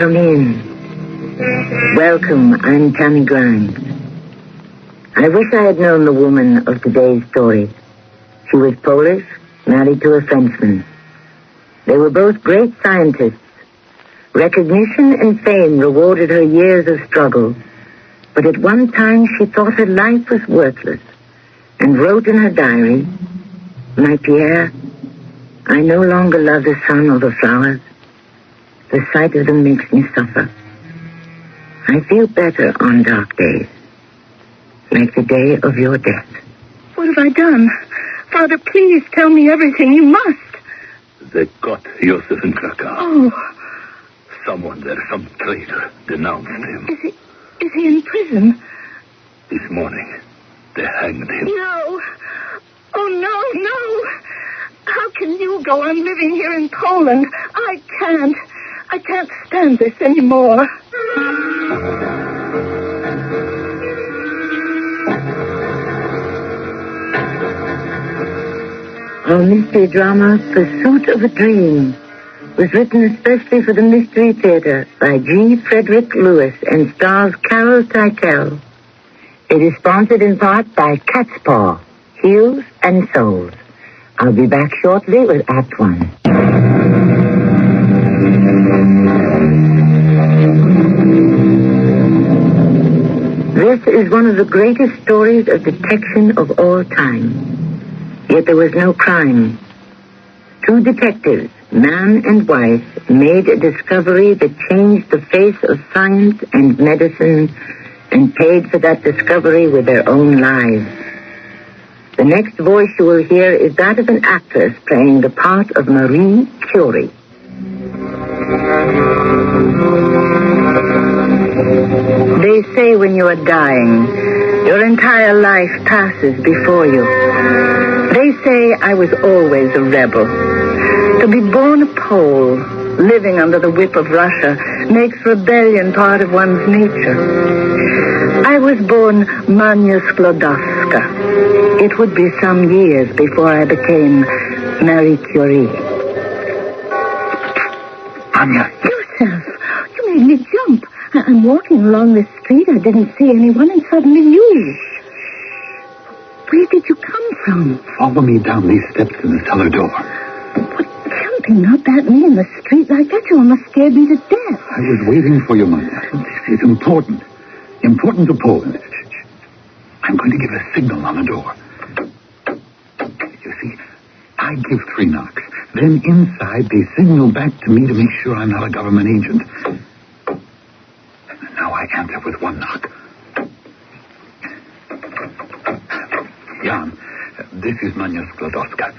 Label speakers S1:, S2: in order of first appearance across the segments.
S1: Come in. Welcome, I'm Tammy Grimes. I wish I had known the woman of today's story. She was Polish, married to a Frenchman. They were both great scientists. Recognition and fame rewarded her years of struggle. But at one time she thought her life was worthless and wrote in her diary, "My Pierre, I no longer love the sun or the flowers. The sight of them makes me suffer. I feel better on dark days, like the day of your death."
S2: What have I done? Father, please tell me everything. You must.
S3: They caught Joseph in Krakow.
S2: Oh,
S3: Someone there, some traitor, denounced him.
S2: is he in prison?
S3: This morning, they hanged him.
S2: No. Oh, no. How can you go on living here in Poland? I can't stand this anymore.
S1: Our mystery drama, Pursuit of a Dream, was written especially for the Mystery Theater by G. Frederick Lewis and stars Carol Teitel. It is sponsored in part by Cat's Paw, Heels and Soles. I'll be back shortly with Act One. This is one of the greatest stories of detection of all time. Yet there was no crime. Two detectives, man and wife, made a discovery that changed the face of science and medicine and paid for that discovery with their own lives. The next voice you will hear is that of an actress playing the part of Marie Curie. They say when you are dying, your entire life passes before you. They say I was always a rebel. To be born a Pole, living under the whip of Russia, makes rebellion part of one's nature. I was born Mania Sklodowska. It would be some years before I became Marie Curie.
S3: Anya.
S2: Yourself, you made me jump. I'm walking along the street. I didn't see anyone, and suddenly you. Where did you come from?
S3: Follow me down these steps to the cellar door.
S2: What, jumping up at me in the street like that? You almost scared me to death.
S3: I was waiting for you, Manya. This is important. Important to Poland. I'm going to give a signal on the door. You see, I give 3 knocks. Then inside, they signal back to me to make sure I'm not a government agent. Now I answer with 1 knock. Jan, this is Mania Sklodowska.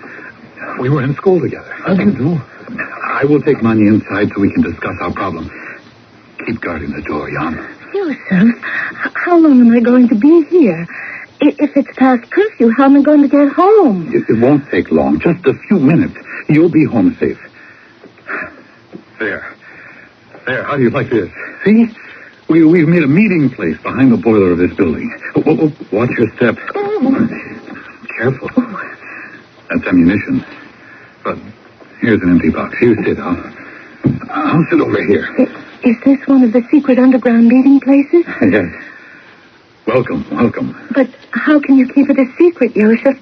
S3: We were in school together.
S4: How do you do?
S3: I will take Mania inside so we can discuss our problem. Keep guarding the door, Jan.
S2: Joseph, how long am I going to be here? If it's past curfew, how am I going to get home?
S3: It won't take long. Just a few minutes. You'll be home safe. There. How do you like this? See? We've made a meeting place behind the boiler of this building. Watch your step. Careful. That's ammunition. But here's an empty box. You sit. I'll sit over here.
S2: Is this one of the secret underground meeting places?
S3: Yes. Welcome.
S2: But how can you keep it a secret, Joseph?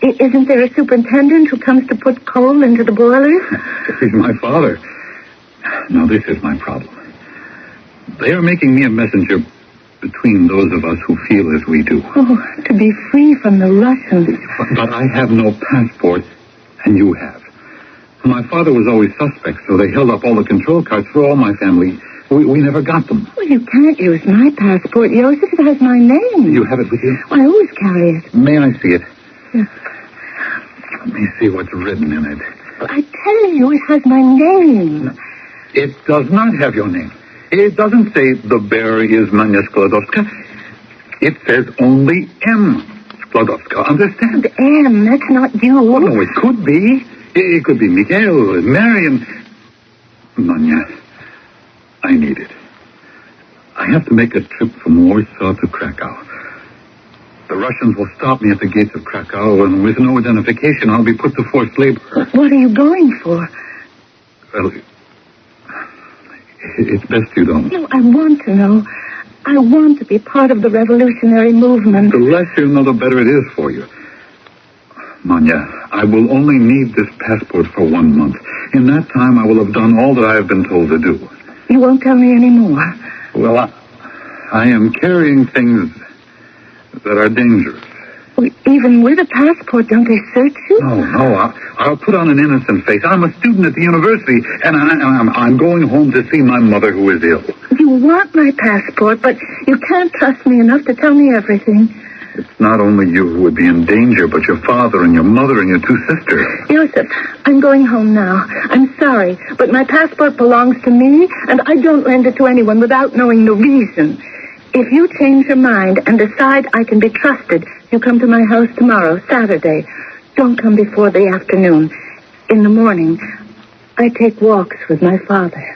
S2: Isn't there a superintendent who comes to put coal into the boilers?
S3: He's my father. Now, this is my problem. They are making me a messenger between those of us who feel as we do.
S2: Oh, to be free from the Russians.
S3: But I have no passport, and you have. My father was always suspect, so they held up all the control cards for all my family. We never got them.
S2: Well, you can't use my passport, Joseph. It has my name.
S3: You have it with you?
S2: I always carry it.
S3: May I see it?
S2: Yes.
S3: Let me see what's written in it.
S2: I tell you, it has my name.
S3: It does not have your name. It doesn't say the bearer is Mania Sklodowska. It says only M. Sklodowska. Understand?
S2: M, that's not you.
S3: Oh, no, it could be. It could be Mikhail, Marion. Manya, I need it. I have to make a trip from Warsaw to Krakow. The Russians will stop me at the gates of Krakow, and with no identification, I'll be put to forced labor.
S2: What are you going for?
S3: Well, It's best you don't.
S2: No, I want to know. I want to be part of the revolutionary movement.
S3: The less you know, the better it is for you. Manya, I will only need this passport for 1 month. In that time, I will have done all that I have been told to do.
S2: You won't tell me any more?
S3: Well, I am carrying things that are dangerous.
S2: Well, even with a passport, don't they search you?
S3: No. I'll put on an innocent face. I'm a student at the university, and I'm going home to see my mother who is ill.
S2: You want my passport, but you can't trust me enough to tell me everything.
S3: It's not only you who would be in danger, but your father and your mother and your 2 sisters.
S2: Joseph, I'm going home now. I'm sorry, but my passport belongs to me, and I don't lend it to anyone without knowing the reason. If you change your mind and decide I can be trusted, you come to my house tomorrow, Saturday. Don't come before the afternoon. In the morning, I take walks with my father.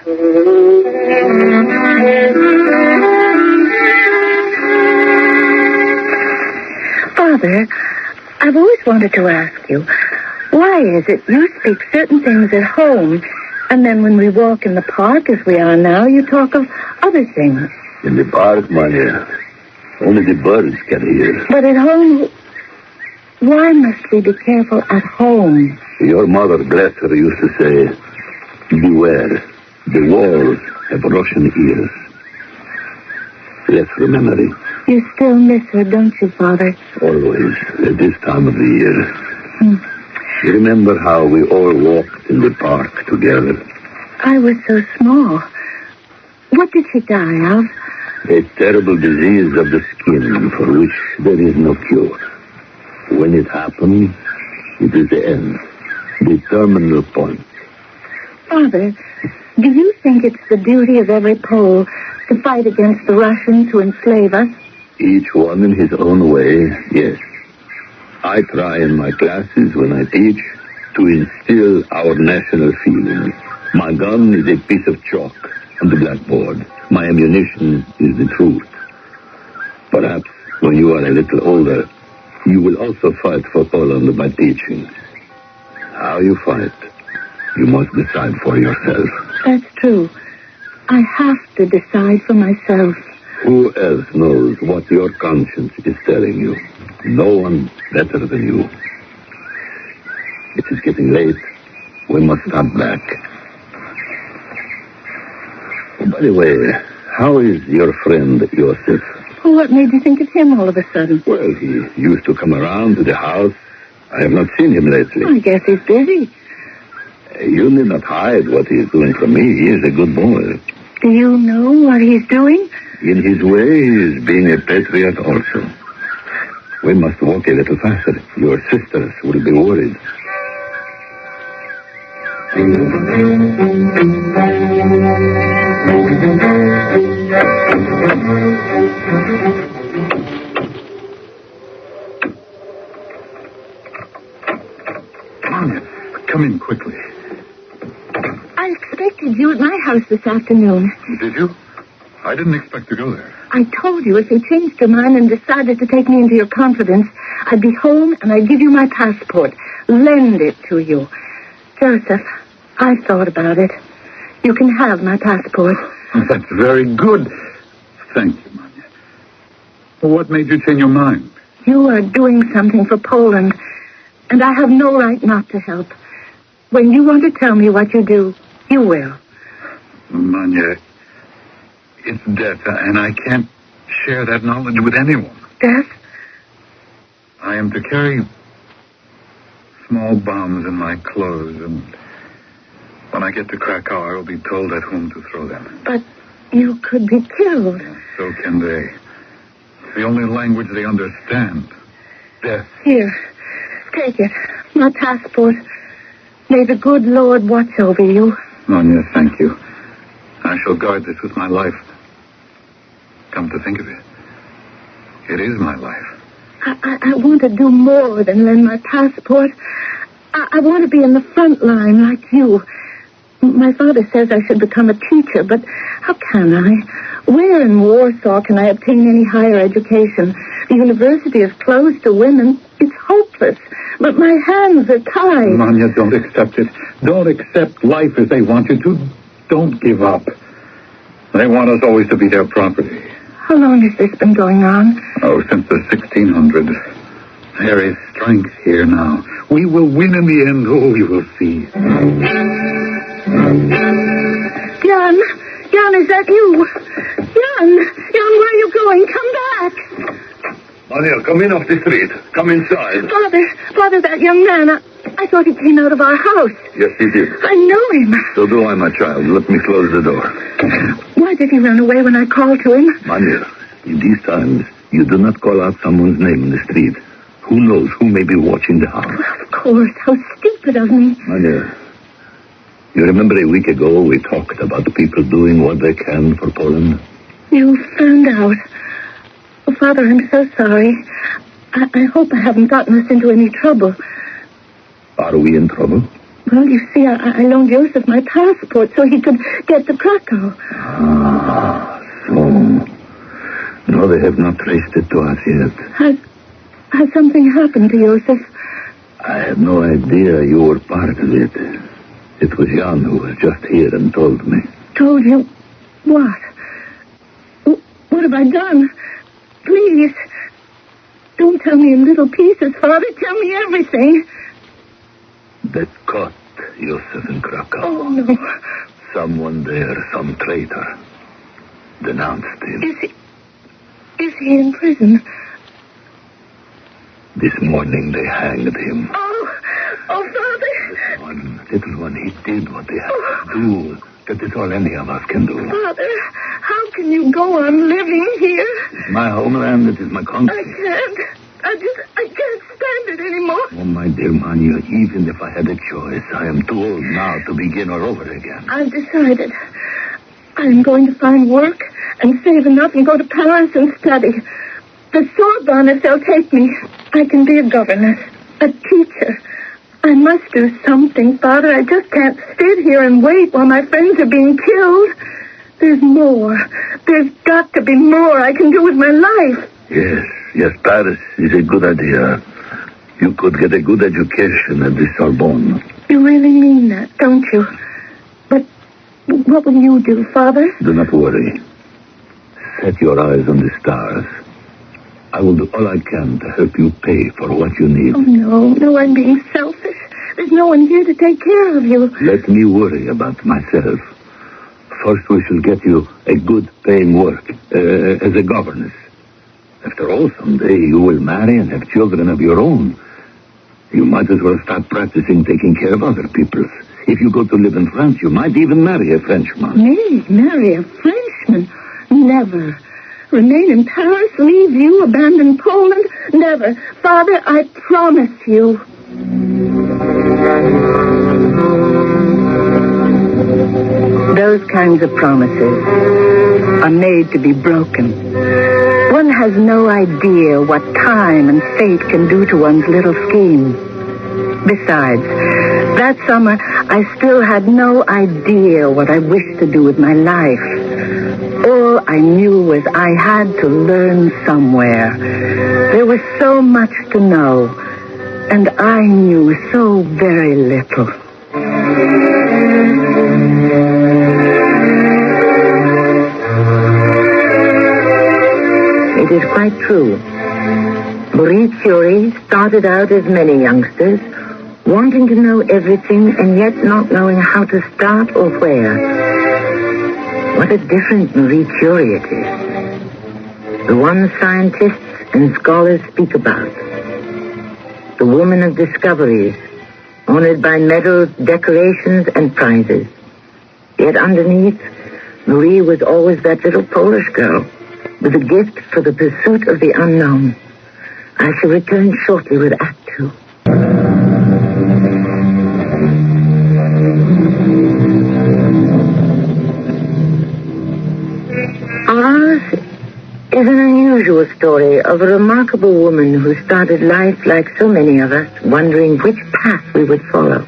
S2: Father, I've always wanted to ask you, why is it you speak certain things at home, and then when we walk in the park, as we are now, you talk of other things?
S4: In the park, Manya, only the birds can hear.
S2: But at home, why must we be careful at home?
S4: Your mother, bless her, used to say, beware, the walls have Russian ears. Let's remember it.
S2: You still miss her, don't you, Father?
S4: Always, at this time of the year. You remember how we all walked in the park together?
S2: I was so small. What did she die of?
S4: A terrible disease of the skin for which there is no cure. When it happens, it is the end, the terminal point.
S2: Father, do you think it's the duty of every Pole to fight against the Russians who enslave us?
S4: Each one in his own way, yes. I try in my classes when I teach to instill our national feeling. My gun is a piece of chalk on the blackboard. My ammunition is the truth. Perhaps when you are a little older, you will also fight for Poland by teaching. How you fight, you must decide for yourself.
S2: That's true. I have to decide for myself.
S4: Who else knows what your conscience is telling you? No one better than you. It is getting late. We must start back. Oh, by the way, how is your friend Joseph?
S2: What made you think of him all of a sudden?
S4: Well, he used to come around to the house. I have not seen him lately.
S2: I guess he's busy.
S4: You need not hide what he is doing from me. He is a good boy.
S2: Do you know what he's doing?
S4: In his way, he is being a patriot also. We must walk a little faster. Your sisters will be worried.
S3: Manya, come in quickly.
S2: I expected you at my house this afternoon.
S3: Did you? I didn't expect to go there.
S2: I told you if you changed your mind and decided to take me into your confidence, I'd be home and I'd give you my passport. Lend it to you. Joseph, I've thought about it. You can have my passport.
S3: That's very good. Thank you, Manya. What made you change your mind?
S2: You are doing something for Poland, and I have no right not to help. When you want to tell me what you do, you will.
S3: Manya, it's death, and I can't share that knowledge with anyone.
S2: Death?
S3: I am to carry small bombs in my clothes, and when I get to Krakow, I will be told at whom to throw them.
S2: But you could be killed.
S3: Yeah, so can they. It's the only language they understand. Death.
S2: Here, take it. My passport. May the good Lord watch over you.
S3: Manya, thank you. I shall guard this with my life. Come to think of it, it is my life.
S2: I want to do more than lend my passport. I want to be in the front line like you. My father says I should become a teacher, but how can I? Where in Warsaw can I obtain any higher education? The university is closed to women. It's hopeless. But my hands are tied.
S3: Manya, don't accept it. Don't accept life as they want you to. Don't give up. They want us always to be their property.
S2: How long has this been going on?
S3: Oh, since the 1600s. There is strength here now. We will win in the end. Oh, you will see.
S2: Jan, is that you? Jan, where are you going? Come back.
S4: Manuel, come in off the street. Come inside.
S2: Father, that young man, I thought he came out of our house.
S4: Yes, he did.
S2: I know him.
S4: So do I, my child. Let me close the door.
S2: Why did he run away when I called to him?
S4: Manuel, in these times, you do not call out someone's name in the street. Who knows who may be watching the house?
S2: Of course. How stupid of me.
S4: Manuel, you remember a week ago we talked about the people doing what they can for Poland?
S2: You found out. Oh, Father, I'm so sorry. I hope I haven't gotten us into any trouble.
S4: Are we in trouble?
S2: Well, you see, I loaned Joseph my passport so he could get to Krakow.
S4: So... No, they have not traced it to us yet.
S2: Has something happened to Joseph?
S4: I had no idea you were part of it. It was Jan who was just here and told me.
S2: Told you what? What have I done? Please, don't tell me in little pieces, Father. Tell me everything.
S4: They caught Joseph in Krakow.
S2: Oh, no.
S4: Someone there, some traitor, denounced him.
S2: Is he in prison?
S4: This morning they hanged him.
S2: Oh, Father.
S4: Little one, he did what he had to do. That is all any of us can do.
S2: Father, how can you go on living here?
S4: It's my homeland. It is my country.
S2: I can't. I can't stand it anymore.
S4: Oh, my dear Manya, even if I had a choice, I am too old now to begin all over again.
S2: I've decided. I'm going to find work and save enough and go to Paris and study. The Sorbonne, if they'll take me, I can be a governess, a teacher. I must do something, Father. I just can't sit here and wait while my friends are being killed. There's more. There's got to be more I can do with my life.
S4: Yes, Paris is a good idea. You could get a good education at the Sorbonne.
S2: You really mean that, don't you? But what will you do, Father?
S4: Do not worry. Set your eyes on the stars. I will do all I can to help you pay for what you need.
S2: Oh, no, I'm being selfish. There's no one here to take care of you.
S4: Let me worry about myself. First, we shall get you a good paying work as a governess. After all, someday you will marry and have children of your own. You might as well start practicing taking care of other people. If you go to live in France, you might even marry a Frenchman.
S2: Me? Marry a Frenchman? Never. Remain in Paris, leave you, abandon Poland? Never. Father, I promise you. Those kinds of promises are made to be broken. One has no idea what time and fate can do to one's little scheme. Besides, that summer, I still had no idea what I wished to do with my life. All I knew was I had to learn somewhere. There was so much to know, and I knew so very little. It is quite true. Marie Curie started out as many youngsters, wanting to know everything and yet not knowing how to start or where. What a different Marie Curie it is. The one scientists and scholars speak about. The woman of discoveries, honored by medals, decorations, and prizes. Yet underneath, Marie was always that little Polish girl with a gift for the pursuit of the unknown. I shall return shortly with Act 2. Ours is an unusual story of a remarkable woman who started life like so many of us, wondering which path we would follow.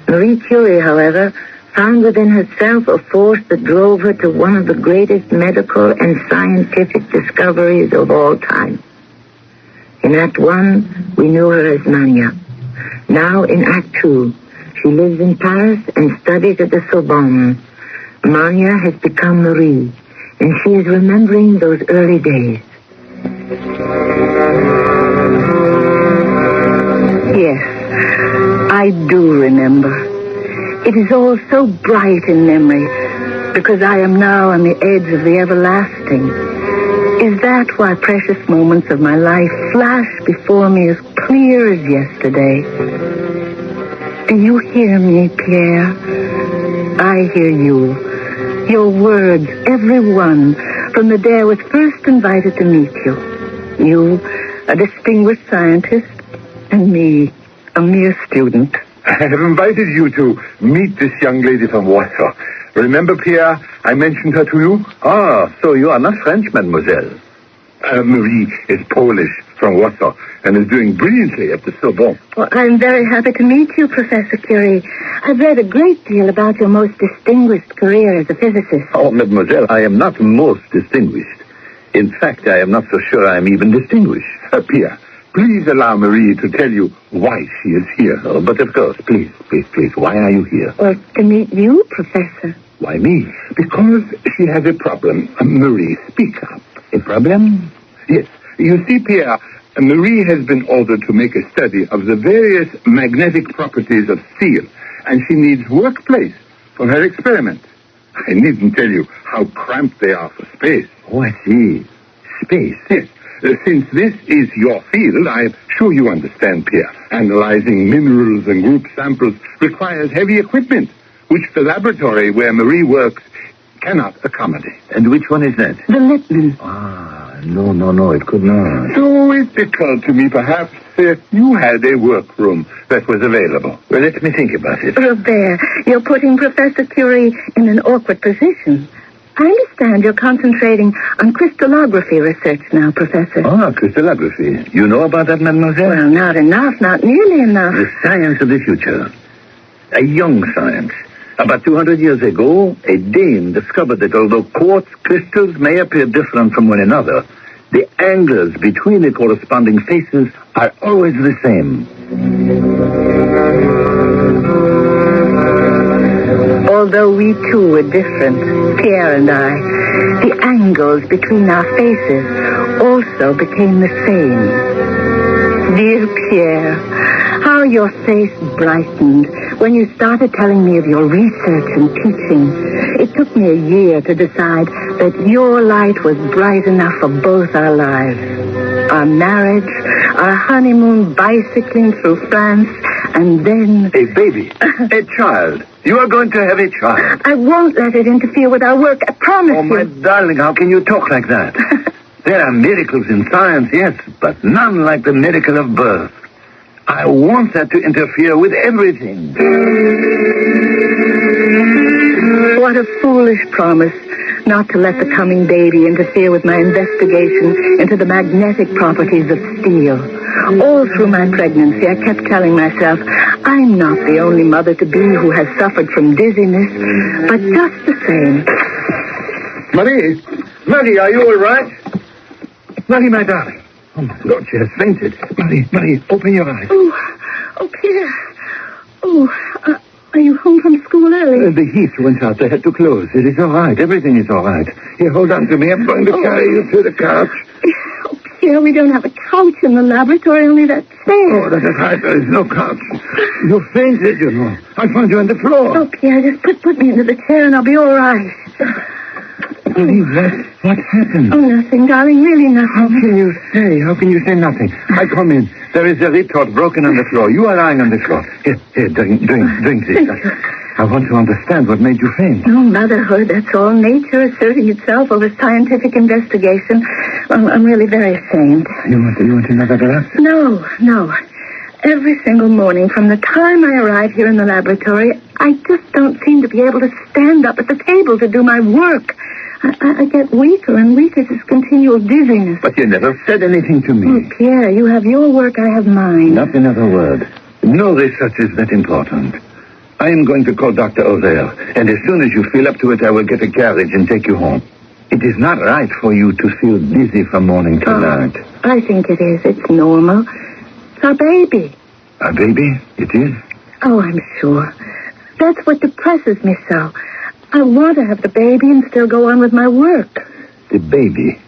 S2: Marie Curie, however, found within herself a force that drove her to one of the greatest medical and scientific discoveries of all time. In Act 1, we knew her as Manya. Now, in Act 2, she lives in Paris and studies at the Sorbonne,
S1: Manya has become Marie, and she is remembering those early days.
S2: Yes, I do remember. It is all so bright in memory, because I am now on the edge of the everlasting. Is that why precious moments of my life flash before me as clear as yesterday? Do you hear me, Pierre? I hear you. Your words, every one, from the day I was first invited to meet you. You, a distinguished scientist, and me, a mere student.
S5: I have invited you to meet this young lady from Warsaw. Remember, Pierre, I mentioned her to you?
S4: Ah, so you are not French, mademoiselle.
S5: Marie is Polish from Warsaw and is doing brilliantly at the Sorbonne.
S2: Well, I'm very happy to meet you, Professor Curie. I've read a great deal about your most distinguished career as a physicist.
S4: Oh, mademoiselle, I am not most distinguished. In fact, I am not so sure I am even distinguished.
S5: Pierre, please allow Marie to tell you why she is here.
S4: Oh, but of course, please. Why are you here?
S2: Well, to meet you, Professor.
S4: Why me?
S5: Because she has a problem. Marie, speak up.
S4: A problem?
S5: Yes. You see, Pierre, Marie has been ordered to make a study of the various magnetic properties of steel, and she needs workplace for her experiments. I needn't tell you how cramped they are for space.
S4: Oh, I see. Space.
S5: Yes. Since this is your field, I'm sure you understand, Pierre. Analyzing minerals and group samples requires heavy equipment, which the laboratory where Marie works cannot accommodate.
S4: And which one is that?
S2: The Lippmann.
S4: Ah, no, it could not.
S5: So it occurred to me, perhaps, you had a workroom that was available.
S4: Well, let me think about it.
S2: Robert, you're putting Professor Curie in an awkward position. I understand you're concentrating on crystallography research now, Professor.
S4: Ah, crystallography. You know about that, mademoiselle?
S2: Well, not enough, not nearly enough.
S4: The science of the future. A young science. About 200 years ago, a Dane discovered that although quartz crystals may appear different from one another, the angles between the corresponding faces are always the same.
S2: Although we two were different, Pierre and I, the angles between our faces also became the same. Dear Pierre, how your face brightened when you started telling me of your research and teaching. It took me a year to decide that your light was bright enough for both our lives. Our marriage, our honeymoon bicycling through France, and then...
S4: A baby. A child. You are going to have a child.
S2: I won't let it interfere with our work, I promise you.
S4: Oh, my darling, how can you talk like that? There are miracles in science, yes, but none like the miracle of birth. I want that to interfere with everything.
S2: What a foolish promise not to let the coming baby interfere with my investigation into the magnetic properties of steel. All through my pregnancy, I kept telling myself, I'm not the only mother to be who has suffered from dizziness, but just the same.
S5: Marie, are you all right? Marie, my darling. Oh, my Lord, she has fainted. Marie, open your eyes.
S2: Oh, Pierre. Oh, are you home from school early?
S5: The heat went out. They had to close. It is all right. Everything is all right. Here, hold on to me. I'm going to carry you to the couch.
S2: Oh, Pierre, we don't have a couch in the laboratory, only that chair.
S5: Oh, that is right. There is no couch. You fainted, you know. I found you on the floor.
S2: Oh, Pierre, just put me into the chair and I'll be all right.
S5: What happened?
S2: Oh, nothing, darling. Really nothing.
S5: How can you say nothing? I come in. There is a retort broken on the floor. You are lying on the floor. Here, drink this. I want to understand what made you faint.
S2: No, motherhood, that's all. Nature asserting itself over scientific investigation. I'm really very ashamed.
S5: You want another glass?
S2: No. Every single morning from the time I arrive here in the laboratory, I just don't seem to be able to stand up at the table to do my work. I get weaker and weaker, this continual dizziness.
S5: But you never said anything to me.
S2: Oh, Pierre, you have your work, I have mine.
S4: Not another word. No research is that important. I am going to call Dr. O'Zell, and as soon as you feel up to it, I will get a carriage and take you home. It is not right for you to feel dizzy from morning till night.
S2: I think it is. It's normal. It's our baby.
S4: A baby? It is?
S2: Oh, I'm sure. That's what depresses me so. I want to have the baby and still go on with my work.
S4: The baby.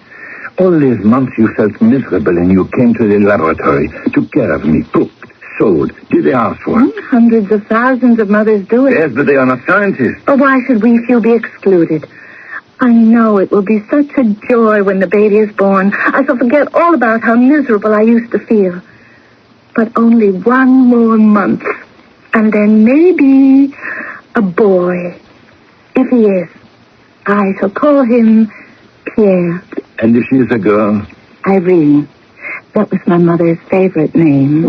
S4: All these months you felt miserable and you came to the laboratory, took care of me, cooked, sewed, did the housework.
S2: Hundreds of thousands of mothers do it.
S4: Yes, but they are not scientists.
S2: But why should we few be excluded? I know it will be such a joy when the baby is born. I shall forget all about how miserable I used to feel. But only one more month, and then maybe a boy. If he is, I shall call him Pierre.
S4: And if she is a girl?
S2: Irene. That was my mother's favorite name.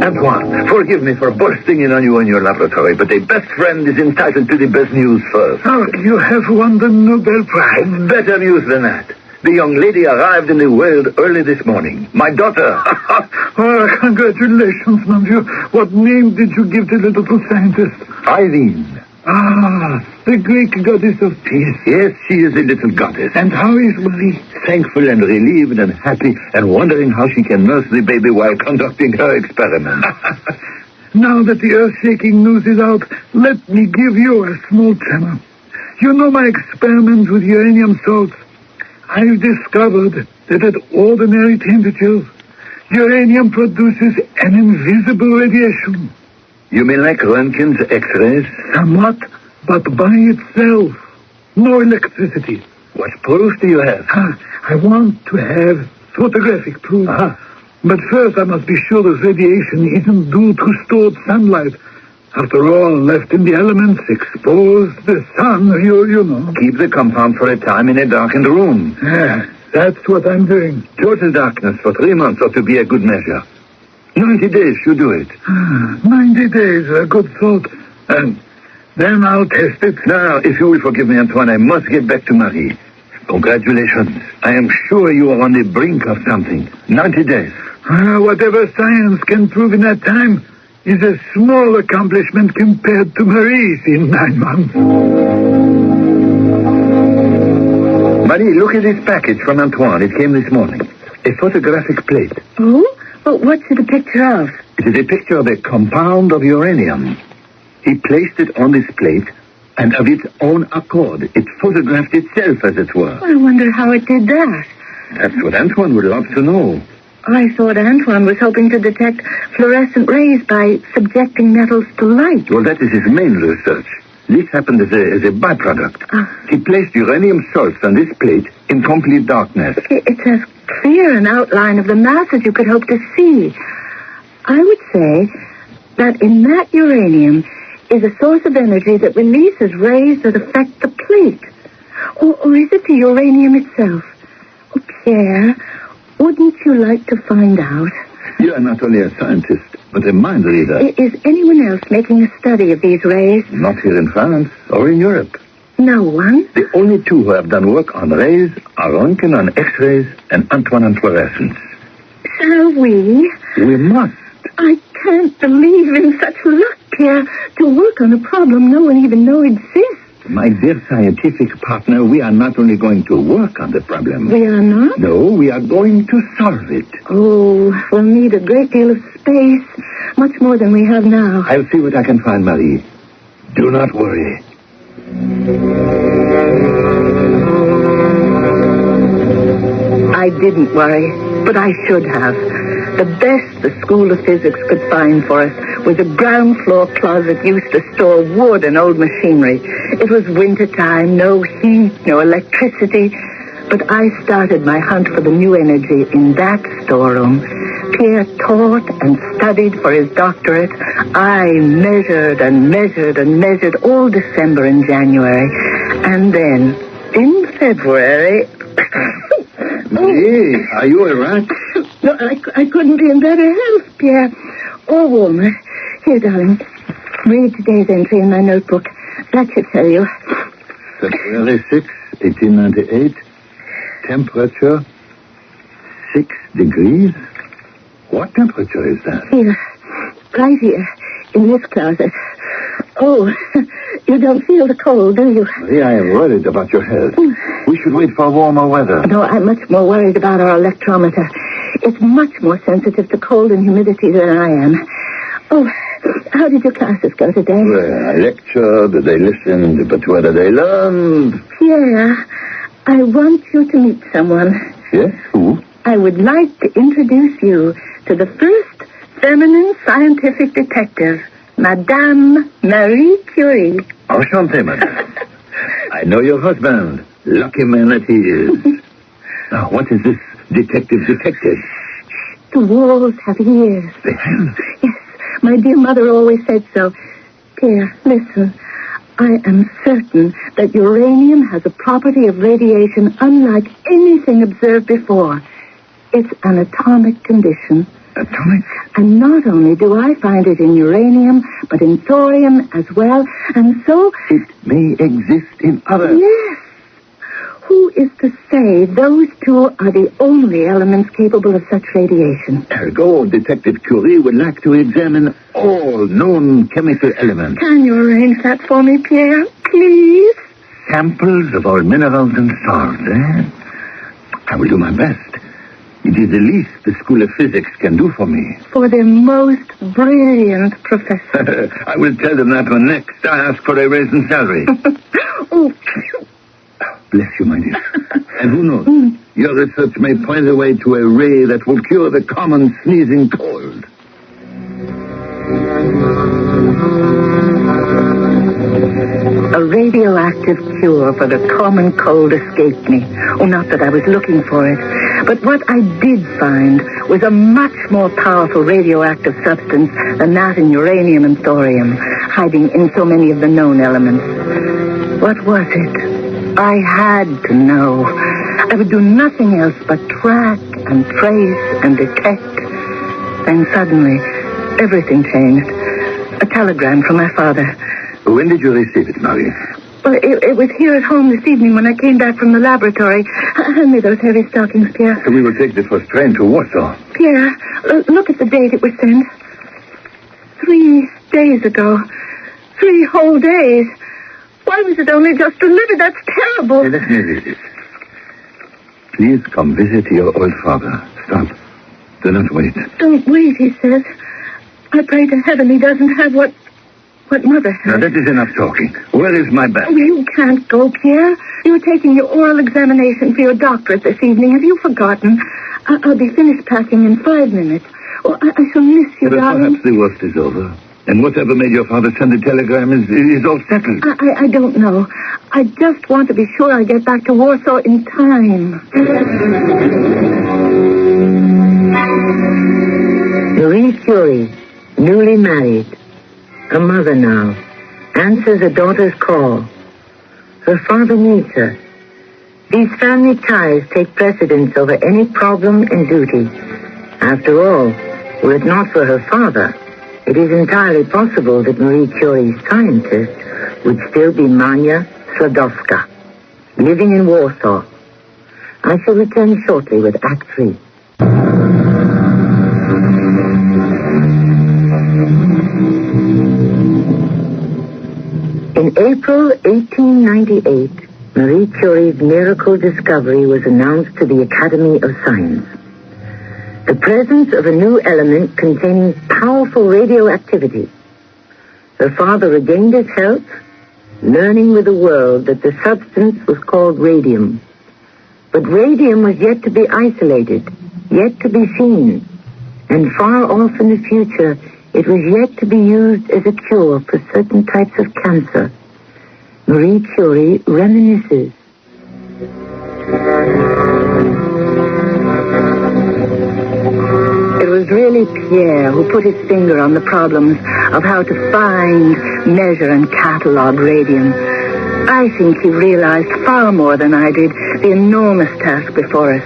S4: Antoine, forgive me for bursting in on you in your laboratory, but the best friend is entitled to the best news first.
S5: Oh, you have won the Nobel Prize.
S4: Better news than that. The young lady arrived in the world early this morning. My daughter.
S5: Oh, congratulations, mon Dieu. What name did you give the little scientist?
S4: Irene.
S5: Ah, the Greek goddess of peace.
S4: Yes, she is a little goddess.
S5: And how is Marie?
S4: Thankful and relieved and happy and wondering how she can nurse the baby while conducting her experiment.
S5: Now that the earth-shaking news is out, let me give you a small tremor. You know my experiments with uranium salts. I've discovered that at ordinary temperatures, uranium produces an invisible radiation.
S4: You mean like Röntgen's X-rays?
S5: Somewhat, but by itself. No electricity.
S4: What proof do you have?
S5: I want to have photographic proof. But first I must be sure this radiation isn't due to stored sunlight. After all, left in the elements, exposed, the sun, you know.
S4: Keep the compound for a time in a darkened room.
S5: Yeah, that's what I'm doing.
S4: Total darkness for 3 months ought to be a good measure. 90 days should do it.
S5: 90 days, a good thought. And then I'll test it.
S4: Now, if you will forgive me, Antoine, I must get back to Marie. Congratulations. I am sure you are on the brink of something. 90 days.
S5: Whatever science can prove in that time is a small accomplishment compared to Marie's in 9 months.
S4: Marie, look at this package from Antoine. It came this morning. A photographic plate.
S2: Oh? Well, what's it a picture of?
S4: It is a picture of a compound of uranium. He placed it on this plate, and of its own accord, it photographed itself, as it were.
S2: I wonder how it did that.
S4: That's what Antoine would love to know.
S2: I thought Antoine was hoping to detect fluorescent rays by subjecting metals to light.
S4: Well, that is his main research. This happened as a byproduct. He placed uranium salts on this plate in complete darkness.
S2: It's as clear an outline of the mass as you could hope to see. I would say that in that uranium is a source of energy that releases rays that affect the plate. Or is it the uranium itself? Oh, Pierre, wouldn't you like to find out?
S4: You are not only a scientist, but a mind reader.
S2: Is anyone else making a study of these rays?
S4: Not here in France or in Europe.
S2: No one?
S4: The only two who have done work on rays are Röntgen on X-rays and Antoine on fluorescence.
S2: Shall we?
S4: We must.
S2: I can't believe in such luck, Pierre, to work on a problem no one even knows exists.
S4: My dear scientific partner, we are not only going to work on the problem.
S2: We are not?
S4: No, we are going to solve it.
S2: Oh, we'll need a great deal of space, much more than we have now.
S4: I'll see what I can find, Marie. Do not worry.
S2: I didn't worry, but I should have. The best the School of Physics could find for us was a ground floor closet used to store wood and old machinery. It was winter time, no heat, no electricity. But I started my hunt for the new energy in that storeroom. Pierre taught and studied for his doctorate. I measured and measured and measured all December and January. And then, in February...
S4: Marie, are you a rat?
S2: No, I couldn't be in better health, Pierre. Or warmer. Here, darling. Read today's entry in my notebook. That should tell you.
S4: February 6, 1898. Temperature 6 degrees. What temperature is that?
S2: Here. Right here. In this closet. Oh, you don't feel the cold, do you?
S4: Marie, I am worried about your health. We should wait for warmer weather.
S2: No, I'm much more worried about our electrometer. It's much more sensitive to cold and humidity than I am. Oh, How did your classes go today?
S4: Well, I lectured, they listened, but whether they learned...
S2: Pierre, I want you to meet someone.
S4: Yes, who?
S2: I would like to introduce you to the first feminine scientific detective, Madame Marie Curie.
S4: Enchanté, madame. I know your husband. Lucky man that he is. Now, what is this detective?
S2: The walls have ears.
S4: They have?
S2: Yes, my dear mother always said so. Pierre, listen. I am certain that uranium has a property of radiation unlike anything observed before. It's an atomic condition.
S4: Atomic?
S2: And not only do I find it in uranium, but in thorium as well. And so...
S4: It may exist in other...
S2: Yes. Who is to say those two are the only elements capable of such radiation?
S4: Ergo, Detective Curie would like to examine all known chemical elements.
S2: Can you arrange that for me, Pierre? Please?
S4: Samples of all minerals and salts, eh? I will do my best. It is the least the School of Physics can do for me.
S2: For their most brilliant professor.
S4: I will tell them that when next I ask for a raise in salary.
S2: Oh,
S4: Bless you, my dear. And who knows? Your research may point the way to a ray that will cure the common sneezing cold.
S2: a radioactive cure for the common cold escaped me. Oh, not that I was looking for it. But what I did find was a much more powerful radioactive substance than that in uranium and thorium, hiding in so many of the known elements. What was it? I had to know. I would do nothing else but track and trace and detect. Then suddenly, everything changed. A telegram from my father.
S4: When did you receive it, Marie?
S2: Well, it was here at home this evening when I came back from the laboratory. Hand me those heavy stockings, Pierre.
S4: We will take the first train to Warsaw.
S2: Pierre, look at the date it was sent. 3 days ago. 3 whole days. Why was it only just delivered? That's terrible.
S4: Hey, let me read it. Please come visit your old father. Stop. Do not wait.
S2: Don't wait, he says. I pray to heaven he doesn't have what Mother has.
S4: Now, that is enough talking. Where is my bag?
S2: Oh, you can't go, Pierre. You're taking your oral examination for your doctorate this evening. Have you forgotten? I'll be finished packing in 5 minutes. Oh, I shall miss you,
S4: But
S2: darling.
S4: perhaps the worst is over. And whatever made your father send the telegram is all settled.
S2: I don't know. I just want to be sure I get back to Warsaw in time.
S1: Marie Curie, newly married, a mother now, answers a daughter's call. Her father needs her. These family ties take precedence over any problem and duty. After all, were it not for her father, it is entirely possible that Marie Curie's scientist would still be Mania Sladowska, living in Warsaw. I shall return shortly with Act 3. In April 1898, Marie Curie's miracle discovery was announced to the Academy of Science. The presence of a new element containing powerful radioactivity. Her father regained his health, learning with the world that the substance was called radium. But radium was yet to be isolated, yet to be seen, and far off in the future, it was yet to be used as a cure for certain types of cancer. Marie Curie reminisces.
S2: It was really Pierre who put his finger on the problems of how to find, measure, and catalog radium. I think he realized far more than I did the enormous task before us.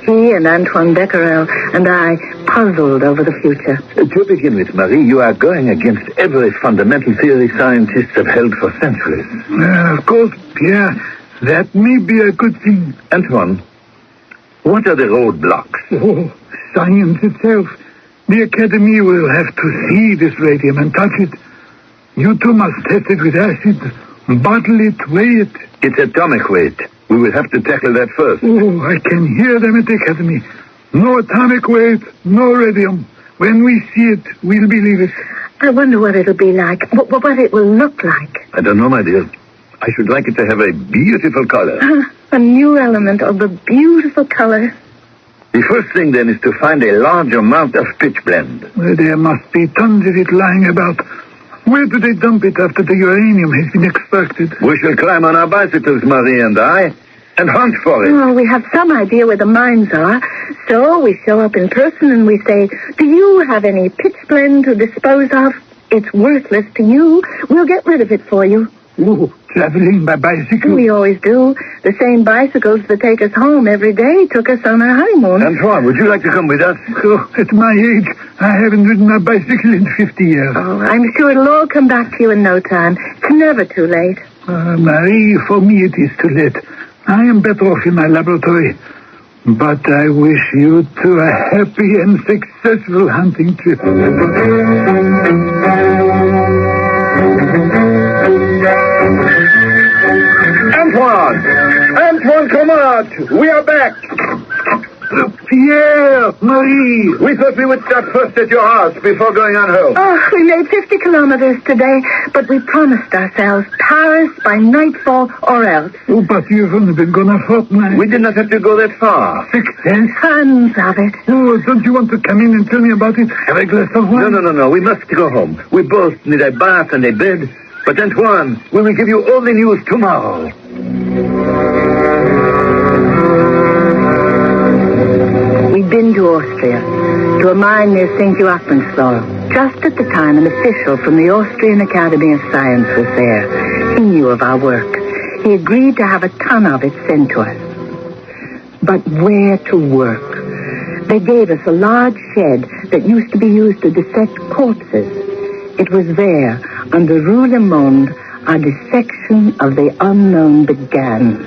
S2: He and Antoine Becquerel and I puzzled over the future.
S4: To begin with, Marie, you are going against every fundamental theory scientists have held for centuries.
S5: Of course, Pierre, that may be a good thing.
S4: Antoine, what are the roadblocks?
S5: Oh, science itself. The Academy will have to see this radium and touch it. You two must test it with acid, bottle it, weigh it.
S4: It's atomic weight. We will have to tackle that first.
S5: Oh, I can hear them at the Academy. No atomic weight, no radium. When we see it, we'll believe it.
S2: I wonder what it'll be like, what it will look like.
S4: I don't know, my dear. I should like it to have a beautiful color.
S2: A new element of a beautiful color.
S4: The first thing, then, is to find a large amount of pitch blend.
S3: Well, there must be tons of it lying about. Where do they dump it after the uranium has been extracted?
S4: We shall climb on our bicycles, Marie and I, and hunt for it.
S2: Oh, we have some idea where the mines are. So we show up in person and we say, do you have any pitch blend to dispose of? It's worthless to you. We'll get rid of it for you.
S3: Oh, traveling by bicycle?
S2: We always do. The same bicycles that take us home every day took us on our honeymoon.
S4: Antoine, would you like to come with us?
S3: Oh, at my age, I haven't ridden a bicycle in 50 years.
S2: Oh, I'm sure it'll all come back to you in no time. It's never too late.
S3: Marie, for me it is too late. I am better off in my laboratory. But I wish you two a happy and successful hunting trip.
S4: Antoine, come out. We are back.
S3: Pierre, Marie.
S4: We thought we would stop first at your house before going on home.
S2: Oh, we made 50 kilometers today, but we promised ourselves Paris by nightfall or else.
S3: Oh, but you've only been gone a fortnight.
S4: We did not have to go that far.
S3: Success?
S2: Tons of it.
S3: Oh, don't you want to come in and tell me about it? Have a glass of wine?
S4: No. We must go home. We both need a bath and a bed. But, Antoine, we will give you all the news tomorrow.
S2: We'd been to Austria, to a mine near St. Joachimsthal. Just at the time, an official from the Austrian Academy of Science was there. He knew of our work. He agreed to have a ton of it sent to us. But where to work? They gave us a large shed that used to be used to dissect corpses. It was there, under Rue Le Monde, our dissection of the unknown began.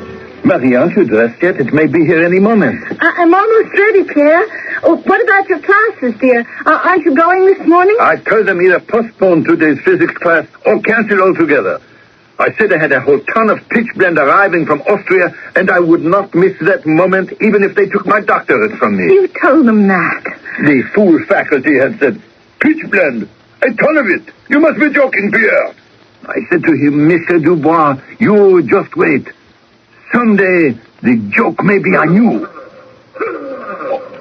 S4: Marie, aren't you dressed yet? It may be here any moment.
S2: I'm almost ready, Pierre. Oh, what about your classes, dear? Aren't you going this morning?
S4: I told them either postpone today's physics class or cancel altogether. I said I had a whole ton of pitch blend arriving from Austria, and I would not miss that moment even if they took my doctorate from me.
S2: You told them that.
S4: The fool faculty had said, pitch blend, a ton of it. You must be joking, Pierre. I said to him, Monsieur Dubois, you just wait. Someday, the joke may be on you.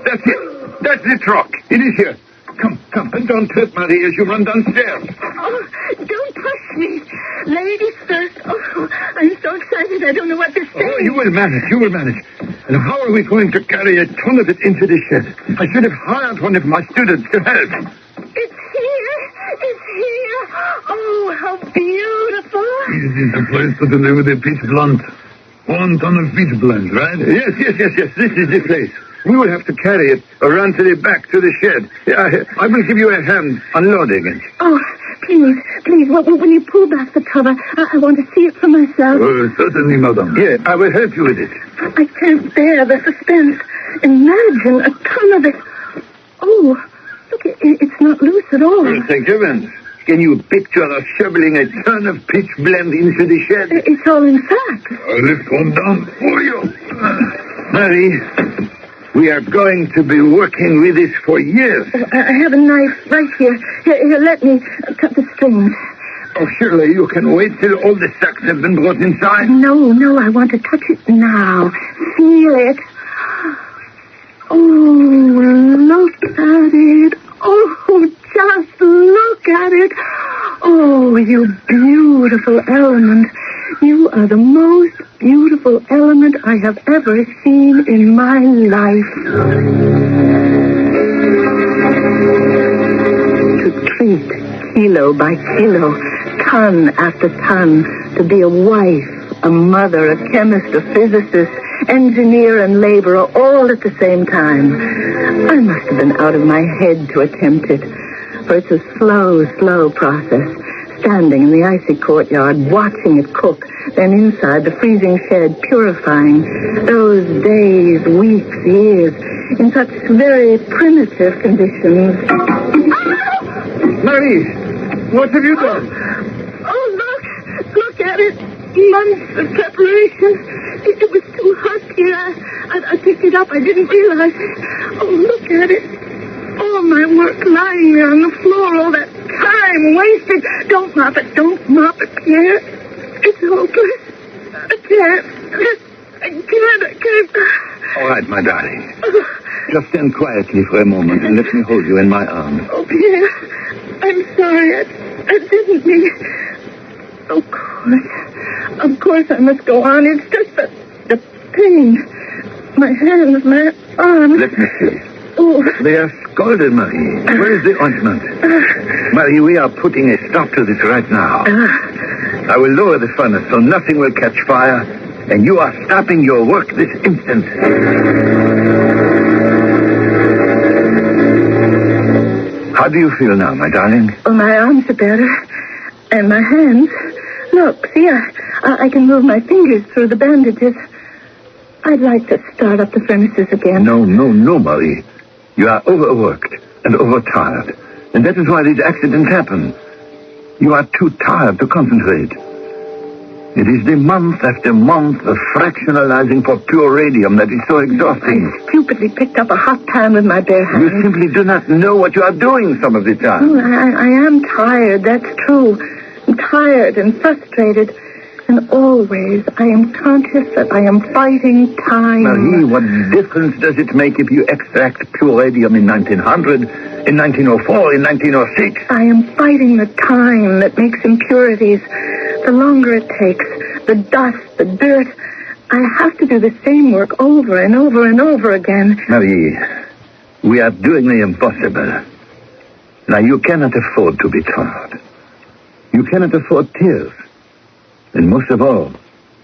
S4: That's it. That's the truck. It is here. Come. And don't trip, Marie, as you run downstairs.
S2: Oh, don't push me. Ladies first. Oh, I'm so excited I don't know what to say.
S4: Oh, you will manage. And how are we going to carry a ton of it into the shed? I should have hired one of my students to help.
S2: It's here. Oh, how beautiful.
S3: This is the place to deliver the pitch blend. 1 ton of pitch blend, right?
S4: Yes. This is the place. We will have to carry it around to the back to the shed. I will give you a hand unloading it.
S2: Oh, please. When you pull back the cover, I want to see it for myself.
S3: Certainly, madame.
S4: Yeah, I will help you with it.
S2: I can't bear the suspense. Imagine a ton of it. Oh, look, it's not loose at all.
S4: Well, thank heavens. Can you picture us shoveling a ton of pitch blend into the shed?
S2: It's all in fact.
S3: I'll lift one down for you.
S4: Marie, we are going to be working with this for years.
S2: I have a knife right here. Here, let me cut the strings.
S4: Oh, surely you can wait till all the sacks have been brought inside.
S2: No, I want to touch it now. Feel it. Oh, look at it. Oh, just look at it. Oh, you beautiful element. You are the most beautiful element I have ever seen in my life. To treat kilo by kilo, ton after ton, to be a wife, a mother, a chemist, a physicist, engineer and laborer all at the same time. I must have been out of my head to attempt it, for it's a slow process. Standing in the icy courtyard, watching it cook, then inside the freezing shed, purifying. Those days, weeks, years, in such very primitive conditions.
S4: Marie, what have you done?
S2: Oh, look at it. Months of preparation. It was too hot here. I picked it up. I didn't realize it. Oh, look at it. all my work lying there on the floor, all that time wasted. Don't mop it, Pierre. It's hopeless. I can't.
S4: All right, my darling. Just stand quietly for a moment and let me hold you in my arms.
S2: Oh, Pierre, I'm sorry. I didn't mean... Of course I must go on. It's just the pain. My hands, my arms.
S4: Let me see.
S2: Oh.
S4: They are scalded, Marie. Where is the ointment? Marie, we are putting a stop to this right now. I will lower the furnace so nothing will catch fire, and you are stopping your work this instant. How do you feel now, my darling?
S2: Oh, my arms are better. And my hands. Look, see, I can move my fingers through the bandages. I'd like to start up the furnaces again.
S4: No, Marie. You are overworked and overtired. And that is why these accidents happen. You are too tired to concentrate. It is the month after month of fractionalizing for pure radium that is so exhausting.
S2: I stupidly picked up a hot pan with my bare hands.
S4: You simply do not know what you are doing some of the time.
S2: Oh, I am tired, that's true. I'm tired and frustrated. And always I am conscious that I am fighting time.
S4: Marie, what difference does it make if you extract pure radium in 1900, in 1904, in 1906?
S2: I am fighting the time that makes impurities. The longer it takes, the dust, the dirt, I have to do the same work over and over and over again.
S4: Marie, we are doing the impossible. Now, you cannot afford to be tired. You cannot afford tears. And most of all,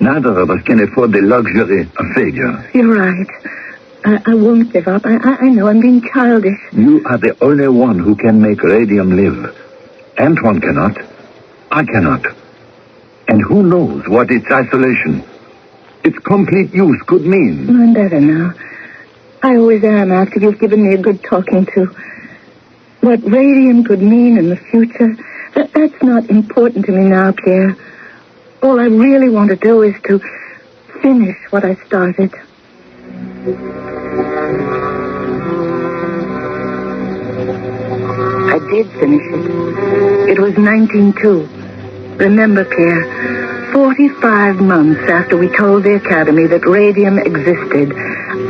S4: neither of us can afford the luxury of failure.
S2: You're right. I won't give up. I know I'm being childish.
S4: You are the only one who can make radium live. Antoine cannot. I cannot. And who knows what its isolation, its complete use could mean.
S2: I'm better now. I always am after you've given me a good talking to. What radium could mean in the future, that's not important to me now, Pierre. All I really want to do is to finish what I started. I did finish it. It was 1902. Remember, Pierre, 45 months after we told the Academy that radium existed,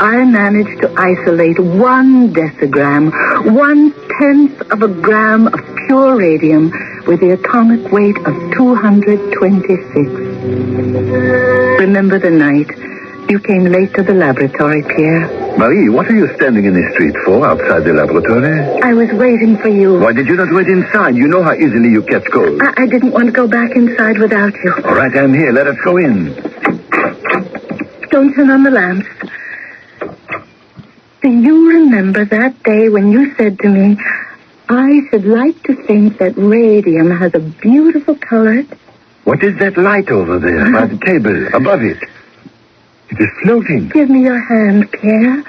S2: I managed to isolate 1 decigram, 1/10 of a gram of pure radium with the atomic weight of 226. Remember the night you came late to the laboratory, Pierre?
S4: Marie, what are you standing in the street for outside the laboratory?
S2: I was waiting for you.
S4: Why did you not wait inside? You know how easily you catch cold.
S2: I didn't want to go back inside without you.
S4: All right, I'm here. Let us go in.
S2: Don't turn on the lamps. Do you remember that day when you said to me, I should like to think that radium has a beautiful color?
S4: What is that light over there by the table, above it? It is floating.
S2: Give me your hand, Pierre.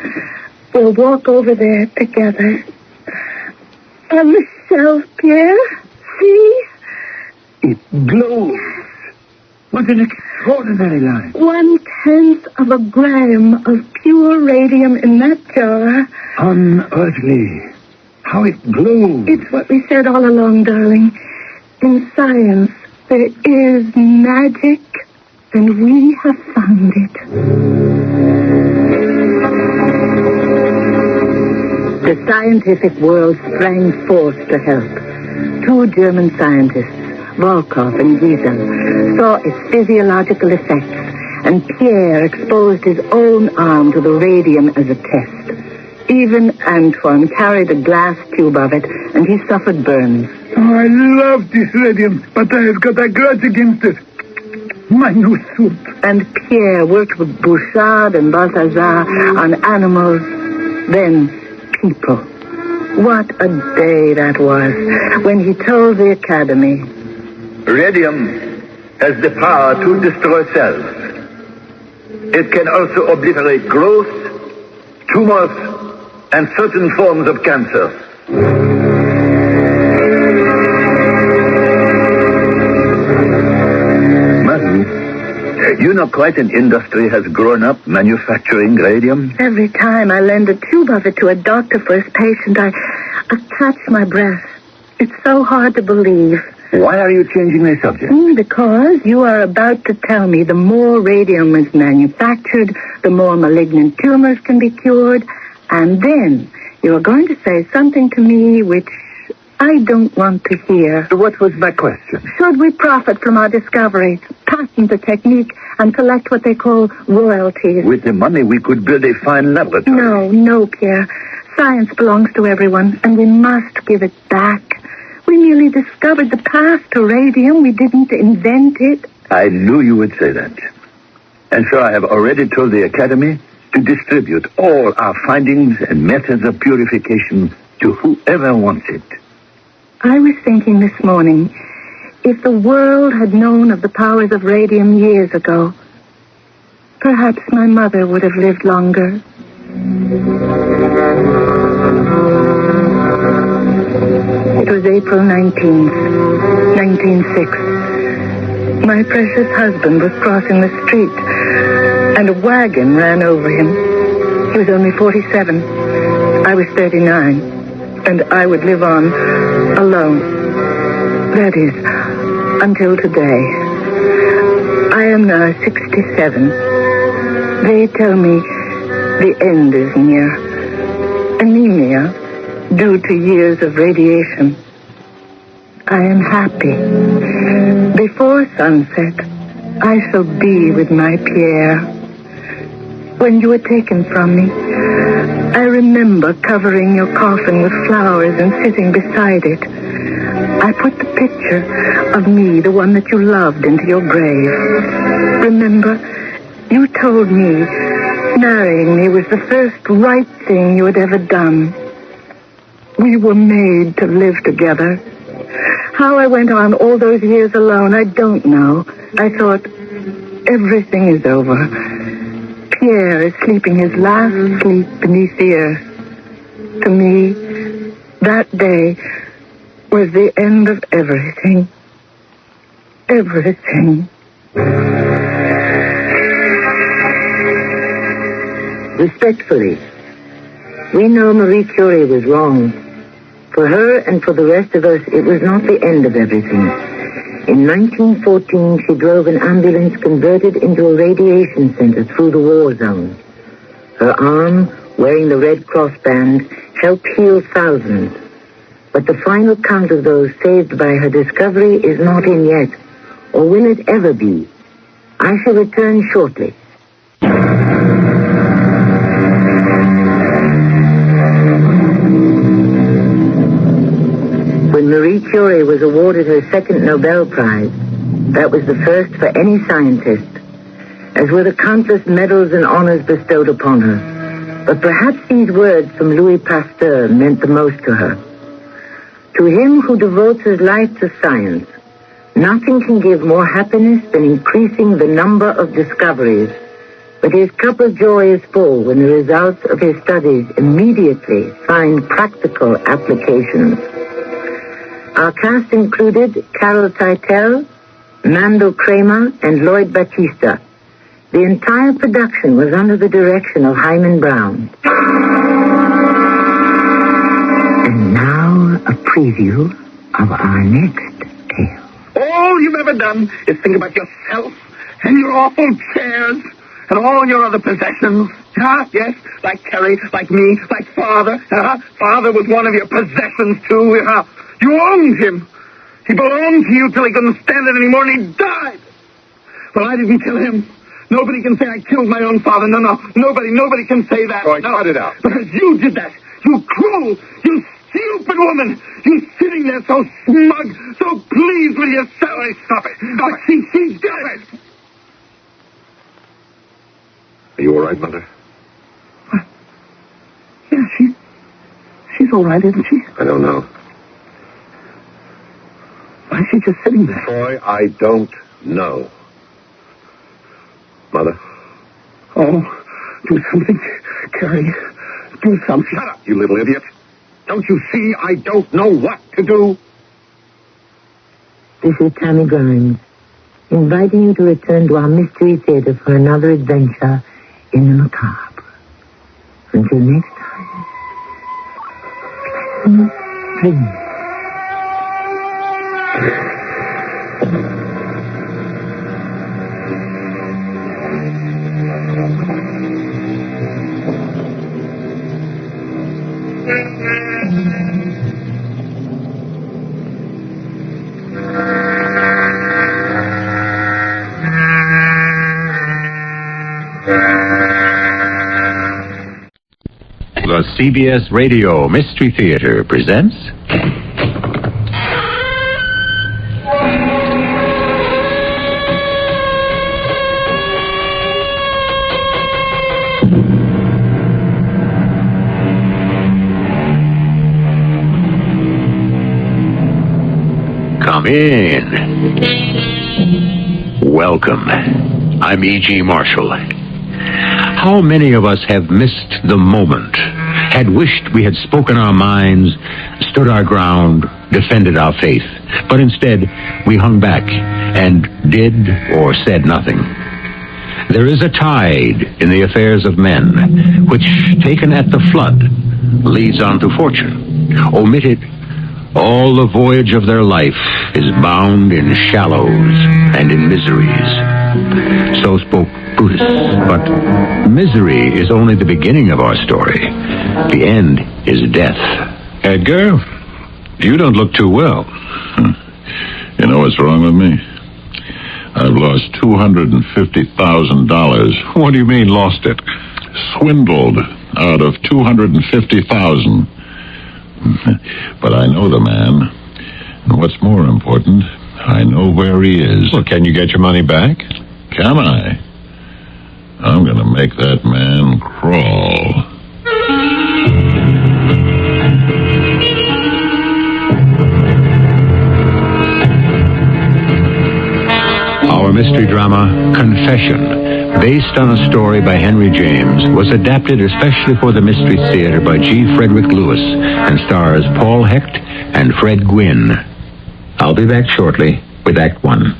S2: We'll walk over there together. On the shelf, Pierre. See?
S4: It glows. What an extraordinary light.
S2: 1/10 of a gram of pure radium in that jar.
S4: Unearthly. How it glows.
S2: It's what we said all along, darling. In science, there is magic, and we have found it. The scientific world sprang forth to help. 2 German scientists, Volkov and Wiesel, saw its physiological effects, and Pierre exposed his own arm to the radium as a test. Even Antoine carried a glass tube of it, and he suffered burns.
S5: Oh, I love this radium, but I have got a grudge against it. My new suit.
S2: And Pierre worked with Bouchard and Balthazar on animals, then people. What a day that was when he told the Academy.
S4: Radium has the power to destroy cells. It can also obliterate growth, tumors, and certain forms of cancer. Marie, you know quite an industry has grown up manufacturing radium.
S2: Every time I lend a tube of it to a doctor for his patient, I catch my breath. It's so hard to believe.
S4: Why are you changing the subject?
S2: Because you are about to tell me the more radium is manufactured, the more malignant tumors can be cured, and then you are going to say something to me which I don't want to hear.
S4: What was my question?
S2: Should we profit from our discoveries, patent the technique, and collect what they call royalties?
S4: With the money, we could build a fine laboratory.
S2: No, Pierre. Science belongs to everyone, and we must give it back. We merely discovered the path to radium. We didn't invent it.
S4: I knew you would say that. And so I have already told the Academy to distribute all our findings and methods of purification to whoever wants it.
S2: I was thinking this morning, if the world had known of the powers of radium years ago, perhaps my mother would have lived longer. It was April 19th, 1906. My precious husband was crossing the street, and a wagon ran over him. He was only 47. I was 39, and I would live on alone. That is, until today. I am now 67. They tell me the end is near. Anemia, due to years of radiation. I am happy. Before sunset, I shall be with my Pierre. When you were taken from me, I remember covering your coffin with flowers and sitting beside it. I put the picture of me, the one that you loved, into your grave. Remember, you told me marrying me was the first right thing you had ever done. We were made to live together. How I went on all those years alone, I don't know. I thought, everything is over. Pierre is sleeping his last sleep beneath the earth. To me, that day was the end of everything. Everything.
S1: Respectfully, we know Marie Curie was wrong. For her and for the rest of us, it was not the end of everything. In 1914, she drove an ambulance converted into a radiation center through the war zone. Her arm, wearing the Red Cross band, helped heal thousands. But the final count of those saved by her discovery is not in yet, or will it ever be. I shall return shortly. When Marie Curie was awarded her second Nobel Prize, that was the first for any scientist, as were the countless medals and honors bestowed upon her. But perhaps these words from Louis Pasteur meant the most to her. To him who devotes his life to science, nothing can give more happiness than increasing the number of discoveries. But his cup of joy is full when the results of his studies immediately find practical applications. Our cast included Carol Teitel, Mando Kramer, and Lloyd Batista. The entire production was under the direction of Hyman Brown. And now a preview of our next tale.
S6: All you've ever done is think about yourself and your awful chairs and all your other possessions. Yes, like Terry, like me, like Father. Father was one of your possessions, too. You owned him. He belonged to you till he couldn't stand it anymore, and he died. Well, I didn't kill him. Nobody can say I killed my own father. No, nobody can say that.
S5: Boy,
S6: no.
S5: cut it out.
S6: Because you did that. You cruel, you stupid woman. You sitting there so smug, so pleased with yourself.
S5: Hey, stop it. Stop it.
S6: She's dead.
S4: Are you all right, Mother?
S6: Yeah, she's all right, isn't she?
S4: I don't know.
S6: Why is she just sitting there?
S4: Troy, I don't know. Mother?
S6: Oh, do something, Carrie. Do something.
S5: Shut up, you little idiot. Don't you see I don't know what to do?
S1: This is Tammy Grimes, inviting you to return to our Mystery Theater for another adventure in the macabre. Until next time.
S7: The CBS Radio Mystery Theater presents... Come in. Welcome. I'm E.G. Marshall. How many of us have missed the moment, had wished we had spoken our minds, stood our ground, defended our faith, but instead we hung back and did or said nothing? There is a tide in the affairs of men, which, taken at the flood, leads on to fortune. Omitted, all the voyage of their life is bound in shallows and in miseries. So spoke Brutus. But misery is only the beginning of our story. The end is death.
S3: Edgar, you don't look too well.
S8: You know what's wrong with me? I've lost $250,000.
S3: What do you mean, lost it?
S8: Swindled out of $250,000. But I know the man. And what's more important, I know where he is.
S3: Well, can you get your money back?
S8: Can I? I'm going to make that man crawl.
S7: Our mystery drama, Confession, based on a story by Henry James, was adapted especially for the Mystery Theater by G. Frederick Lewis and stars Paul Hecht and Fred Gwynne. I'll be back shortly with Act One.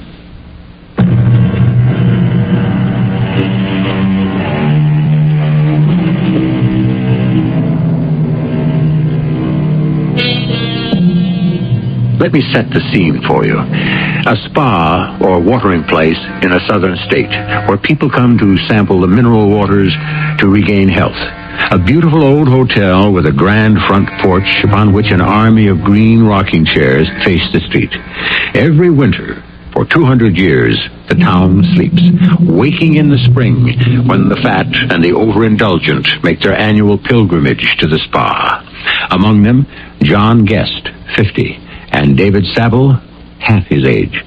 S7: Let me set the scene for you. A spa or watering place in a southern state where people come to sample the mineral waters to regain health. A beautiful old hotel with a grand front porch upon which an army of green rocking chairs face the street. Every winter, for 200 years, the town sleeps, waking in the spring when the fat and the overindulgent make their annual pilgrimage to the spa. Among them, John Guest, 50, and David Saville, half his age.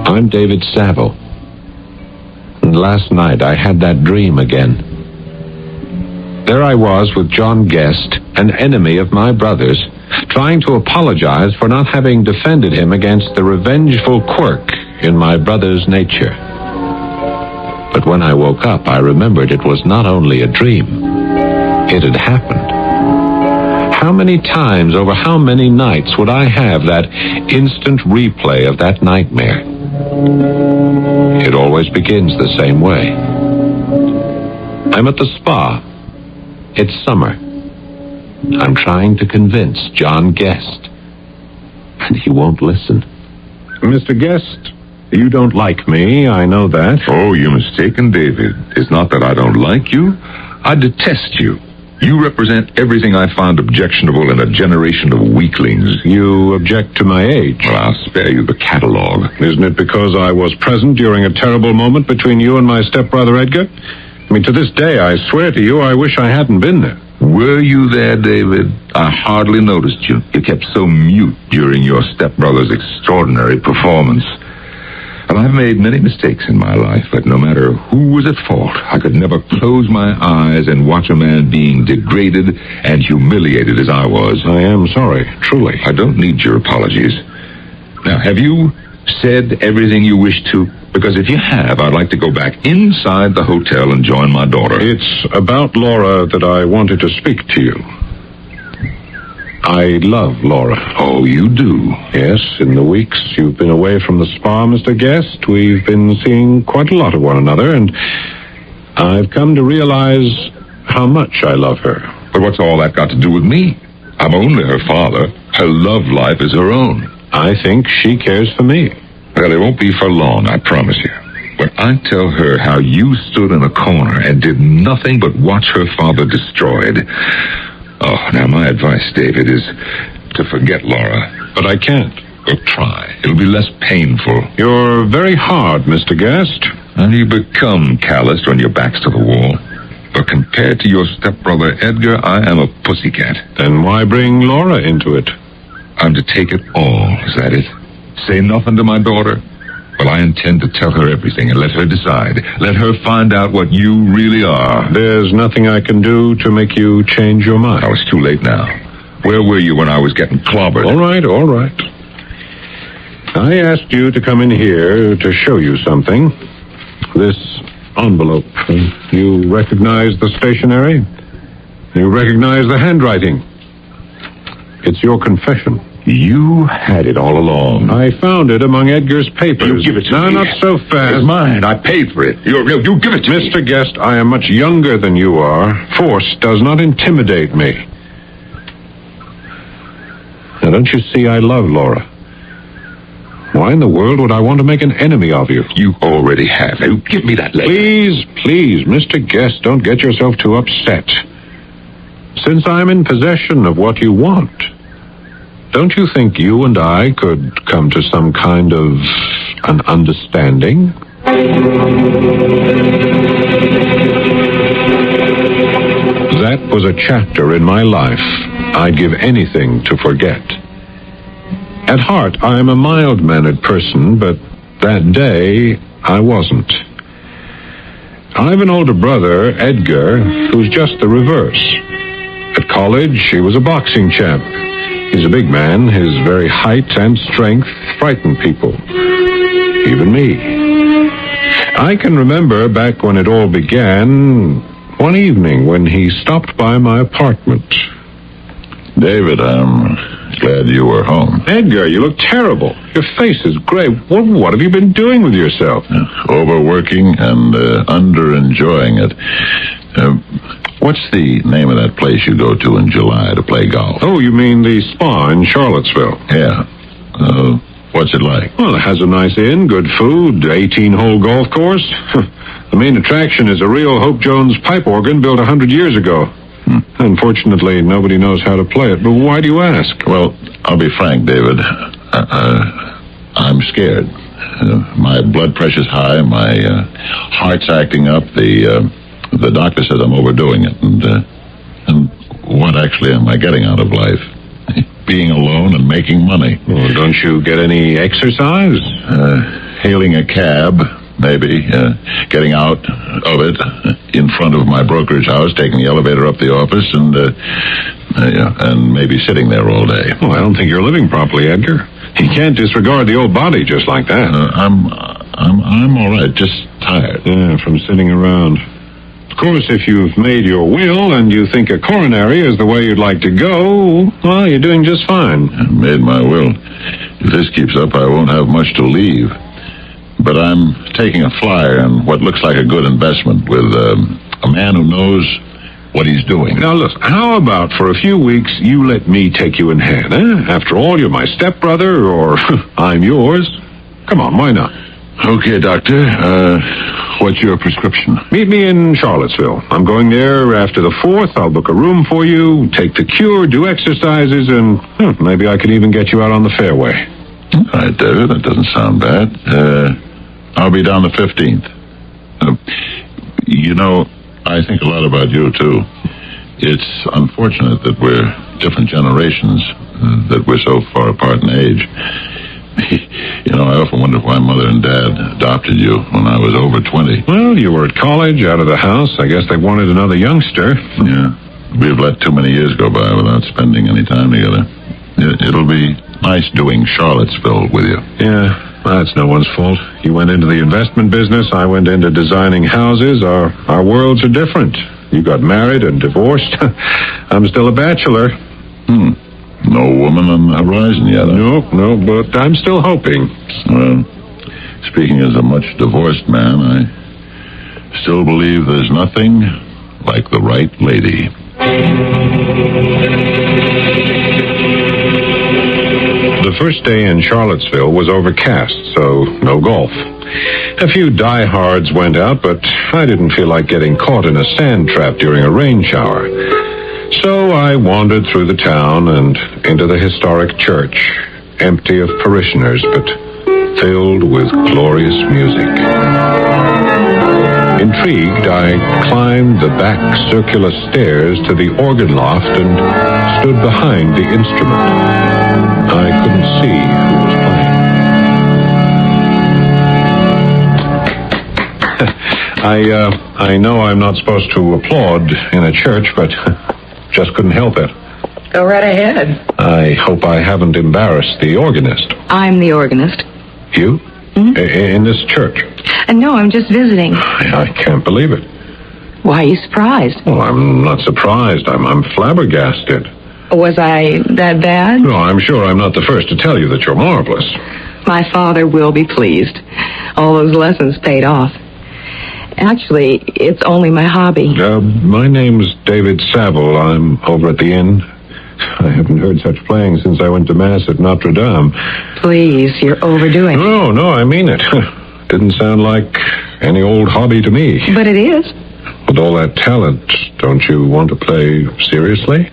S9: I'm David Saville. And last night I had that dream again. There I was with John Guest, an enemy of my brother's, trying to apologize for not having defended him against the revengeful quirk in my brother's nature. But when I woke up, I remembered it was not only a dream. It had happened. How many times over how many nights would I have that instant replay of that nightmare? It always begins the same way. I'm at the spa. It's summer. I'm trying to convince John Guest, and he won't listen.
S3: Mr. Guest, you don't like me, I know that.
S8: Oh, you're mistaken, David. It's not that I don't like you. I detest you. You represent everything I find objectionable in a generation of weaklings.
S3: You object to my age.
S8: Well, I'll spare you the catalog.
S3: Isn't it because I was present during a terrible moment between you and my stepbrother Edgar? I mean, to this day, I swear to you, I wish I hadn't been there.
S8: Were you there, David? I hardly noticed you. You kept so mute during your stepbrother's extraordinary performance. And I've made many mistakes in my life, but no matter who was at fault, I could never close my eyes and watch a man being degraded and humiliated as I was.
S3: I am sorry, truly.
S8: I don't need your apologies. Now, have you said everything you wish to? Because if you have, I'd like to go back inside the hotel and join my daughter.
S3: It's about Laura that I wanted to speak to you. I love Laura.
S8: Oh, you do?
S3: Yes, in the weeks you've been away from the spa, Mr. Guest, we've been seeing quite a lot of one another, and
S9: I've come to realize how much I love her.
S8: But what's all that got to do with me? I'm only her father. Her love life is her own.
S9: I think she cares for me.
S8: Well, it won't be for long, I promise you. When I tell her how you stood in a corner and did nothing but watch her father destroyed. Oh, now my advice, David, is to forget Laura.
S9: But I can't.
S8: Well, try. It'll be less painful.
S9: You're very hard, Mr. Guest.
S8: And you become calloused when your back's to the wall. But compared to your stepbrother Edgar, I am a pussycat.
S9: Then why bring Laura into it?
S8: I'm to take it all, is that it? Say nothing to my daughter? Well, I intend to tell her everything and let her decide. Let her find out what you really are.
S9: There's nothing I can do to make you change your mind.
S8: Oh, it's too late now. Where were you when I was getting clobbered?
S9: All right. I asked you to come in here to show you something. This envelope. You recognize the stationery? You recognize the handwriting? It's your confession.
S8: You had it all along.
S9: I found it among Edgar's papers.
S8: You give it to
S9: me.
S8: No,
S9: not so fast.
S8: It's mine. I paid for it. You give it to me.
S9: Mr. Guest, I am much younger than you are. Force does not intimidate me. Now, don't you see I love Laura? Why in the world would I want to make an enemy of you?
S8: You already have. Now, give me that letter.
S9: Please, Mr. Guest, don't get yourself too upset. Since I'm in possession of what you want, don't you think you and I could come to some kind of an understanding? That was a chapter in my life I'd give anything to forget. At heart, I am a mild-mannered person, but that day, I wasn't. I have an older brother, Edgar, who's just the reverse. At college, he was a boxing champ. He's a big man. His very height and strength frighten people. Even me. I can remember back when it all began, one evening when he stopped by my apartment.
S8: David, I'm glad you were home.
S9: Edgar, you look terrible. Your face is gray. What have you been doing with yourself?
S8: Overworking and under-enjoying it. What's the name of that place you go to in July to play golf?
S9: Oh, you mean the spa in Charlottesville?
S8: Yeah. What's it like?
S9: Well, it has a nice inn, good food, 18-hole golf course. The main attraction is a real Hope Jones pipe organ built 100 years ago. Unfortunately, nobody knows how to play it, but why do you ask?
S8: Well, I'll be frank, David. I'm scared. My blood pressure's high, my heart's acting up, the doctor says I'm overdoing it, and what actually am I getting out of life? Being alone and making money.
S9: Well, don't you get any exercise?
S8: Hailing a cab, maybe, getting out of it in front of my brokerage house, taking the elevator up the office, and maybe sitting there all day.
S9: Well, I don't think you're living properly, Edgar. You can't disregard the old body just like that.
S8: I'm all right, just tired.
S9: Yeah, from sitting around. Of course, if you've made your will and you think a coronary is the way you'd like to go, well, you're doing just fine.
S8: I made my will. If this keeps up, I won't have much to leave. But I'm taking a flyer on what looks like a good investment with a man who knows what he's doing.
S9: Now, look, how about for a few weeks you let me take you in hand, eh? After all, you're my stepbrother, or I'm yours. Come on, why not?
S8: Okay, doctor. What's your prescription?
S9: Meet me in Charlottesville. I'm going there after the 4th. I'll book a room for you, take the cure, do exercises, and maybe I can even get you out on the fairway.
S8: All right, David, that doesn't sound bad. I'll be down the 15th. I think a lot about you, too. It's unfortunate that we're different generations, that we're so far apart in age. I often wonder why Mother and Dad adopted you when I was over 20.
S9: Well, you were at college, out of the house. I guess they wanted another youngster.
S8: Yeah. We've let too many years go by without spending any time together. It'll be nice doing Charlottesville with you.
S9: Yeah, that's no one's fault. You went into the investment business. I went into designing houses. Our worlds are different. You got married and divorced. I'm still a bachelor.
S8: No woman on the horizon yet.
S9: No, but I'm still hoping.
S8: Well, speaking as a much divorced man,
S3: Still believe there's nothing like the right lady.
S9: The first day in Charlottesville was overcast, so no golf. A few diehards went out, but I didn't feel like getting caught in a sand trap during a rain shower. So I wandered through the town and into the historic church, empty of parishioners, but filled with glorious music. Intrigued, I climbed the back circular stairs to the organ loft and stood behind the instrument. I couldn't see who was playing. I know I'm not supposed to applaud in a church, but just couldn't help it.
S10: Go right ahead.
S9: I hope I haven't embarrassed the organist.
S10: I'm the organist.
S9: You?
S10: Hmm?
S9: In this church?
S10: No, I'm just visiting.
S9: I can't believe it.
S10: Why are you surprised?
S9: Well, I'm not surprised. I'm flabbergasted.
S10: Was I that bad?
S9: No, I'm sure I'm not the first to tell you that you're marvelous.
S10: My father will be pleased. All those lessons paid off. Actually, it's only my hobby.
S9: My name's David Saville. I'm over at the inn. I haven't heard such playing since I went to Mass at Notre Dame.
S10: Please, you're overdoing it.
S9: No, I mean it. Didn't sound like any old hobby to me.
S10: But it is.
S9: With all that talent, don't you want to play seriously?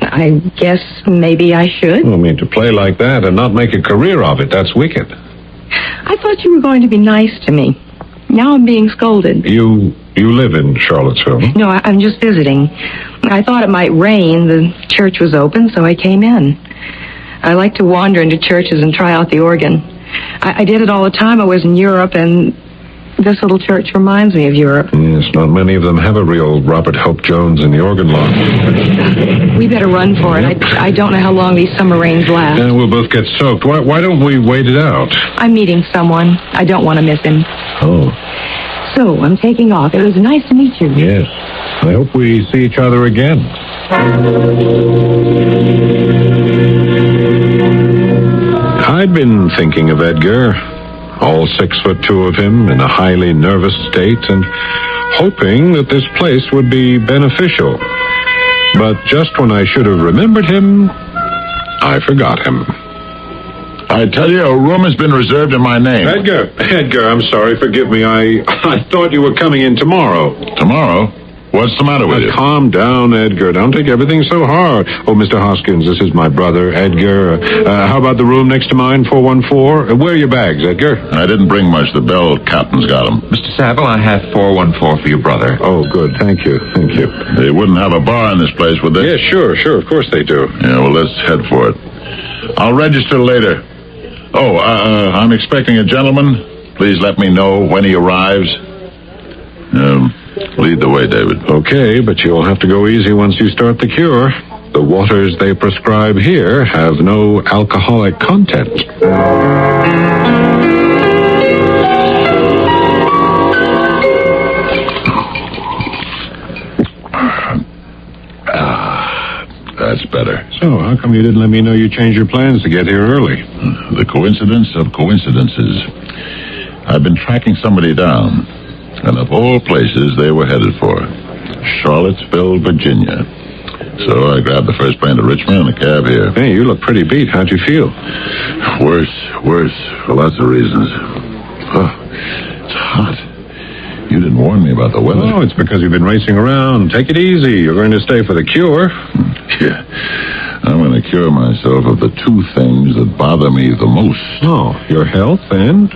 S10: I guess maybe I should.
S9: I mean, to play like that and not make a career of it, that's wicked.
S10: I thought you were going to be nice to me. Now I'm being scolded.
S9: You live in Charlottesville?
S10: No, I'm just visiting. I thought it might rain. The church was open, so I came in. I like to wander into churches and try out the organ. I did it all the time. I was in Europe, and this little church reminds me of Europe.
S9: Yes, not many of them have a real Robert Hope Jones in the organ loft.
S10: We better run for it. I don't know how long these summer rains last.
S9: Yeah, we'll both get soaked. Why don't we wait it out?
S10: I'm meeting someone. I don't want to miss him.
S9: Oh.
S10: So, I'm taking off. It was nice to meet you.
S9: Yes. I hope we see each other again. I'd been thinking of Edgar, all 6'2" of him, in a highly nervous state, and hoping that this place would be beneficial. But just when I should have remembered him, I forgot him.
S3: I tell you, a room has been reserved in my name.
S9: Edgar, I'm sorry, forgive me. I thought you were coming in tomorrow.
S3: Tomorrow? What's the matter with you?
S9: Calm down, Edgar. Don't take everything so hard. Oh, Mr. Hoskins, this is my brother, Edgar. How about the room next to mine, 414? Where are your bags, Edgar?
S3: I didn't bring much. The bell captain's got them.
S8: Mr. Saville, I have 414 for your brother.
S9: Oh, good. Thank you.
S3: They wouldn't have a bar in this place, would they?
S9: Yeah, sure. Of course they do.
S3: Yeah, well, let's head for it. I'll register later. Oh, I'm expecting a gentleman. Please let me know when he arrives. Lead the way, David.
S9: Okay, but you'll have to go easy once you start the cure. The waters they prescribe here have no alcoholic content.
S3: That's better.
S9: So, how come you didn't let me know you changed your plans to get here early?
S3: The coincidence of coincidences. I've been tracking somebody down, and of all places they were headed for, Charlottesville, Virginia. So I grabbed the first plane to Richmond and a cab here.
S9: Hey, you look pretty beat. How'd you feel?
S3: Worse, for lots of reasons. Oh, it's hot. You didn't warn me about the weather.
S9: Oh, it's because you've been racing around. Take it easy. You're going to stay for the cure.
S3: Yeah. I'm going to cure myself of the two things that bother me the most.
S9: Oh, your health and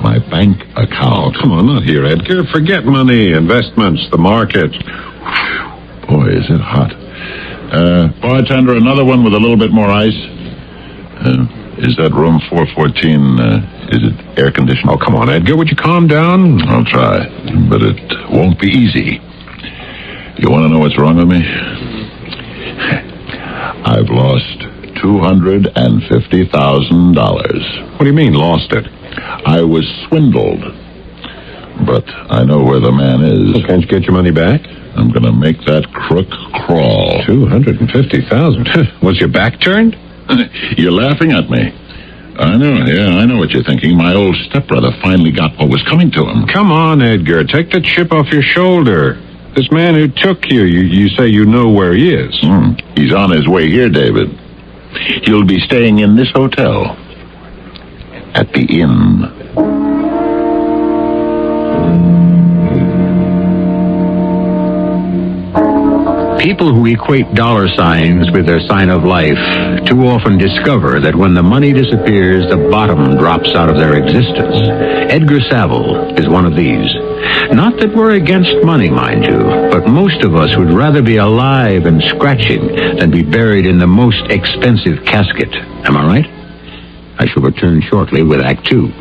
S3: my bank account.
S9: Come on, not here, Edgar. Forget money, investments, the market.
S3: Boy, is it hot. Bartender, another one with a little bit more ice. Is that room 414, is it air conditioned?
S9: Oh, come on, Edgar. Would you calm down?
S3: I'll try, but it won't be easy. You want to know what's wrong with me? I've lost $250,000.
S9: What do you mean, lost it?
S3: I was swindled, but I know where the man is.
S9: Well, can't you get your money back?
S3: I'm going to make that crook crawl.
S9: $250,000. Was your back turned?
S3: You're laughing at me. I know what you're thinking. My old stepbrother finally got what was coming to him.
S9: Come on, Edgar. Take the chip off your shoulder. This man who took you say you know where he is.
S3: He's on his way here, David. He'll be staying in this hotel. At the inn.
S7: People who equate dollar signs with their sign of life too often discover that when the money disappears, the bottom drops out of their existence. Edgar Saville is one of these. Not that we're against money, mind you, but most of us would rather be alive and scratching than be buried in the most expensive casket. Am I right? I shall return shortly with Act 2.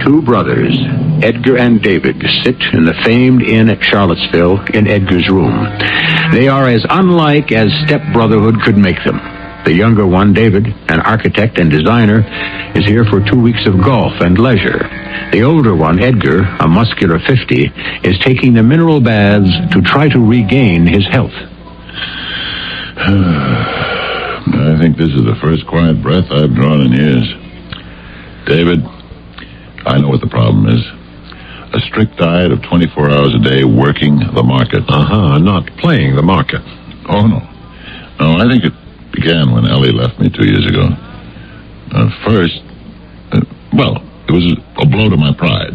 S7: Two brothers, Edgar and David, sit in the famed inn at Charlottesville in Edgar's room. They are as unlike as stepbrotherhood could make them. The younger one, David, an architect and designer, is here for 2 weeks of golf and leisure. The older one, Edgar, a muscular 50, is taking the mineral baths to try to regain his health.
S3: I think this is the first quiet breath I've drawn in years. David, I know what the problem is. A strict diet of 24 hours a day working the market.
S9: Not playing the market.
S3: Oh, no. No, I think it began when Ellie left me 2 years ago. First, it was a blow to my pride.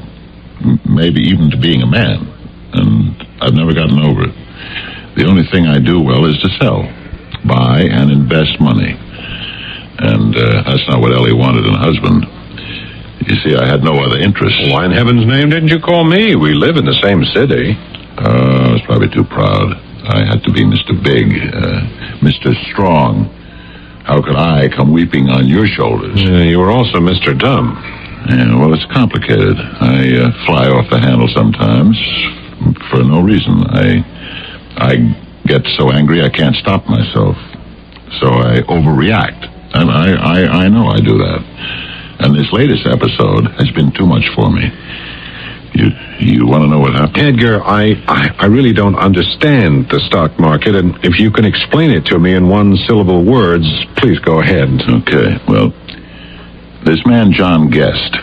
S3: Maybe even to being a man. And I've never gotten over it. The only thing I do well is to sell, buy, and invest money. And that's not what Ellie wanted in a husband. You see, I had no other interest.
S9: Why in heaven's name didn't you call me? We live in the same city.
S3: I was probably too proud. I had to be Mr. Big, Mr. Strong. How could I come weeping on your shoulders?
S9: You were also Mr. Dumb.
S3: Yeah, well, it's complicated. I fly off the handle sometimes for no reason. I get so angry I can't stop myself. So I overreact. I know I do that. And this latest episode has been too much for me. You want to know what happened?
S9: Edgar, I really don't understand the stock market, and if you can explain it to me in one-syllable words, please go ahead.
S3: Okay, well, this man, John Guest,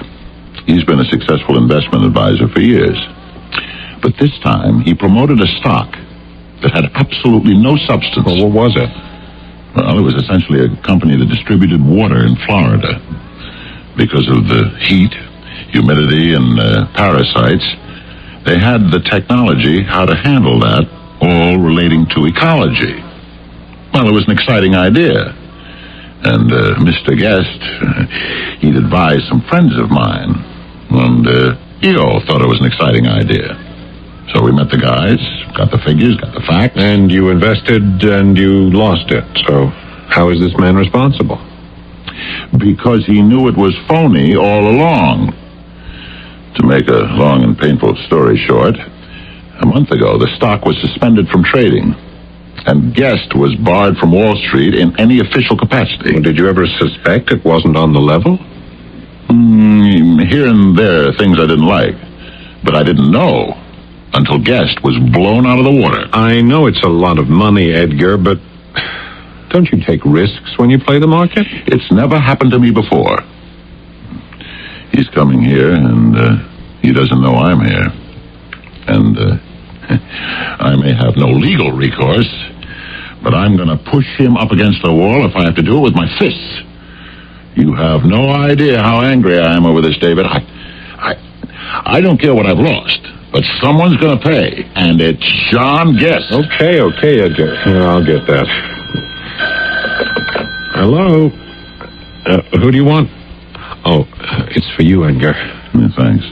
S3: he's been a successful investment advisor for years. But this time, he promoted a stock that had absolutely no substance.
S9: Well, what was it?
S3: Well, it was essentially a company that distributed water in Florida. Because of the heat, humidity, and parasites, they had the technology how to handle that, all relating to ecology. Well, it was an exciting idea. And Mr. Guest, he'd advised some friends of mine, and he all thought it was an exciting idea. So we met the guys, got the figures, got the facts.
S9: And you invested and you lost it. So how is this man responsible?
S3: Because he knew it was phony all along. To make a long and painful story short, a month ago the stock was suspended from trading, and Guest was barred from Wall Street in any official capacity.
S9: Well, did you ever suspect it wasn't on the level?
S3: Here and there, things I didn't like, but I didn't know until Guest was blown out of the water.
S9: I know it's a lot of money, Edgar, but don't you take risks when you play the market?
S3: It's never happened to me before. He's coming here, and he doesn't know I'm here. And I may have no legal recourse, but I'm going to push him up against the wall if I have to do it with my fists. You have no idea how angry I am over this, David. I don't care what I've lost, but someone's going to pay, and it's John Guest.
S9: Okay, Edgar. Here, I'll get that. Hello? Who do you want? Oh, it's for you, Edgar.
S3: Yeah, thanks.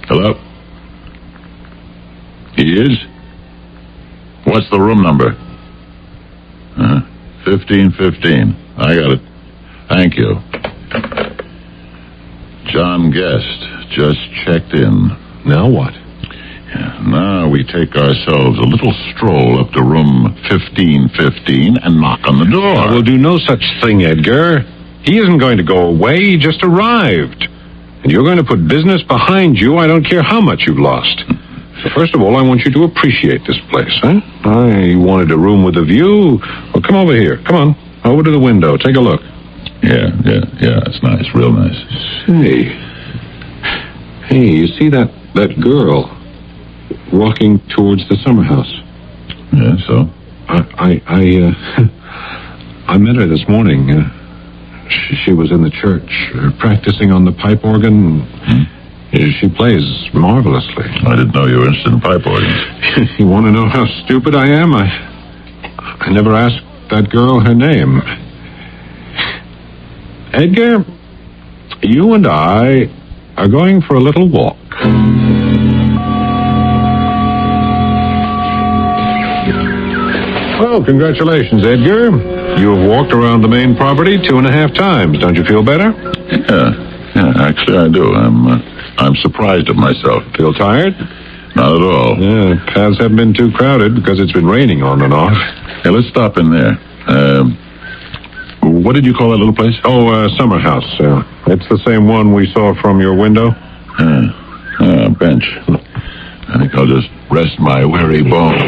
S3: Hello? He is? What's the room number? 1515. I got it. Thank you. John Guest just checked in.
S9: Now what?
S3: Now we take ourselves a little stroll up to room 1515 and knock on the door.
S9: I will do no such thing, Edgar. He isn't going to go away. He just arrived. And you're going to put business behind you, I don't care how much you've lost. So first of all, I want you to appreciate this place, huh? You wanted a room with a view? Well, come over here. Come on. Over to the window. Take a look.
S8: Yeah, it's nice, real nice.
S9: Hey, you see that girl walking towards the summer house?
S8: Yeah, so?
S9: I met her this morning. She was in the church, practicing on the pipe organ. She plays marvelously.
S8: I didn't know you were interested in pipe organs.
S9: You want to know how stupid I am? I never asked that girl her name. Edgar, you and I are going for a little walk. Well, congratulations, Edgar. You have walked around the main property 2.5 times. Don't you feel better?
S8: Yeah, actually I do. I'm surprised at myself.
S9: Feel tired?
S8: Not at all.
S9: Yeah, paths haven't been too crowded because it's been raining on and off.
S8: Hey, let's stop in there. What did you call that little place?
S9: Oh, summer house. It's the same one we saw from your window.
S8: Bench. I think I'll just rest my weary bones.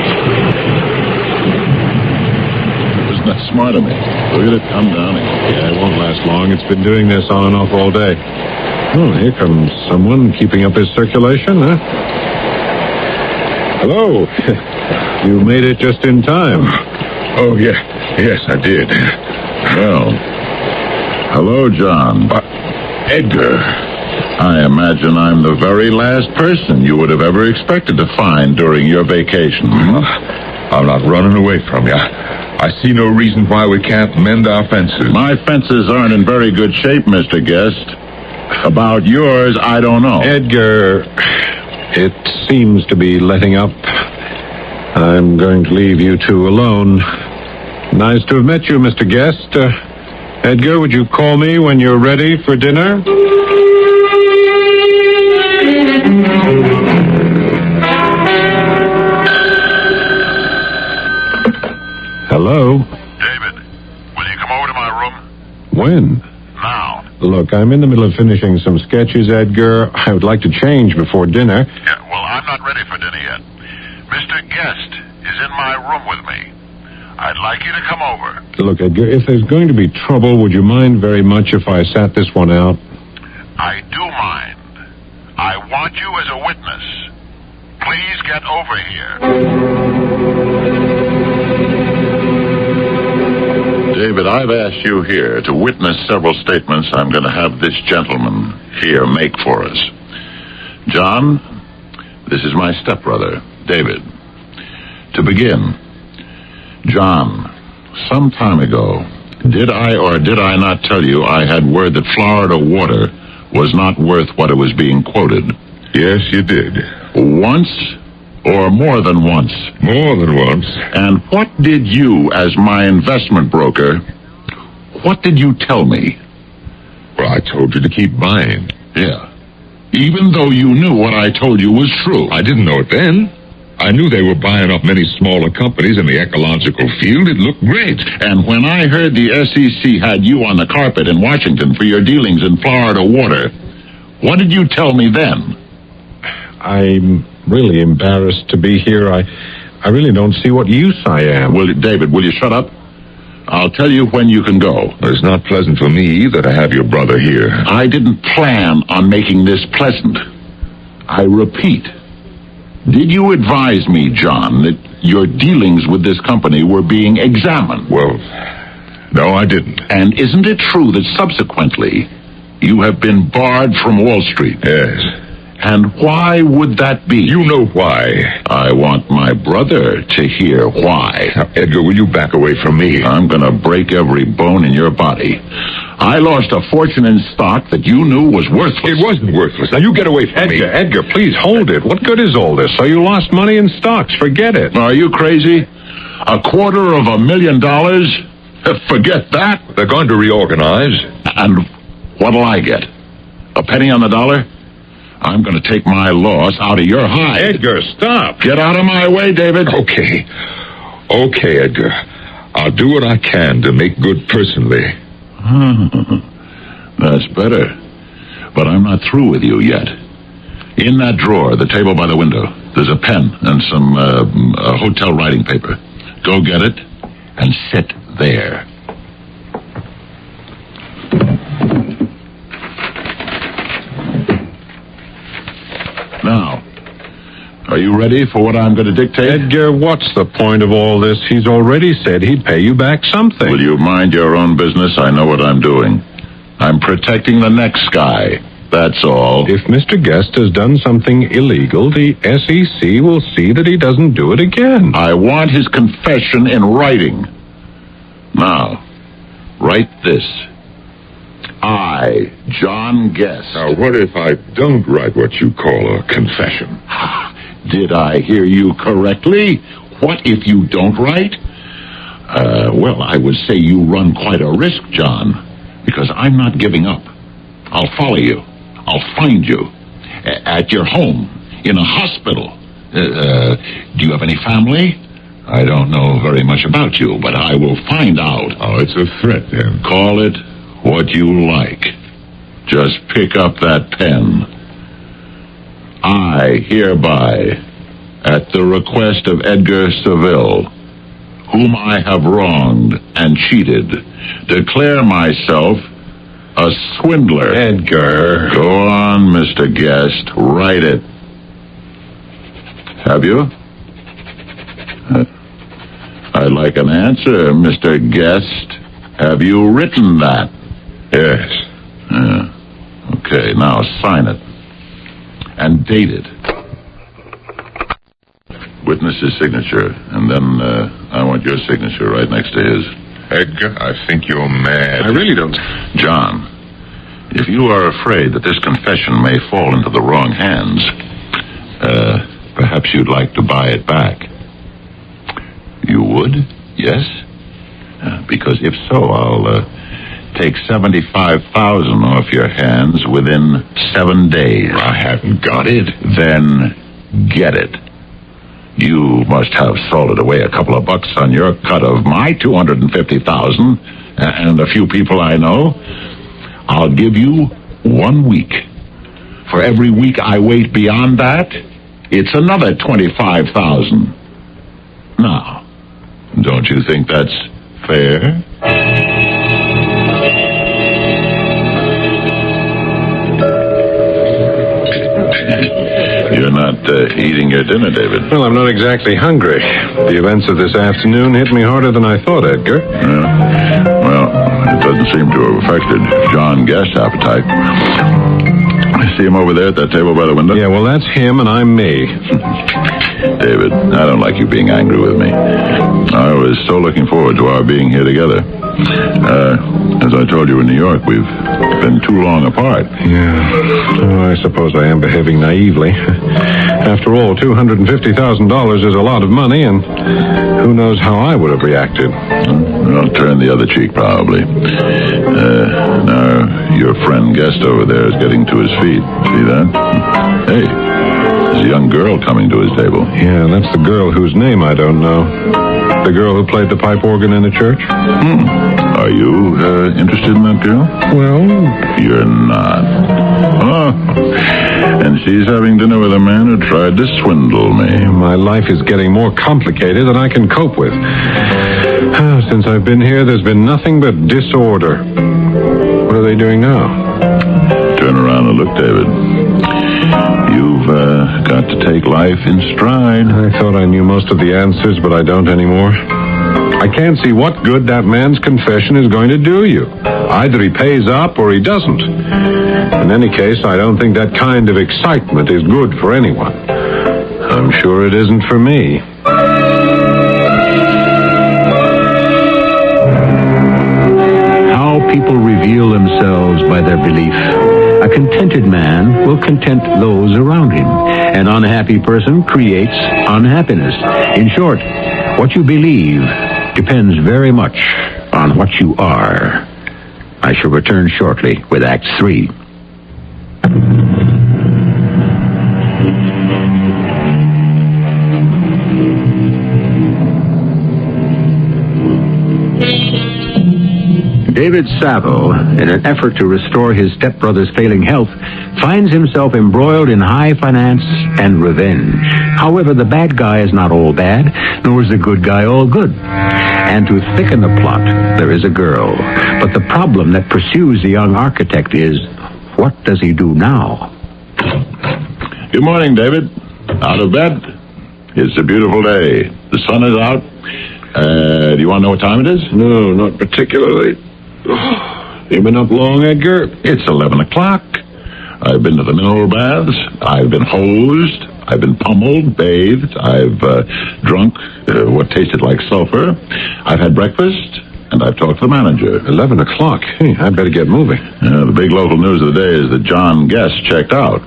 S8: Isn't that smart of me? Look at it come down again.
S9: Yeah, it won't last long. It's been doing this on and off all day. Oh, here comes someone keeping up his circulation, huh? Hello. You made it just in time.
S8: Oh, yeah. Yes, I did. Well, hello, John. Edgar. I imagine I'm the very last person you would have ever expected to find during your vacation.
S11: I'm not running away from you. I see no reason why we can't mend our fences.
S8: My fences aren't in very good shape, Mr. Guest. About yours, I don't know.
S9: Edgar, it seems to be letting up. I'm going to leave you two alone. Nice to have met you, Mr. Guest. Edgar, would you call me when you're ready for dinner? Hello?
S8: David, will you come over to my room?
S9: When?
S8: Now.
S9: Look, I'm in the middle of finishing some sketches, Edgar. I would like to change before dinner.
S8: Yeah, well, I'm not ready for dinner yet. Mr. Guest is in my room with me. I'd like you to come over.
S9: Look, Edgar, if there's going to be trouble, would you mind very much if I sat this one out?
S8: I do mind. I want you as a witness. Please get over here. David, I've asked you here to witness several statements I'm going to have this gentleman here make for us. John, this is my stepbrother, David. To begin, John, some time ago, did I or did I not tell you I had word that Florida water was not worth what it was being quoted?
S11: Yes, you did.
S8: Once or more than once?
S11: More than once.
S8: And what did you, as my investment broker, what did you tell me?
S11: Well, I told you to keep buying.
S8: Yeah. Even though you knew what I told you was true.
S11: I didn't know it then. I knew they were buying up many smaller companies in the ecological field. It looked great.
S8: And when I heard the SEC had you on the carpet in Washington for your dealings in Florida water, what did you tell me then?
S9: I'm really embarrassed to be here. I really don't see what use I am.
S8: David, will you shut up? I'll tell you when you can go.
S11: It's not pleasant for me either to have your brother here.
S8: I didn't plan on making this pleasant. I repeat, did you advise me, John, that your dealings with this company were being examined?
S11: Well, no, I didn't.
S8: And isn't it true that subsequently you have been barred from Wall Street?
S11: Yes.
S8: And why would that be?
S11: You know why.
S8: I want my brother to hear why.
S11: Now, Edgar, will you back away from me?
S8: I'm going to break every bone in your body. I lost a fortune in stock that you knew was worthless.
S11: It wasn't worthless. Now, you get away from me.
S9: Edgar, please hold it. What good is all this? So you lost money in stocks. Forget it.
S8: Are you crazy? $250,000? Forget that.
S11: They're going to reorganize.
S8: And what'll I get? A penny on the dollar? I'm going to take my loss out of your hide.
S9: Edgar, stop.
S8: Get out of my way, David.
S11: Okay, Edgar. I'll do what I can to make good personally.
S8: That's better.
S3: But I'm not through with you yet. In that drawer, the table by the window, there's a pen and some hotel writing paper. Go get it and sit there. Now, are you ready for what I'm going to dictate?
S9: Edgar, what's the point of all this? He's already said he'd pay you back something.
S3: Will you mind your own business? I know what I'm doing. I'm protecting the next guy. That's all.
S9: If Mr. Guest has done something illegal, the SEC will see that he doesn't do it again.
S3: I want his confession in writing. Now, write this. I, John Guest.
S11: Now, what if I don't write what you call a confession?
S3: Did I hear you correctly? What if you don't write? Well, I would say you run quite a risk, John, because I'm not giving up. I'll follow you. I'll find you. At your home. In a hospital. Do you have any family? I don't know very much about you, but I will find out.
S11: Oh, it's a threat, then.
S3: Call it what you like. Just pick up that pen. I hereby, at the request of Edgar Seville, whom I have wronged and cheated, declare myself a swindler.
S9: Edgar.
S3: Go on, Mr. Guest. Write it. Have you? I'd like an answer, Mr. Guest. Have you written that?
S11: Yes.
S3: Okay, now sign it. And date it. Witness's signature. And then I want your signature right next to his.
S11: Edgar, I think you're mad.
S9: I really don't.
S3: John, if you are afraid that this confession may fall into the wrong hands, perhaps you'd like to buy it back. You would? Yes? Because if so, I'll take $75,000 off your hands within 7 days.
S11: I haven't got it.
S3: Then get it. You must have salted away a couple of bucks on your cut of my $250,000 and a few people I know. I'll give you 1 week. For every week I wait beyond that, it's another $25,000. Now, don't you think that's fair? You're not eating your dinner, David.
S9: Well, I'm not exactly hungry. The events of this afternoon hit me harder than I thought, Edgar.
S3: Yeah. Well, it doesn't seem to have affected John Guest's appetite. See him over there at that table by the window?
S9: Yeah, well, that's him and I'm me.
S3: David, I don't like you being angry with me. I was so looking forward to our being here together. As I told you in New York, we've been too long apart.
S9: Yeah. Oh, I suppose I am behaving naively. After all, $250,000 is a lot of money, and who knows how I would have reacted.
S3: I'll turn the other cheek, probably. Now, your friend Guest over there is getting to his feet. See that? Hey, there's a young girl coming to his table.
S9: Yeah, that's the girl whose name I don't know. The girl who played the pipe organ in the church?
S3: Are you interested in that girl?
S9: Well,
S3: you're not. Oh, and she's having dinner with a man who tried to swindle me.
S9: My life is getting more complicated than I can cope with. Since I've been here, there's been nothing but disorder. What are they doing now?
S3: Turn around and look, David. You've got to take life in stride.
S9: I thought I knew most of the answers, but I don't anymore. I can't see what good that man's confession is going to do you. Either he pays up or he doesn't. In any case, I don't think that kind of excitement is good for anyone. I'm sure it isn't for me.
S7: How people reveal themselves by their belief. A contented man will content those around him. An unhappy person creates unhappiness. In short, what you believe depends very much on what you are. I shall return shortly with Act 3. David Saville, in an effort to restore his stepbrother's failing health, finds himself embroiled in high finance and revenge. However, the bad guy is not all bad, nor is the good guy all good. And to thicken the plot, there is a girl. But the problem that pursues the young architect is, what does he do now?
S11: Good morning, David. Out of bed? It's a beautiful day. The sun is out. Do you want to know what time it is?
S9: No, not particularly. You been up long, Edgar?
S11: It's 11 o'clock. I've been to the mineral baths. I've been hosed. I've been pummeled, bathed. I've drunk what tasted like sulfur. I've had breakfast, and I've talked to the manager.
S9: 11 o'clock. Hey, I better get moving.
S11: The big local news of the day is that John Guest checked out.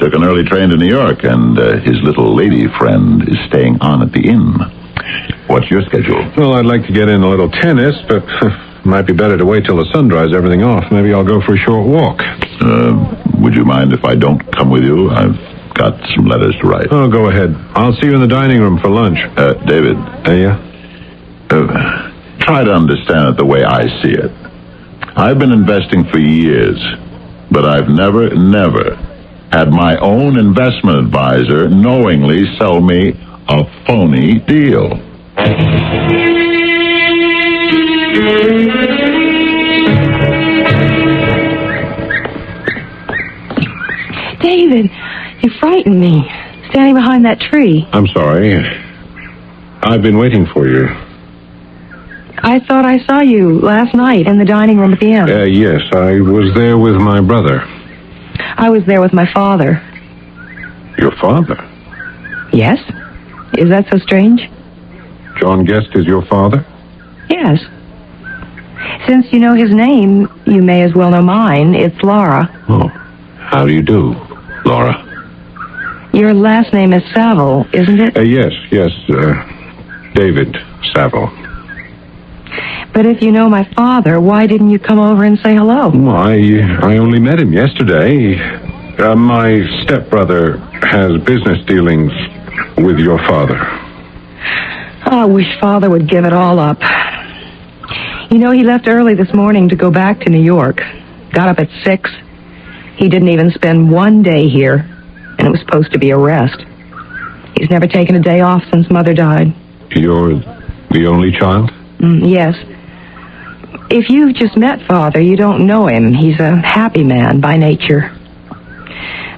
S11: Took an early train to New York, and his little lady friend is staying on at the inn. What's your schedule?
S9: Well, I'd like to get in a little tennis, but might be better to wait till the sun dries everything off. Maybe I'll go for a short walk.
S11: Would you mind if I don't come with you? I've got some letters to write.
S9: Oh, go ahead. I'll see you in the dining room for lunch.
S11: David.
S9: Yeah?
S11: Try to understand it the way I see it. I've been investing for years, but I've never had my own investment advisor knowingly sell me a phony deal.
S10: David, you frightened me, standing behind that tree.
S9: I'm sorry. I've been waiting for you.
S10: I thought I saw you last night in the dining room at the inn.
S9: Yes, I was there with my brother.
S10: I was there with my father.
S9: Your father?
S10: Yes? Is that so strange?
S9: John Guest is your father?
S10: Yes. Since you know his name, you may as well know mine. It's Laura.
S9: Oh, how do you do, Laura?
S10: Your last name is Saville, isn't it?
S9: Yes, David Saville.
S10: But if you know my father, why didn't you come over and say hello?
S9: Well, I only met him yesterday. My stepbrother has business dealings with your father.
S10: I wish Father would give it all up. You know, he left early this morning to go back to New York. Got up at 6. He didn't even spend one day here, and it was supposed to be a rest. He's never taken a day off since Mother died.
S9: You're the only child?
S10: Yes. If you've just met Father, you don't know him. He's a happy man by nature.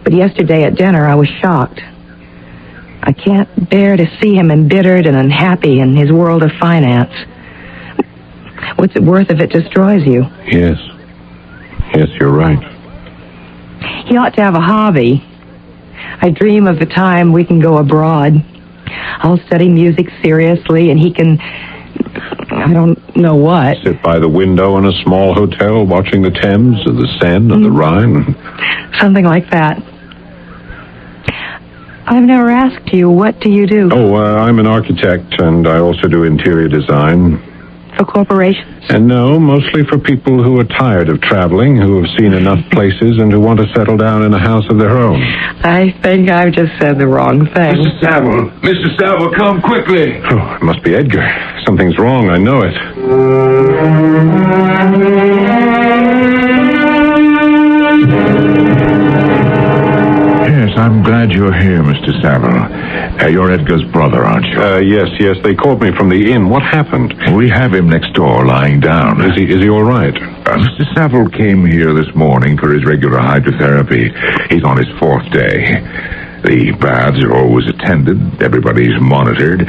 S10: But yesterday at dinner, I was shocked. I can't bear to see him embittered and unhappy in his world of finance. What's it worth if it destroys you?
S9: Yes. Yes, you're right.
S10: He ought to have a hobby. I dream of the time we can go abroad. I'll study music seriously, and he can... I don't know what.
S9: Sit by the window in a small hotel watching the Thames or the Seine or the Rhine.
S10: Something like that. I've never asked you, what do you do?
S9: Oh, I'm an architect, and I also do interior design.
S10: For corporations?
S9: And no, mostly for people who are tired of traveling, who have seen enough places, and who want to settle down in a house of their own.
S10: I think I've just said the wrong thing.
S8: Mr. Saville! Mr. Saville, come quickly!
S9: Oh, it must be Edgar. Something's wrong, I know it.
S8: Yes, I'm glad you're here, Mr. Saville. You're Edgar's brother, aren't you?
S9: Yes. They called me from the inn. What happened?
S8: We have him next door, lying down.
S9: Is he all right?
S8: Mr. Saville came here this morning for his regular hydrotherapy. He's on his 4th day. The baths are always attended. Everybody's monitored.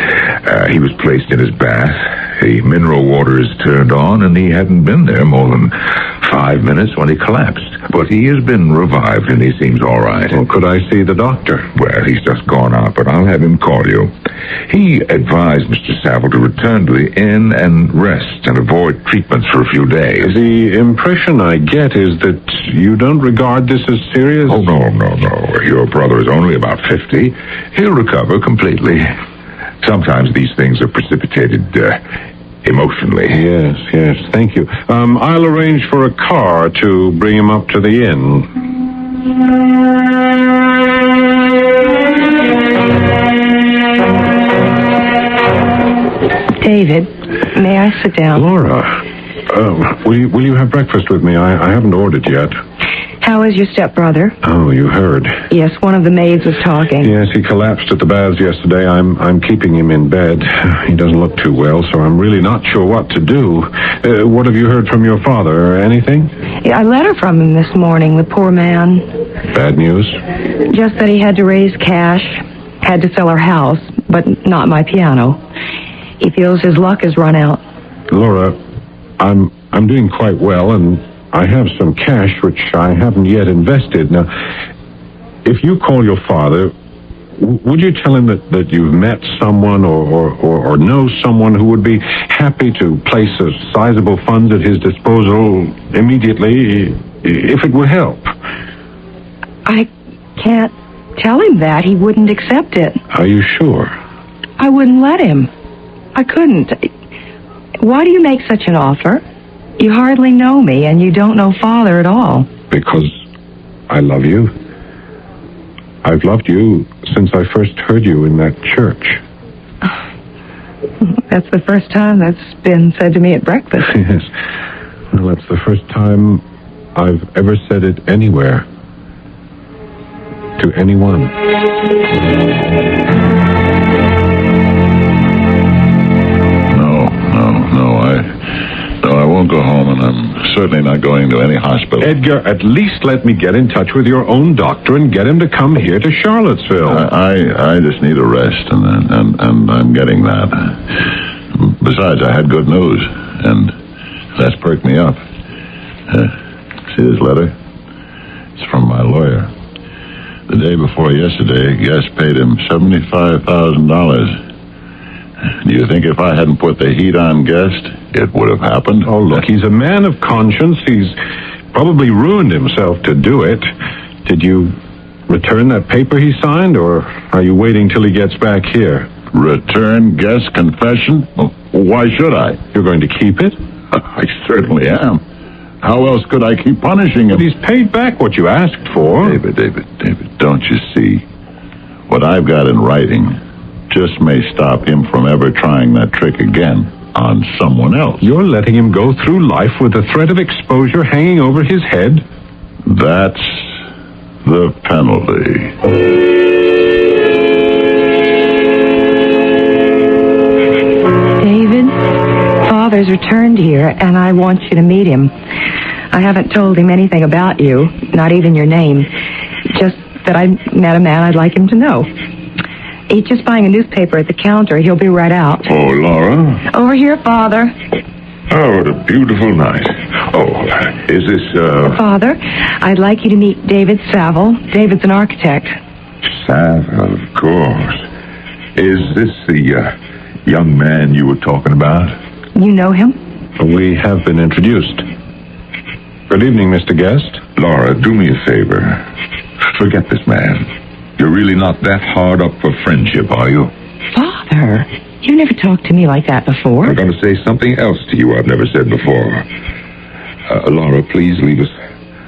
S8: He was placed in his bath. The mineral water is turned on, and he hadn't been there more than 5 minutes when he collapsed. But he has been revived, and he seems all right.
S9: Well, could I see the doctor?
S8: Well, he's just gone out, but I'll have him call you. He advised Mr. Saville to return to the inn and rest and avoid treatments for a few days.
S9: The impression I get is that you don't regard this as serious?
S8: Oh, no. Your brother is only about 50. He'll recover completely. Sometimes these things are precipitated emotionally.
S9: Yes. Thank you. I'll arrange for a car to bring him up to the inn.
S10: David, may I sit down?
S9: Laura, Will you have breakfast with me? I haven't ordered yet.
S10: How is your stepbrother?
S9: Oh, you heard.
S10: Yes, one of the maids was talking.
S9: Yes, he collapsed at the baths yesterday. I'm keeping him in bed. He doesn't look too well, so I'm really not sure what to do. What have you heard from your father? Anything?
S10: Yeah, I let her from him this morning, the poor man.
S9: Bad news?
S10: Just that he had to raise cash, had to sell our house, but not my piano. He feels his luck has run out.
S9: Laura, I'm doing quite well, and I have some cash which I haven't yet invested. Now, if you call your father, would you tell him that you've met someone or know someone who would be happy to place a sizable funds at his disposal immediately, if it would help?
S10: I can't tell him that. He wouldn't accept it.
S9: Are you sure?
S10: I wouldn't let him. I couldn't. Why do you make such an offer? You hardly know me, and you don't know Father at all.
S9: Because I love you. I've loved you since I first heard you in that church.
S10: That's the first time that's been said to me at breakfast.
S9: Yes. Well, that's the first time I've ever said it anywhere. To anyone.
S11: No, I won't go home, and I'm certainly not going to any hospital.
S9: Edgar, at least let me get in touch with your own doctor and get him to come here to Charlottesville.
S11: I just need a rest, and I'm getting that. Besides, I had good news, and that's perked me up. See this letter? It's from my lawyer. The day before yesterday, Guest paid him $75,000. Do you think if I hadn't put the heat on Guest, it would have happened?
S9: Oh, look, he's a man of conscience. He's probably ruined himself to do it. Did you return that paper he signed, or are you waiting till he gets back here?
S11: Return Guest's confession? Well, why should I?
S9: You're going to keep it?
S11: I certainly am. How else could I keep punishing him?
S9: But he's paid back what you asked for.
S11: David, don't you see? What I've got in writing just may stop him from ever trying that trick again on someone else.
S9: You're letting him go through life with the threat of exposure hanging over his head?
S11: That's the penalty.
S10: David, Father's returned here, and I want you to meet him. I haven't told him anything about you, not even your name. Just that I met a man I'd like him to know. He's just buying a newspaper at the counter. He'll be right out.
S8: Oh, Laura?
S10: Over here, Father.
S8: Oh, what a beautiful night. Oh, is this,
S10: Father, I'd like you to meet David Saville. David's an architect.
S8: Saville, of course. Is this the, young man you were talking about?
S10: You know him?
S9: We have been introduced. Good evening, Mr. Guest.
S8: Laura, do me a favor. Forget this man. You're really not that hard up for friendship, are you?
S10: Father, you never talked to me like that before.
S8: I'm going to say something else to you I've never said before. Laura, please leave us.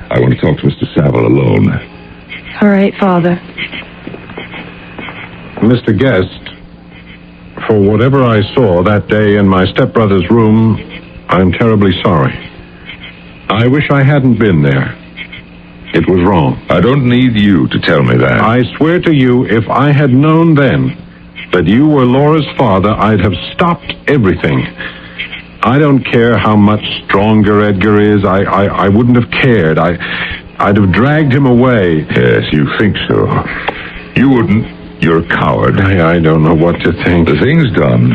S8: I want to talk to Mr. Saville alone.
S10: All right, Father.
S9: Mr. Guest, for whatever I saw that day in my stepbrother's room, I'm terribly sorry. I wish I hadn't been there. It was wrong.
S8: I don't need you to tell me that.
S9: I swear to you, if I had known then that you were Laura's father, I'd have stopped everything. I don't care how much stronger Edgar is. I wouldn't have cared. I'd have dragged him away.
S8: Yes, you think so. You wouldn't. You're a coward.
S9: I don't know what to think.
S8: The thing's done.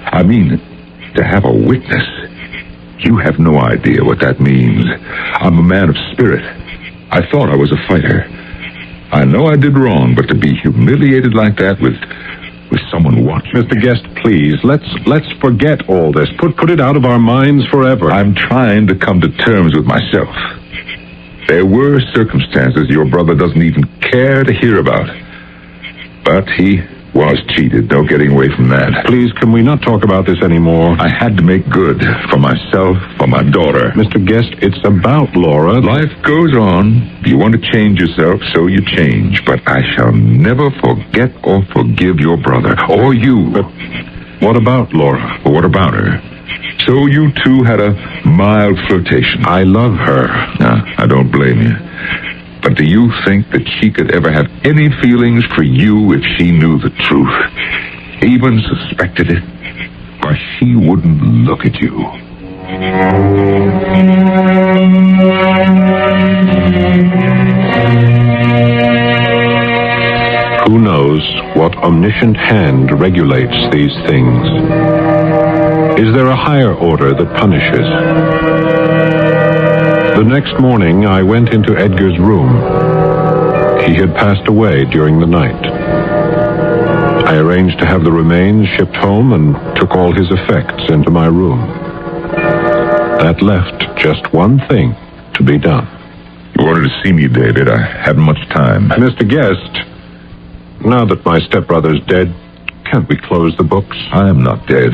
S8: I mean, to have a witness. You have no idea what that means. I'm a man of spirit. I thought I was a fighter. I know I did wrong, but to be humiliated like that with someone watching...
S9: Mr. Guest, please, let's forget all this. Put it out of our minds forever.
S8: I'm trying to come to terms with myself. There were circumstances your brother doesn't even care to hear about. But he was cheated. No getting away from that.
S9: Please, can we not talk about this anymore?
S8: I had to make good for myself, for my daughter.
S9: Mr. Guest, it's about Laura.
S8: Life goes on. You want to change yourself, so you change. But I shall never forget or forgive your brother, or you.
S9: But what about Laura?
S8: Well, what about her? So you two had a mild flirtation.
S9: I love her.
S8: No, I don't blame you. But do you think that she could ever have any feelings for you if she knew the truth? Even suspected it? Why, she wouldn't look at you.
S9: Who knows what omniscient hand regulates these things? Is there a higher order that punishes? The next morning, I went into Edgar's room. He had passed away during the night. I arranged to have the remains shipped home and took all his effects into my room. That left just one thing to be done.
S8: You wanted to see me, David. I hadn't much time.
S9: Mr. Guest, now that my stepbrother's dead, can't we close the books?
S8: I am not dead.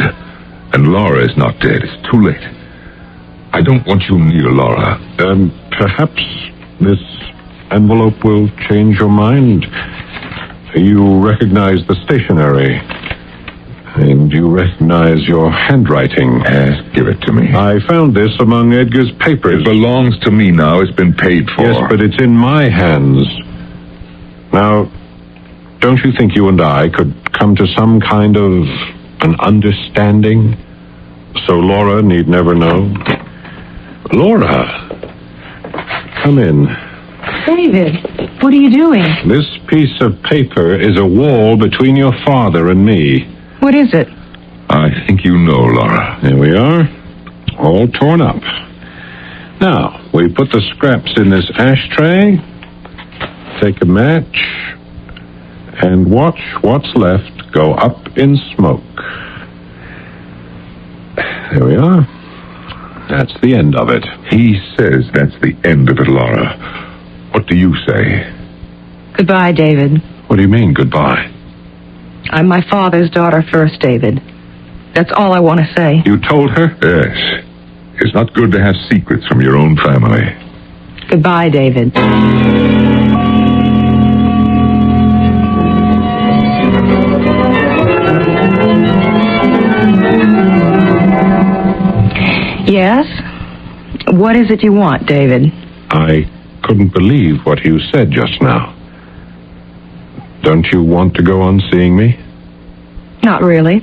S8: And Laura is not dead. It's too late. I don't want you near Laura.
S9: Perhaps this envelope will change your mind. You recognize the stationery. And you recognize your handwriting.
S8: Yes, give it to me.
S9: I found this among Edgar's papers.
S8: It belongs to me now. It's been paid for.
S9: Yes, but it's in my hands. Now, don't you think you and I could come to some kind of an understanding so Laura need never know? Laura, come in.
S10: David, what are you doing?
S9: This piece of paper is a wall between your father and me.
S10: What is it?
S8: I think you know, Laura.
S9: There we are, all torn up. Now, we put the scraps in this ashtray, take a match, and watch what's left go up in smoke. There we are. That's the end of it.
S8: He says that's the end of it, Laura. What do you say?
S10: Goodbye, David.
S9: What do you mean, goodbye?
S10: I'm my father's daughter first, David. That's all I want to say.
S9: You told her?
S8: Yes. It's not good to have secrets from your own family.
S10: Goodbye, David. Yes? What is it you want, David?
S9: I couldn't believe what you said just now. Don't you want to go on seeing me?
S10: Not really.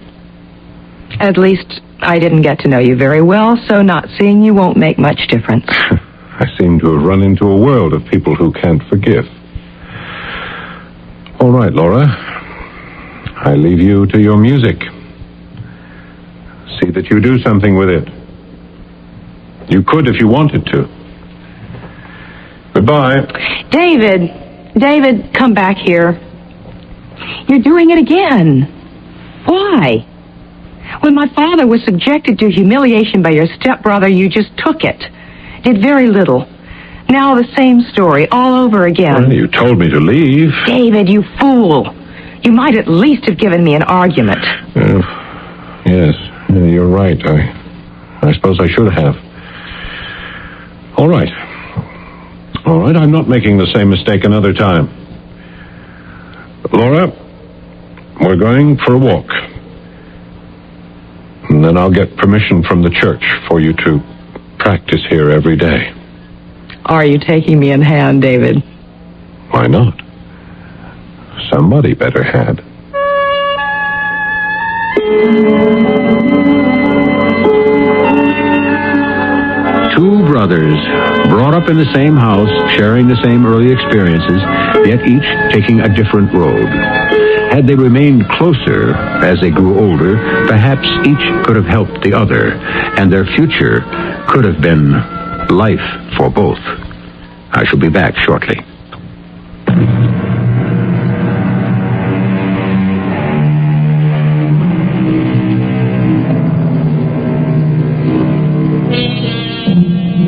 S10: At least, I didn't get to know you very well, so not seeing you won't make much difference.
S9: I seem to have run into a world of people who can't forgive. All right, Laura. I leave you to your music. See that you do something with it. You could if you wanted to. Goodbye.
S10: David, come back here. You're doing it again. Why? When my father was subjected to humiliation by your stepbrother, you just took it. Did very little. Now the same story, all over again.
S9: Well, you told me to leave.
S10: David, you fool. You might at least have given me an argument.
S9: Yes, you're right. I suppose I should have. All right, I'm not making the same mistake another time. Laura, we're going for a walk. And then I'll get permission from the church for you to practice here every day.
S10: Are you taking me in hand, David?
S9: Why not? Somebody better had. Two brothers, brought up in the same house, sharing the same early experiences, yet each taking a different road. Had they remained closer as they grew older, perhaps each could have helped the other, and their future could have been life for both. I shall be back shortly.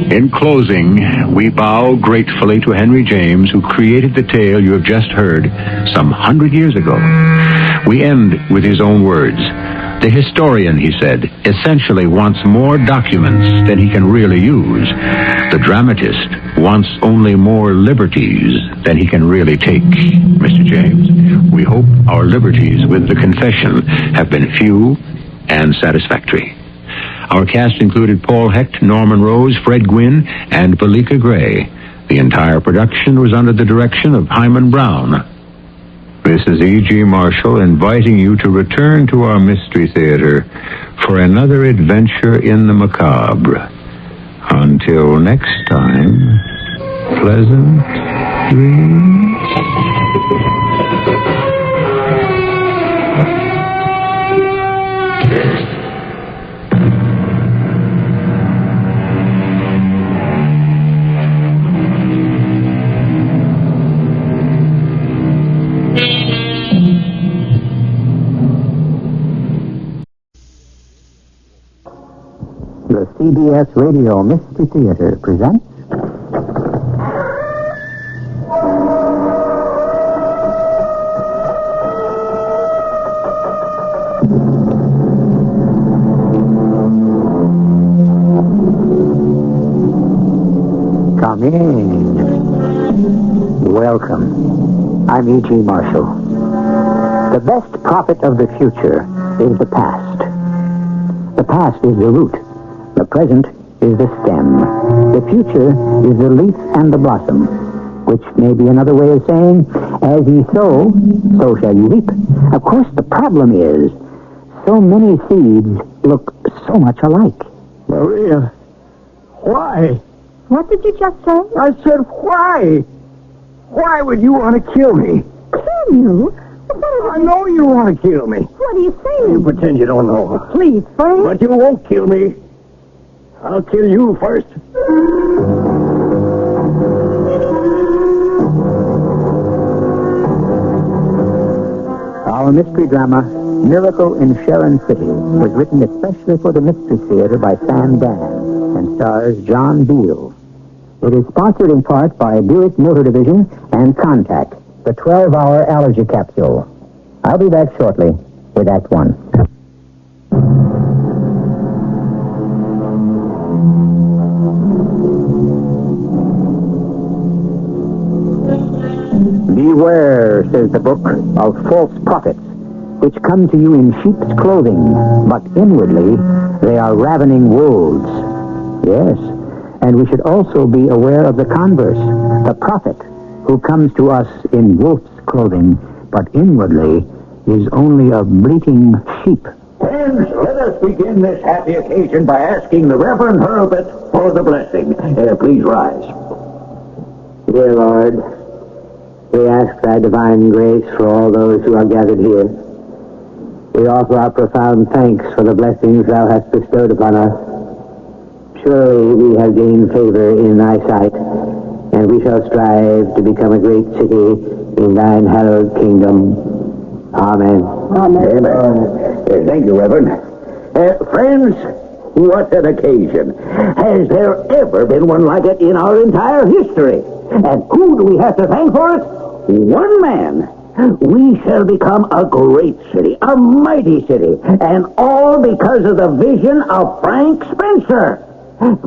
S9: In closing, we bow gratefully to Henry James, who created the tale you have just heard some 100 years ago. We end with his own words. The historian, he said, essentially wants more documents than he can really use. The dramatist wants only more liberties than he can really take. Mr. James, we hope our liberties with the confession have been few and satisfactory.
S7: Our cast included Paul Hecht, Norman Rose, Fred Gwynn, and Valika Gray. The entire production was under the direction of Hyman Brown. This is E.G. Marshall inviting you to return to our Mystery Theater for another adventure in the macabre. Until next time, pleasant dreams.
S12: The CBS Radio Mystery Theater presents Come in. Welcome. I'm E.G. Marshall. The best prophet of the future is the past. The past is the root. The present is the stem. The future is the leaf and the blossom, which may be another way of saying, as ye sow, so shall you reap. Of course, the problem is, so many seeds look so much alike.
S6: Maria, why?
S2: What did you just say?
S6: I said why? Why would you want to kill me?
S2: Kill you?
S6: I know you want to kill me.
S2: What are you saying?
S6: You pretend you don't know.
S2: Please, Frank.
S6: But you won't kill me. I'll kill you first.
S12: Our mystery drama, Miracle in Sharon City, was written especially for the Mystery Theater by Sam Dan and stars John Beal. It is sponsored in part by Buick Motor Division and Contact, the 12-hour allergy capsule. I'll be back shortly with Act One. Beware, says the book, of false prophets, which come to you in sheep's clothing, but inwardly they are ravening wolves. Yes, and we should also be aware of the converse, the prophet, who comes to us in wolf's clothing, but inwardly is only a bleating sheep.
S6: Friends, let us begin this happy occasion by asking the Reverend Hurlbut for the blessing. Please rise.
S12: Dear Lord, we ask thy divine grace for all those who are gathered here. We offer our profound thanks for the blessings thou hast bestowed upon us. Surely we have gained favor in thy sight, and we shall strive to become a great city in thine hallowed kingdom. Amen.
S6: Amen. Thank you, Reverend. Friends, what an occasion. Has there ever been one like it in our entire history? And who do we have to thank for it? One man. We shall become a great city, a mighty city, and all because of the vision of Frank Spencer.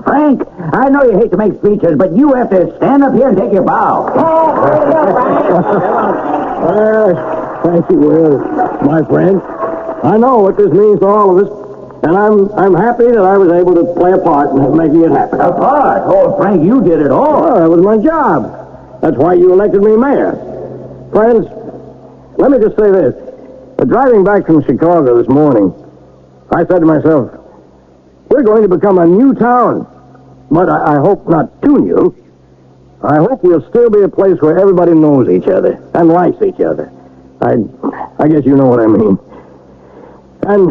S6: Frank, I know you hate to make speeches, but you have to stand up here and take your bow.
S13: Thank you, Will, my friend. I know what this means to all of us, and I'm happy that I was able to play a part in making it happen.
S6: A part? Oh, Frank, you did it all.
S13: Oh, that was my job. That's why you elected me mayor. Friends, let me just say this. Driving back from Chicago this morning, I said to myself, we're going to become a new town. But I hope not too new. I hope we'll still be a place where everybody knows each other and likes each other. I guess you know what I mean. And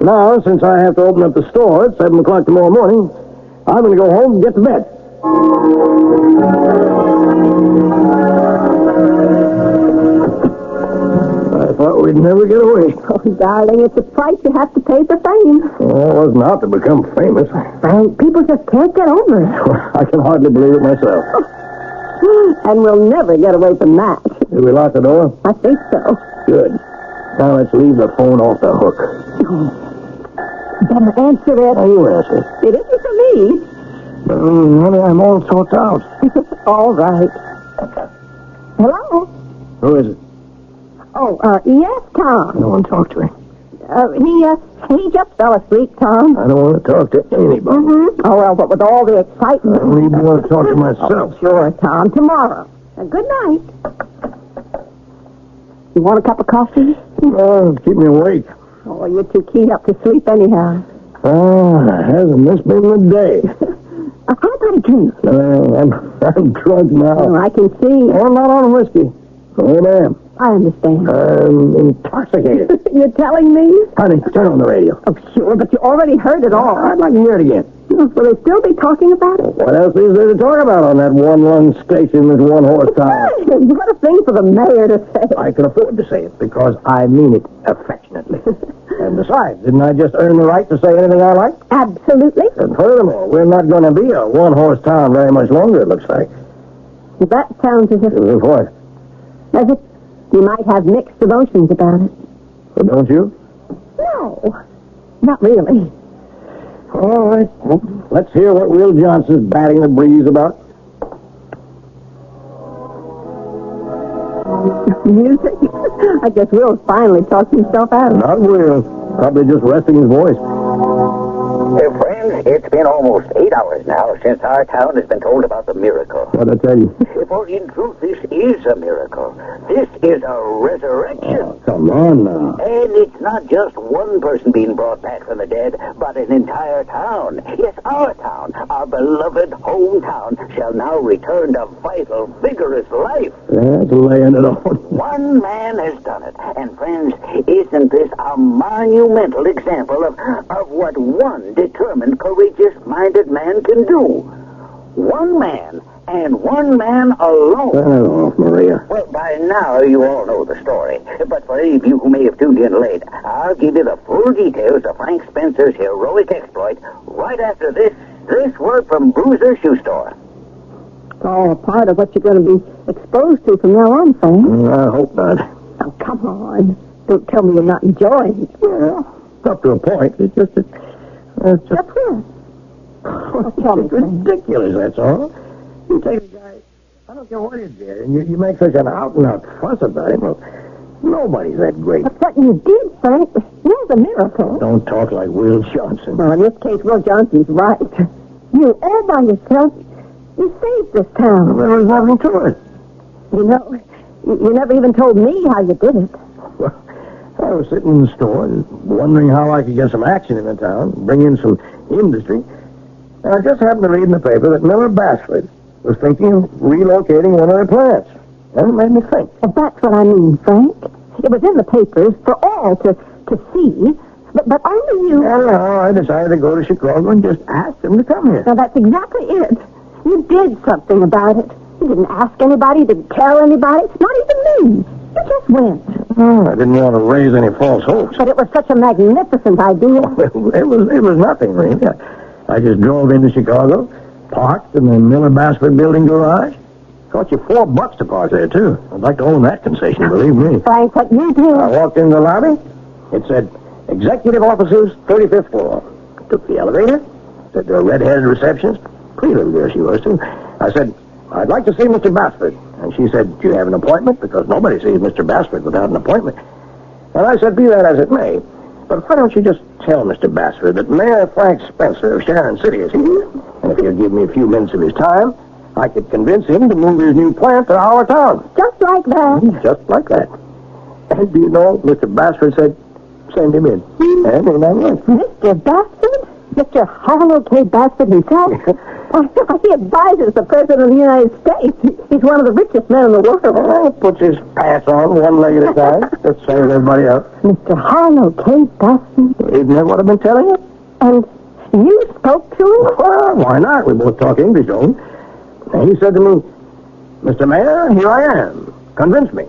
S13: now, since I have to open up the store at 7 o'clock tomorrow morning, I'm going to go home and get to bed. I thought we'd never get away.
S2: Oh, darling, it's a price you have to pay for fame.
S13: Oh, it wasn't out to become famous.
S2: Frank, people just can't get over it.
S13: I can hardly believe it myself.
S2: And we'll never get away from that.
S13: Did we lock the door?
S2: I think so.
S13: Good. Now let's leave the phone off the hook.
S2: Better answer it.
S13: Now you answer.
S2: It isn't for me.
S13: Honey, I'm all sorted out.
S2: All right. Hello?
S13: Who is it?
S2: Oh, yes, Tom.
S13: No one talk to him.
S2: He just fell asleep, Tom.
S13: I don't want to talk to anybody.
S2: Mm-hmm. Oh, well, but with all the excitement...
S13: I don't even want to talk to myself.
S2: Oh, sure, Tom. Tomorrow. Good night. You want a cup of coffee?
S13: Oh, keep me awake.
S2: Oh, you're too keyed up to sleep anyhow.
S13: Hasn't this been the day?
S2: How about a drink?
S13: I'm drunk now.
S2: Oh, I can see.
S13: I'm not on whiskey. Oh, I am.
S2: I understand.
S13: I'm intoxicated.
S2: You're telling me?
S13: Honey, turn on the radio.
S2: Oh, sure, but you already heard it all.
S13: I'd like to hear it again.
S2: Will they still be talking about it?
S13: What else is there to talk about on that one-lung station with one horsepower?
S2: What a thing for the mayor to say.
S13: I can afford to say it because I mean it affectionately. And besides, didn't I just earn the right to say anything I like?
S2: Absolutely.
S13: And furthermore, we're not going to be a one-horse town very much longer, it looks like.
S2: That sounds as if...
S13: What?
S2: As if you might have mixed emotions about it.
S13: Well, don't you?
S2: No, not really.
S13: All right. Well, let's hear what Will Johnson's batting the breeze about.
S2: Music? I guess Will's finally talked himself out.
S13: Not Will. Probably just resting his voice.
S14: Friends, it's been almost 8 hours now since our town has been told about the miracle.
S13: What'd I tell you?
S14: For in truth, this is a miracle. This is a resurrection.
S13: Oh, come on now.
S14: And it's not just one person being brought back from the dead, but an entire town. Yes, our town, our beloved hometown, shall now return to vital, vigorous life.
S13: That's laying it on.
S14: One man has done it. And friends, isn't this a monumental example of what one determined, courageous-minded man can do? One man, and one man alone.
S13: Turn it off, Maria.
S14: Well, by now you all know the story. But for any of you who may have tuned in late, I'll give you the full details of Frank Spencer's heroic exploit right after this word from Bruiser's Shoe Store.
S2: It's all a part of what you're going to be exposed to from now on, Frank.
S13: I hope not.
S2: Oh, come on. Don't tell me you're not enjoying it.
S13: Well, up to a point. It's just
S2: Just what?
S13: it's ridiculous, that's all. You take a guy, I don't care what he did, and you make such an out-and-out fuss about him. Well, nobody's that great.
S2: But what you did, Frank, was a miracle.
S13: Don't talk like Will Johnson.
S2: Well, in this case, Will Johnson's right. You, all by yourself, you saved this town.
S13: There was nothing to it.
S2: You know, you never even told me how you did it.
S13: Well, I was sitting in the store and wondering how I could get some action in the town, bring in some industry. And I just happened to read in the paper that Miller Basford was thinking of relocating one of their plants. And it made me think.
S2: Well, that's what I mean, Frank. It was in the papers for all to see, but only you...
S13: And now I decided to go to Chicago and just ask them to come here.
S2: Now, that's exactly it. You did something about it. You didn't ask anybody, didn't tell anybody, not even me. You just went.
S13: Oh, I didn't want to raise any false hopes.
S2: But it was such a magnificent idea.
S13: It was nothing, really. I just drove into Chicago, parked in the Miller Basford building garage. Cost you $4 to park there, too. I'd like to own that concession, believe me.
S2: Frank, what you did...
S13: I walked in the lobby. It said, Executive Offices, 35th floor. Took the elevator. Said the red-headed receptionist. Pretty little girl she was, too. I said, I'd like to see Mr. Basford. And she said, do you have an appointment? Because nobody sees Mr. Basford without an appointment. And I said, be that as it may. But why don't you just tell Mr. Basford that Mayor Frank Spencer of Sharon City is here? And if he'll give me a few minutes of his time, I could convince him to move his new plant to our town.
S2: Just like that?
S13: Just like that. And do you know, Mr. Basford said, send him in. And in that way.
S2: Mr. Basford? Mr. Harlow K. Basford himself? He advises the President of the United States. He's one of the richest men in the world.
S13: Well, he puts his pants on one leg at a time. Just same as everybody else.
S2: Mr. Harlow K. Basford?
S13: Isn't that what I've been telling you?
S2: And you spoke to him?
S13: Well, why not? We both talk English, don't we? And he said to me, Mr. Mayor, here I am. Convince me.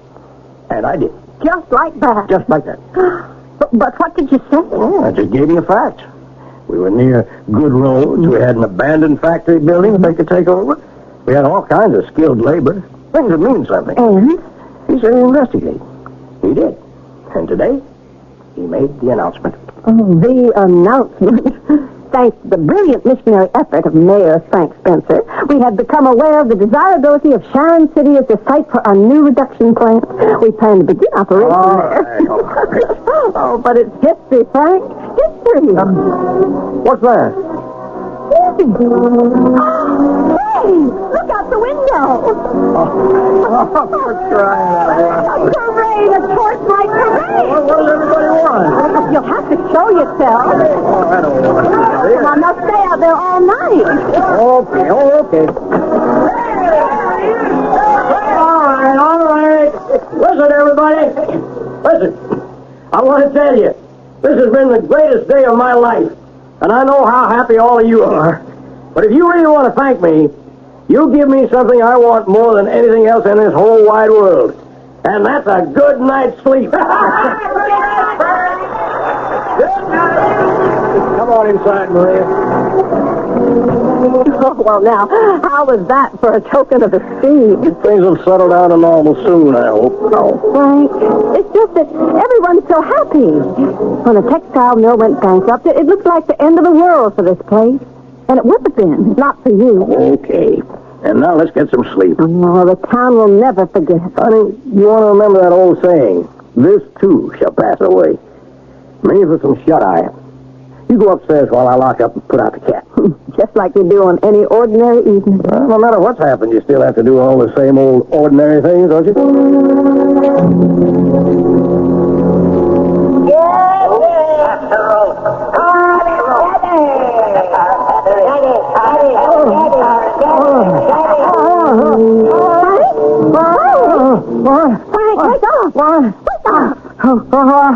S13: And I did.
S2: Just like that?
S13: Just like that.
S2: But what did you say?
S13: Oh, I just gave him the facts. We were near good roads. We had an abandoned factory building that they could take over. We had all kinds of skilled labor. Things that mean something.
S2: And?
S13: He said he'd investigate. He did. And today, he made the announcement.
S2: Oh, the announcement. thanks to the brilliant missionary effort of Mayor Frank Spencer, we have become aware of the desirability of Sharon City as the site for our new reduction plant. We plan to begin operation there. Oh, but it's history, Frank. History.
S13: What's that?
S2: Hey, look out the window. Hooray, the torchlight parade.
S13: What does everybody want?
S2: You'll have to show yourself.
S13: I don't want to.
S2: I must stay out there all night.
S13: Okay. All right. Listen, everybody. Listen. I want to tell you, this has been the greatest day of my life. And I know how happy all of you are. But if you really want to thank me, you give me something I want more than anything else in this whole wide world. And that's a good night's sleep. Come on inside, Maria.
S2: Oh, well, now, how was that for a token of esteem?
S13: Things will settle down to normal soon, I hope.
S2: Oh, Frank, it's just that everyone's so happy. When the textile mill went bankrupt, it looked like the end of the world for this place. And it would have been, not for you.
S13: Okay. And now let's get some sleep.
S2: Oh, the town will never forget.
S13: Honey, you want to remember that old saying, this too shall pass away. Me for some shut-eye. You go upstairs while I lock up and put out the cat.
S2: Just like you do on any ordinary evening.
S13: Well, no matter what's happened, you still have to do all the same old ordinary things, don't you?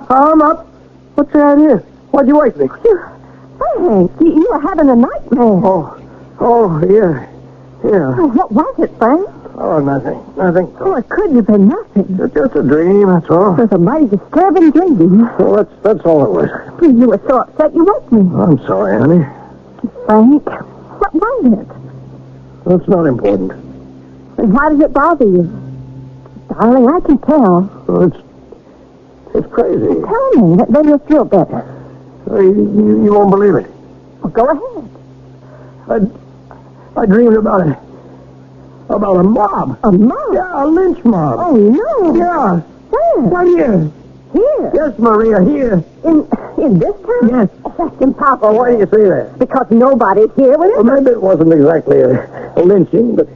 S13: I'm up. What's the idea? Why'd you wake me?
S2: Frank, you were having a nightmare.
S13: Oh, yeah.
S2: Oh, what was it, Frank?
S13: Oh, nothing.
S2: Oh, it couldn't have been nothing.
S13: It's just a dream, that's all.
S2: It was a mighty disturbing dream.
S13: Well, that's all it was.
S2: You were so upset you woke me.
S13: I'm sorry, honey.
S2: Frank, what was it?
S13: That's not important.
S2: And why does it bother you? Darling, I can tell.
S13: Well, it's crazy.
S2: Tell me, then you'll feel better.
S13: You won't believe it.
S2: Well, go ahead.
S13: I dreamed about a mob.
S2: A mob?
S13: Yeah, a lynch mob.
S2: Oh, no.
S13: Yeah.
S2: Where?
S13: Right here.
S2: Here?
S13: Yes, Maria, here.
S2: In this town?
S13: Yes.
S2: That's impossible.
S13: Why do you say that?
S2: Because nobody's here with
S13: Well, maybe it wasn't exactly a lynching, but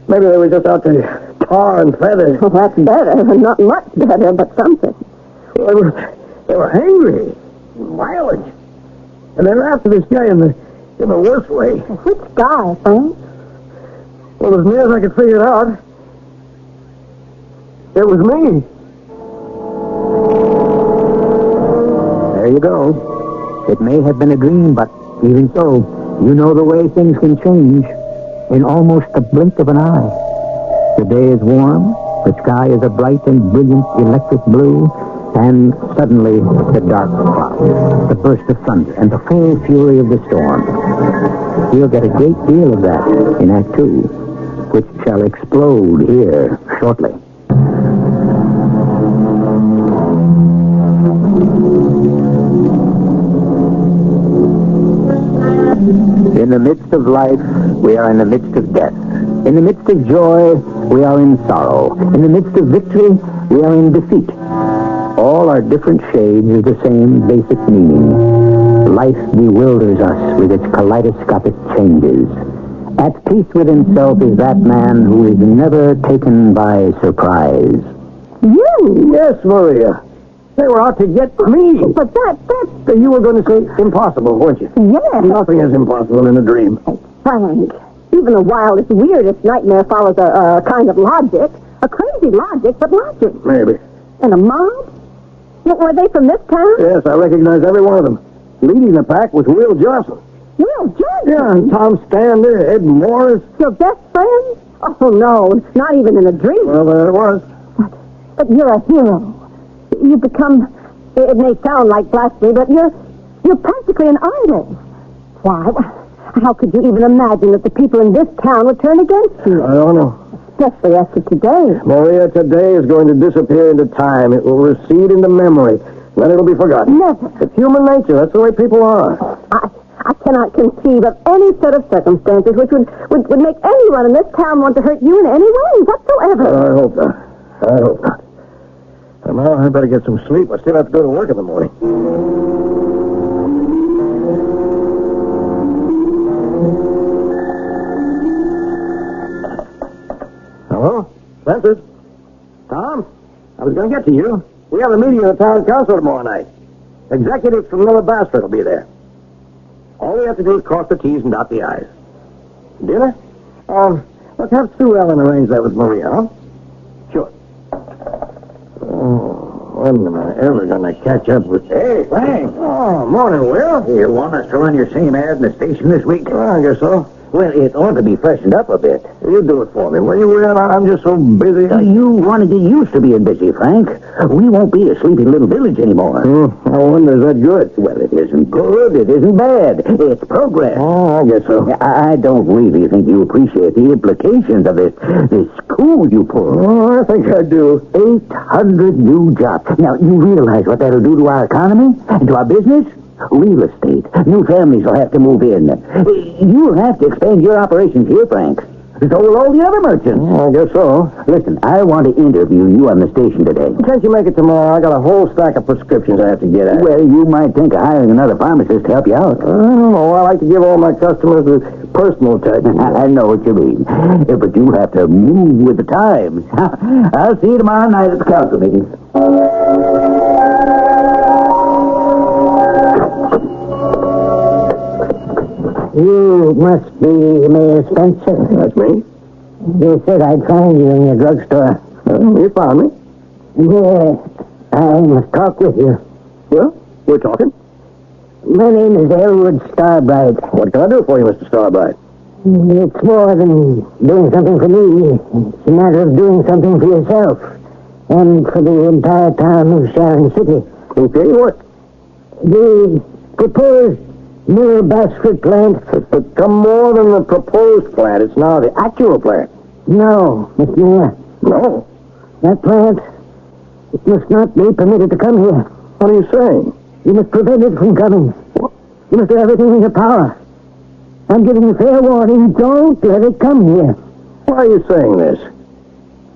S13: maybe they were just out to tar and feather.
S2: Well, that's better. Not much better, but something.
S13: Well, they were angry, violent, and they were after this guy in the worst way.
S2: Which guy, Frank?
S13: Well, as near as I could figure it out, it was me.
S12: There you go. It may have been a dream, but even so, you know the way things can change in almost the blink of an eye. The day is warm, the sky is a bright and brilliant electric blue, and suddenly the dark cloud, the burst of thunder, and the full fury of the storm. You'll get a great deal of that in Act 2, which shall explode here shortly. In the midst of life, we are in the midst of death. In the midst of joy, we are in sorrow. In the midst of victory, we are in defeat. All are different shades of the same basic meaning. Life bewilders us with its kaleidoscopic changes. At peace with himself is that man who is never taken by surprise.
S13: You? Yes, Maria. They were out to get me.
S2: But that's...
S13: You were going to say impossible, weren't you?
S2: Yes.
S13: Nothing is impossible in a dream.
S2: Frank, even the wildest, weirdest nightmare follows a kind of logic. A crazy logic, but logic.
S13: Maybe.
S2: And a mob? Were they from this town?
S13: Yes, I recognize every one of them. Leading the pack was Will Johnson.
S2: Will Johnson?
S13: Yeah, and Tom Stander, Ed Morris.
S2: Your best friend? Oh, no, not even in a dream.
S13: Well, there it was.
S2: But you're a hero. You become, it may sound like blasphemy, but you're practically an idol. Why? How could you even imagine that the people in this town would turn against you?
S13: I don't know.
S2: Especially after today.
S13: Maria, today is going to disappear into time. It will recede into memory. Then it'll be forgotten.
S2: Never.
S13: It's human nature. That's the way people are.
S2: I cannot conceive of any set of circumstances which would make anyone in this town want to hurt you in any way whatsoever.
S13: I hope not. I hope not. And now I better get some sleep. I still have to go to work in the morning. Hello? Spencer? Tom? I was going to get to you. We have a meeting in the town council tomorrow night. Executives from Miller Bassford will be there. All we have to do is cross the T's and dot the I's. Dinner? Let's have Sue Ellen arrange that with Maria, huh? Sure. Oh, when am I ever going to catch up with...
S14: Hey, Frank.
S13: Oh, morning, Will.
S14: You want us to run your same ad in the station this week?
S13: I guess so.
S14: Well, it ought to be freshened up a bit.
S13: You do it for me, will you, Will? I'm just so busy.
S14: You want to get used to being busy, Frank. We won't be a sleepy little village anymore.
S13: I wonder, is that good?
S14: Well, it isn't good. It isn't bad. It's progress.
S13: Oh, I guess so.
S14: I don't really think you appreciate the implications of this coup you pulled.
S13: Oh, I think I do.
S14: 800 new jobs. Now, you realize what that'll do to our economy and to our business? Real estate. New families will have to move in. You'll have to expand your operations here, Frank. So will all the other merchants.
S13: I guess so.
S14: Listen, I want to interview you on the station today.
S13: Can't you make it tomorrow? I got a whole stack of prescriptions I have to get at.
S14: Well, you might think of hiring another pharmacist to help you out.
S13: I don't know. I like to give all my customers a personal touch.
S14: I know what you mean. But you have to move with the times. I'll see you tomorrow night at the council meeting.
S2: You must be Mayor Spencer.
S13: That's me.
S2: You said I'd find you in your drugstore.
S13: You found me.
S2: Yeah, I must talk with you.
S13: Well, we're talking.
S2: My name is Elwood Starbright.
S13: What can I do for you, Mr. Starbright?
S2: It's more than doing something for me. It's a matter of doing something for yourself. And for the entire town of Sharon City.
S13: Okay, what?
S2: The proposed Miller Bassford plant.
S13: It's become more than the proposed plant. It's now the actual plant.
S2: No, Mr. Mayor.
S13: No.
S2: That plant, it must not be permitted to come here.
S13: What are you saying?
S2: You must prevent it from coming.
S13: What?
S2: You must do everything in your power. I'm giving you fair warning. Don't let it come here.
S13: Why are you saying this?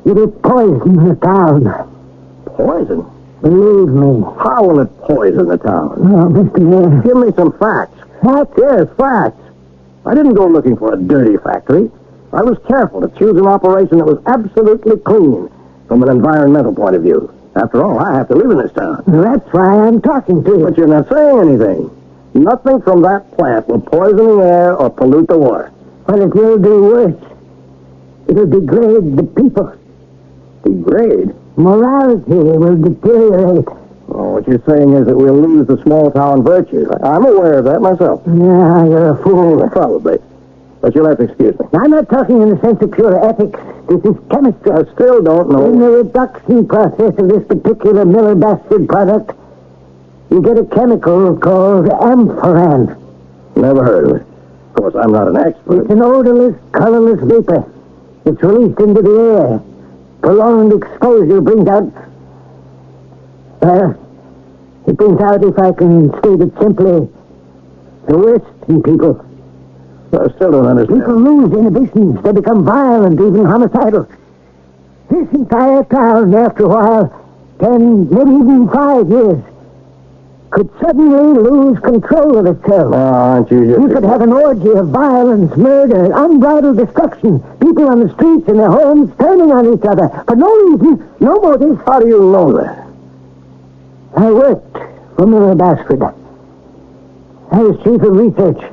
S2: It'll poison the town.
S13: Poison?
S2: Believe me.
S13: How will it poison the town?
S2: Oh, Mr. Mayor.
S13: Give me some facts.
S2: Facts?
S13: Yes, facts. I didn't go looking for a dirty factory. I was careful to choose an operation that was absolutely clean from an environmental point of view. After all, I have to live in this town.
S2: That's why I'm talking to you.
S13: But you're not saying anything. Nothing from that plant will poison the air or pollute the water.
S2: Well, it will do worse. It'll degrade the people.
S13: Degrade?
S2: Morality will deteriorate.
S13: Oh, what you're saying is that we'll lose the small-town virtues. I'm aware of that myself.
S2: Yeah, you're a fool.
S13: Probably. But you'll have to excuse me.
S2: I'm not talking in the sense of pure ethics. This is chemistry.
S13: I still don't know.
S2: In the reduction process of this particular Miller Bassford product, you get a chemical called amphoran.
S13: Never heard of it. Of course, I'm not an expert.
S2: It's an odorless, colorless vapor. It's released into the air. Prolonged exposure brings out... it brings out, if I can state it simply, the worst in people.
S13: I still don't understand.
S2: People lose inhibitions. They become violent, even homicidal. This entire town, after a while, 10, maybe even 5 years, could suddenly lose control of itself.
S13: Oh, aren't you just...
S2: You could have an orgy of violence, murder, unbridled destruction. People on the streets in their homes turning on each other for no reason, no motive.
S13: How do you know that?
S2: I worked for Miller Bassford. I was chief of research.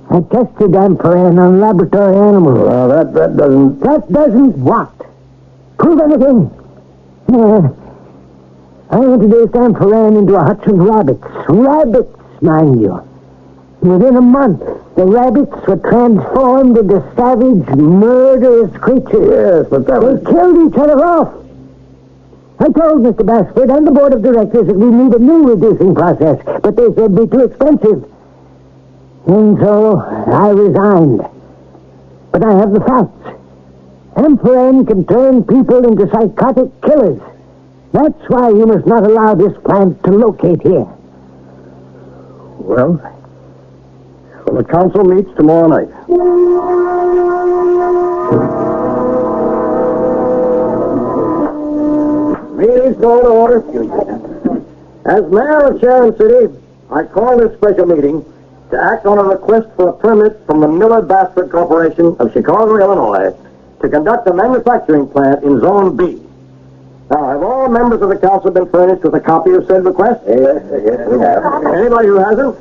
S2: I tested amphoran on laboratory animals.
S13: Well, that doesn't...
S2: That doesn't what? Prove anything. I introduced amphoran into a hutch of rabbits. Rabbits, mind you. Within a month, the rabbits were transformed into savage, murderous creatures.
S13: Yes, but that was...
S2: They killed each other off. I told Mr. Bassford and the board of directors that we need a new reducing process, but they said it'd be too expensive. And so I resigned. But I have the facts. Amphoran can turn people into psychotic killers. That's why you must not allow this plant to locate here.
S13: Well, The council meets tomorrow night. Meeting's going to order. As mayor of Sharon City, I call this special meeting to act on a request for a permit from the Miller-Basford Corporation of Chicago, Illinois, to conduct a manufacturing plant in Zone B. Now, have all members of the council been furnished with a copy of said request? Yes, we have. Anybody who hasn't?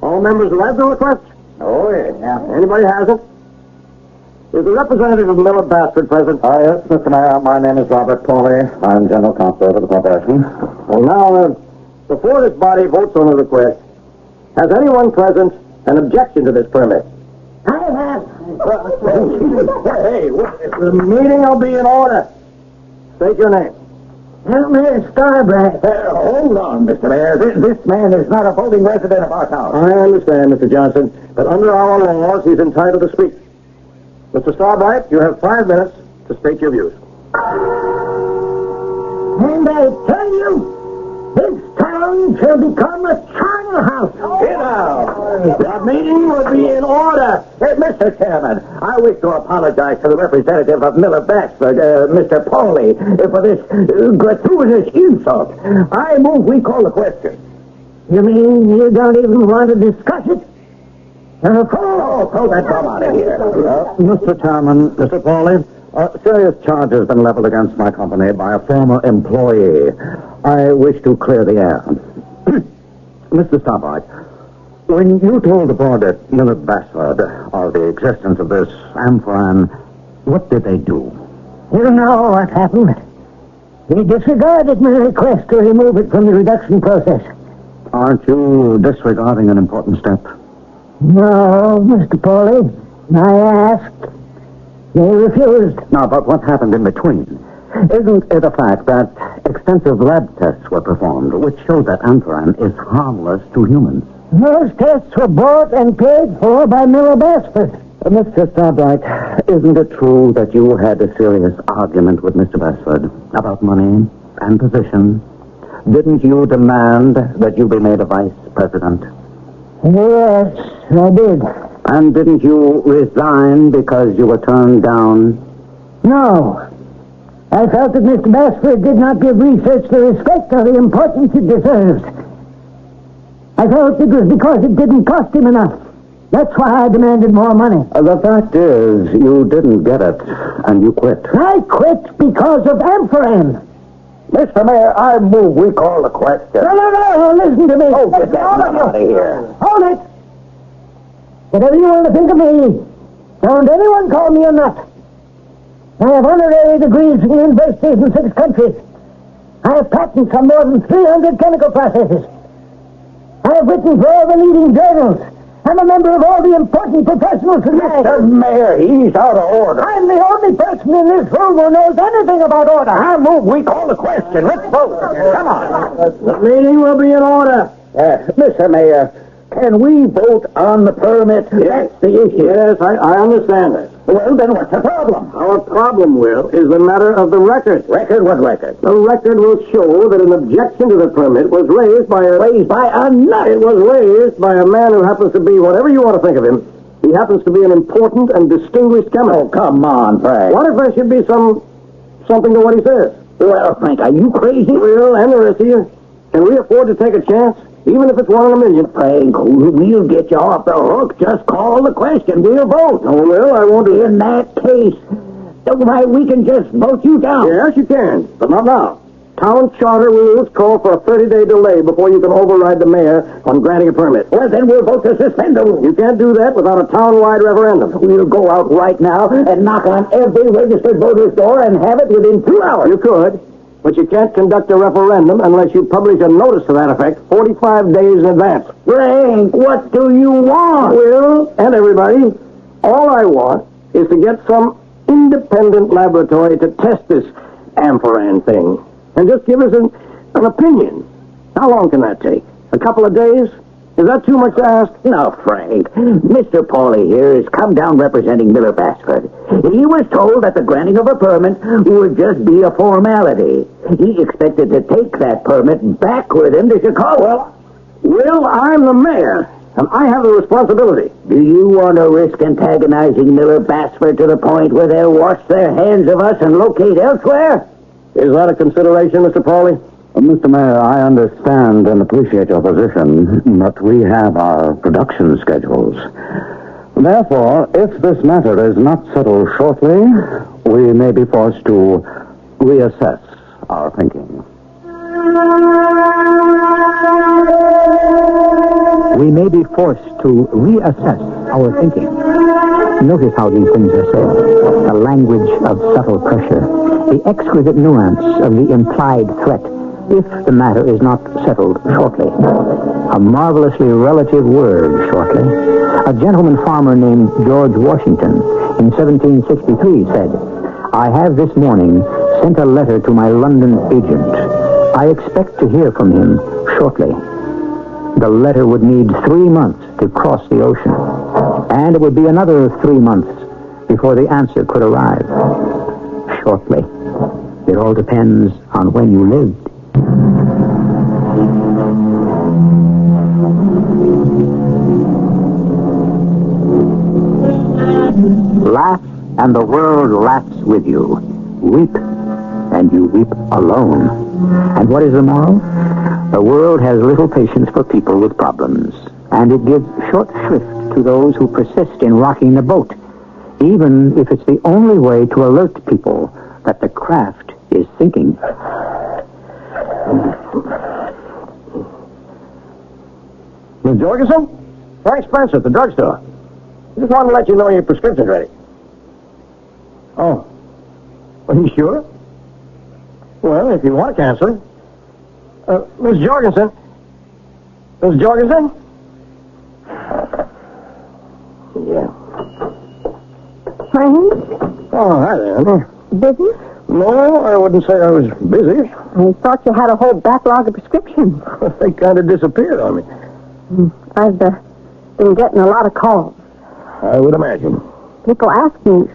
S13: All members who have the request? Oh, yeah. Anybody hasn't? Is the representative of Miller-Basford present? Yes, Mr. Mayor. My name is Robert Pauley. I'm general counsel of the corporation. Well, now, before this body votes on the request, has anyone present an objection to this permit?
S14: I have.
S13: Hey, the meeting will be in order. State your name.
S14: Mayor Starbright. Hold on, Mr. Mayor. This man is not a voting resident of our town.
S13: I understand, Mr. Johnson, but under our laws, he's entitled to speak. Mr. Starbright, you have 5 minutes to state your views.
S14: And I tell you, this town shall become a charnel house.
S13: Sit down. The meeting will be in order.
S14: Mr. Chairman, I wish to apologize to the representative of Miller-Basford, Mr. Pauley, for this gratuitous insult. I move we call the question. You mean you don't even want to discuss it? Throw that bum out of here.
S15: Mr. Chairman, Mr. Pauley, serious charges have been leveled against my company by a former employee. I wish to clear the air. Mr. Starbright, when you told the board at Miller-Basford of the existence of this amphoran, what did they do?
S14: You know what happened? He disregarded my request to remove it from the reduction process.
S15: Aren't you disregarding an important step?
S14: No, Mr. Pauley. I asked. They refused.
S15: No, but what happened in between? Isn't it a fact that extensive lab tests were performed which showed that amphoran is harmless to humans?
S14: Those tests were bought and paid for by Miller-Basford.
S15: Mr. Starbright, isn't it true that you had a serious argument with Mr. Basford about money and position? Didn't you demand that you be made a vice president?
S14: Yes, I did.
S15: And didn't you resign because you were turned down?
S14: No. I felt that Mr. Basford did not give research the respect or the importance it deserves. I felt it was because it didn't cost him enough. That's why I demanded more money.
S15: The fact is, you didn't get it, and you quit.
S14: I quit because of amphoran.
S15: Mr. Mayor, I move we call the question.
S14: No, listen to me.
S15: Oh, get that out of here.
S14: Hold it. Whatever you want to think of me, don't anyone call me a nut. I have honorary degrees from universities in 6 countries. I have patents on more than 300 chemical processes. I have written for all the leading journals. I'm a member of all the important professional societies.
S15: Mr. Mayor, he's out of order.
S14: I'm the only person in this room who knows anything about order.
S15: I move we call the question. Let's vote. Come on.
S13: The meeting will be in order.
S15: Mr. Mayor, can we vote on the permit?
S13: Yes.
S15: That's the issue.
S13: Yes, I understand that.
S15: Well, then what's the problem?
S13: Our problem, Will, is the matter of the record.
S15: Record? What record?
S13: The record will show that an objection to the permit was raised by a nut. It was raised by a man who happens to be, whatever you want to think of him, he happens to be an important and distinguished chemist.
S15: Oh, come on, Frank.
S13: What if there should be something to what he says?
S15: Well, Frank, are you crazy?
S13: Will, and the rest of you, can we afford to take a chance? Even if it's 1 in a million.
S15: Frank, we'll get you off the hook. Just call the question. We'll vote.
S13: Oh, well, I won't do it.
S15: In that case, why, we can just vote you down.
S13: Yes, you can, but not now. Town charter rules call for a 30-day delay before you can override the mayor on granting a permit.
S15: Well, then we'll vote to suspend the rule.
S13: You can't do that without a town-wide referendum.
S15: We'll go out right now and knock on every registered voter's door and have it within 2 hours.
S13: You could, but you can't conduct a referendum unless you publish a notice to that effect 45 days in advance.
S15: Frank, what do you want?
S13: Will, and everybody, all I want is to get some independent laboratory to test this amphoran thing and just give us an opinion. How long can that take? A couple of days? Is that too much to ask?
S15: No, Frank. Mr. Pauley here has come down representing Miller-Basford. He was told that the granting of a permit would just be a formality. He expected to take that permit back with him to Chicago.
S13: Well, I'm the mayor, and I have the responsibility.
S14: Do you want to risk antagonizing Miller Bassford to the point where they'll wash their hands of us and locate elsewhere?
S13: Is that a consideration, Mr. Pauly?
S15: Mr. Mayor, I understand and appreciate your position, but we have our production schedules. Therefore, if this matter is not settled shortly, we may be forced to reassess our thinking. We may be forced to reassess our thinking. Notice how these things are said. The language of subtle pressure. The exquisite nuance of the implied threat. If the matter is not settled shortly. A marvelously relative word, shortly. A gentleman farmer named George Washington in 1763 said, I have this morning sent a letter to my London agent. I expect to hear from him shortly. The letter would need 3 months to cross the ocean. And it would be another 3 months before the answer could arrive. Shortly. It all depends on when you lived. Laugh, and the world laughs with you. Weep, and you weep alone. And what is the moral? The world has little patience for people with problems, and it gives short shrift to those who persist in rocking the boat, even if it's the only way to alert people that the craft is sinking.
S13: Miss Jorgensen? Frank Spencer at the drugstore. Just wanted to let you know your prescription's ready. Oh. Are you sure? Well, if you want to cancel it. Miss Jorgensen? Miss Jorgensen? Yeah.
S2: Frank?
S13: Oh, hi there, Emma.
S2: Busy?
S13: No, I wouldn't say I was busy.
S2: I thought you had a whole backlog of prescriptions.
S13: They kind of disappeared on me.
S2: I've been getting a lot of calls.
S13: I would imagine.
S2: People ask me,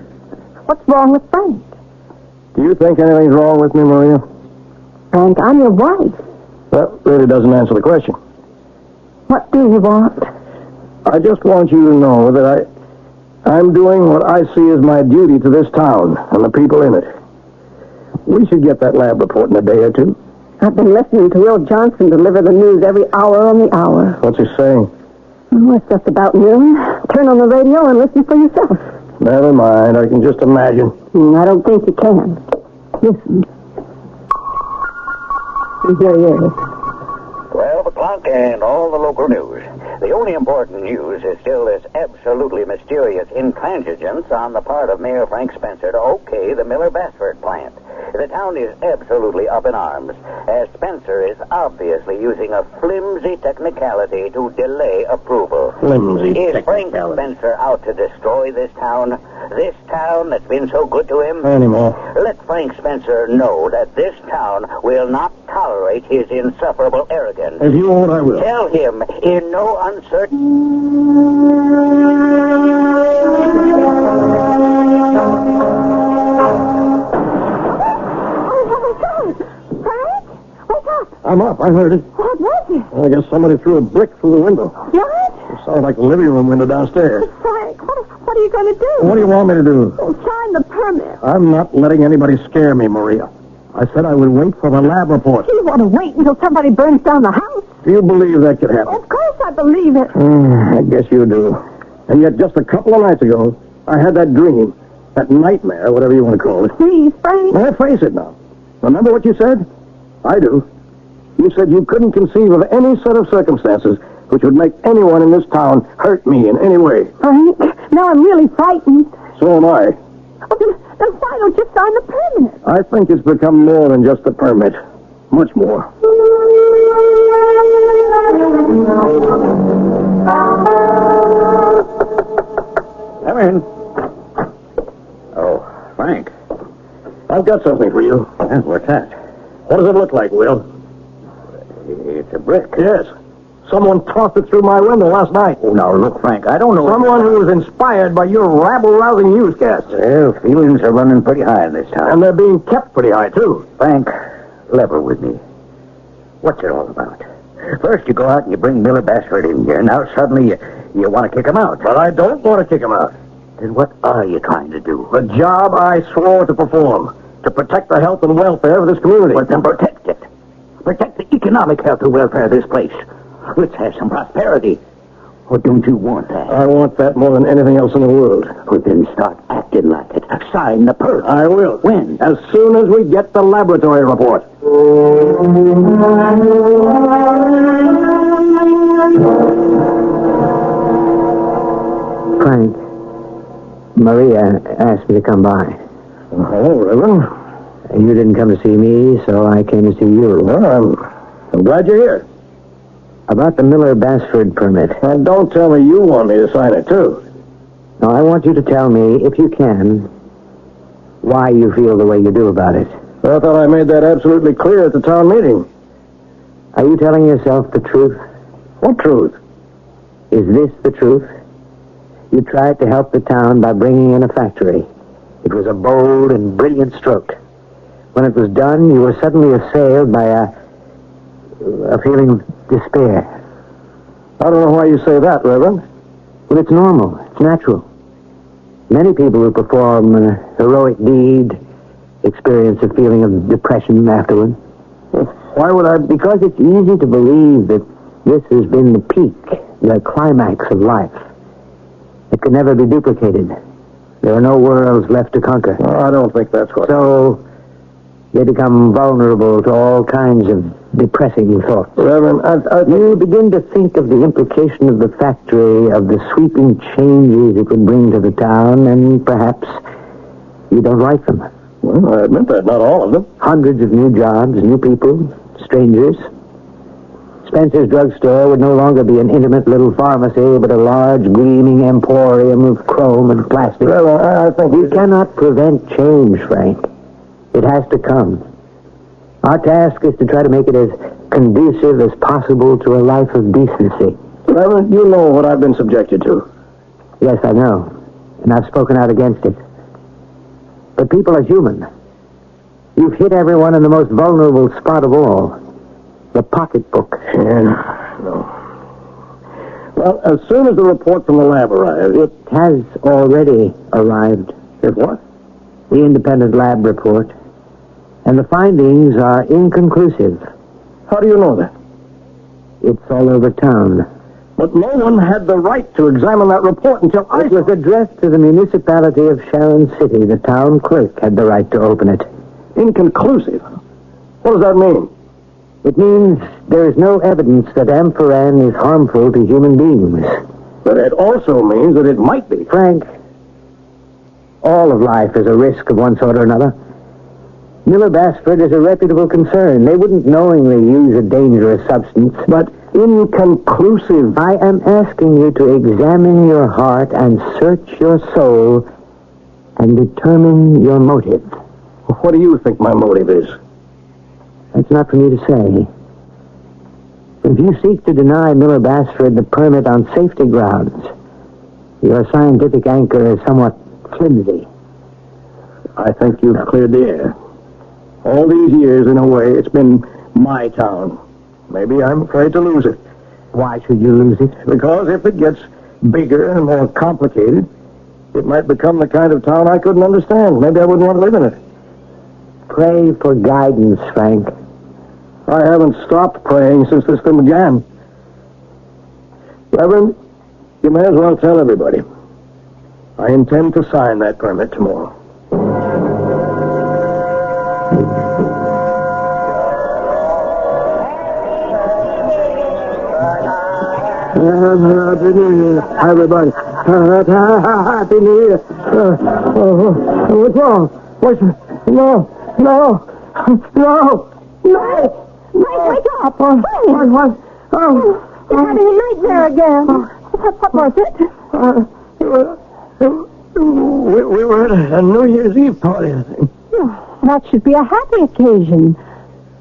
S2: what's wrong with Frank?
S13: Do you think anything's wrong with me, Maria?
S2: Frank, I'm your wife.
S13: That really doesn't answer the question.
S2: What do you want?
S13: I just want you to know that I'm doing what I see as my duty to this town and the people in it. We should get that lab report in a day or two.
S2: I've been listening to Will Johnson deliver the news every hour on the hour.
S13: What's he saying?
S2: Oh, it's just about noon. Turn on the radio and listen for yourself.
S13: Never mind. I can just imagine.
S2: I don't think you can. Listen. Here he is.
S14: 12 o'clock and all the local news. The only important news is still this absolutely mysterious intransigence on the part of Mayor Frank Spencer to okay the Miller Bassford plant. The town is absolutely up in arms, as Spencer is obviously using a flimsy technicality to delay approval. Is Frank Spencer out to destroy this town? This town that's been so good to him?
S13: Anymore.
S14: Let Frank Spencer know that this town will not tolerate his insufferable arrogance.
S13: If you won't, I will.
S14: Tell him in no uncertain...
S13: I'm up. I heard it.
S2: What was it?
S13: I guess somebody threw a brick through the window.
S2: What?
S13: It sounded like the living room window downstairs.
S2: Frank, what are you going to do?
S13: What do you want me to do?
S2: Sign the permit.
S13: I'm not letting anybody scare me, Maria. I said I would wait for the lab report.
S2: You want to wait until somebody burns down the house?
S13: Do you believe that could happen?
S2: Of course I believe it.
S13: I guess you do. And yet just a couple of nights ago, I had that dream. That nightmare, whatever you want to call it.
S2: Please, Frank.
S13: Now, face it now. Remember what you said? I do. You said you couldn't conceive of any set of circumstances which would make anyone in this town hurt me in any way.
S2: Frank, now I'm really frightened.
S13: So am I.
S2: Oh, then why don't you sign the permit?
S13: I think it's become more than just a permit. Much more. Come in. Oh, Frank. I've got something for you.
S15: What's that?
S13: What does it look like, Will?
S15: It's a brick.
S13: Yes. Someone tossed it through my window last night.
S15: Oh, now, look, Frank, I don't know...
S13: Someone who was inspired by your rabble-rousing newscasts.
S15: Well, feelings are running pretty high in this town.
S13: And they're being kept pretty high, too.
S15: Frank, level with me. What's it all about? First you go out and you bring Miller Bassford in here. Now suddenly you want to kick him out.
S13: But I don't want to kick him out.
S15: Then what are you trying to do?
S13: The job I swore to perform. To protect the health and welfare of this community.
S15: Well, then protect it. Protect the economic health and welfare of this place. Let's have some prosperity. Or don't you want that?
S13: I want that more than anything else in the world.
S15: Well, then start acting like it. Sign the perk.
S13: I will.
S15: When?
S13: As soon as we get the laboratory report.
S12: Frank, Maria asked me to come by.
S13: Hello, Reverend.
S12: You didn't come to see me, so I came to see you.
S13: Well, I'm glad you're here.
S12: About the Miller-Bassford permit.
S13: Now, don't tell me you want me to sign it, too.
S12: Now, I want you to tell me, if you can, why you feel the way you do about it.
S13: I thought I made that absolutely clear at the town meeting.
S12: Are you telling yourself the truth?
S13: What truth?
S12: Is this the truth? You tried to help the town by bringing in a factory. It was a bold and brilliant stroke. When it was done, you were suddenly assailed by a feeling of despair.
S13: I don't know why you say that, Reverend.
S12: Well, it's normal. It's natural. Many people who perform a heroic deed experience a feeling of depression afterward.
S13: Why would I?
S12: Because it's easy to believe that this has been the peak, the climax of life. It can never be duplicated. There are no worlds left to conquer.
S13: Well, I don't think that's what...
S12: So, they become vulnerable to all kinds of depressing thoughts.
S13: Reverend,
S12: you begin to think of the implication of the factory, of the sweeping changes it would bring to the town, and perhaps you don't like them.
S13: Well, I admit that, not all of them.
S12: Hundreds of new jobs, new people, strangers. Spencer's drugstore would no longer be an intimate little pharmacy, but a large, gleaming emporium of chrome and plastic.
S13: Well, I think...
S12: We cannot prevent change, Frank. It has to come. Our task is to try to make it as conducive as possible to a life of decency.
S13: Reverend, you know what I've been subjected to.
S12: Yes, I know. And I've spoken out against it. But people are human. You've hit everyone in the most vulnerable spot of all. The pocketbook.
S13: Yeah, no. Well, as soon as the report from the lab arrives...
S12: It has already arrived.
S13: It what?
S12: The independent lab report. And the findings are inconclusive.
S13: How do you know that?
S12: It's all over town.
S13: But no one had the right to examine that report until
S12: It was addressed to the municipality of Sharon City. The town clerk had the right to open it.
S13: Inconclusive? What does that mean?
S12: It means there is no evidence that amphoran is harmful to human beings.
S13: But it also means that it might be.
S12: Frank, all of life is a risk of one sort or another. Miller-Bassford is a reputable concern. They wouldn't knowingly use a dangerous substance.
S13: But inconclusive.
S12: I am asking you to examine your heart and search your soul and determine your motive.
S13: What do you think my motive is?
S12: That's not for me to say. If you seek to deny Miller-Bassford the permit on safety grounds, your scientific anchor is somewhat flimsy.
S13: I think you've cleared the air. All these years, in a way, it's been my town. Maybe I'm afraid to lose it.
S12: Why should you lose it?
S13: Because if it gets bigger and more complicated, it might become the kind of town I couldn't understand. Maybe I wouldn't want to live in it.
S12: Pray for guidance, Frank.
S13: I haven't stopped praying since this thing began. Reverend, you may as well tell everybody. I intend to sign that permit tomorrow. Happy New Year, everybody. Happy New Year. What's wrong? No.
S2: Mike, wake up. What? Oh, you're having a nightmare again. What was it?
S13: We were at a New Year's Eve party, I think.
S2: That should be a happy occasion.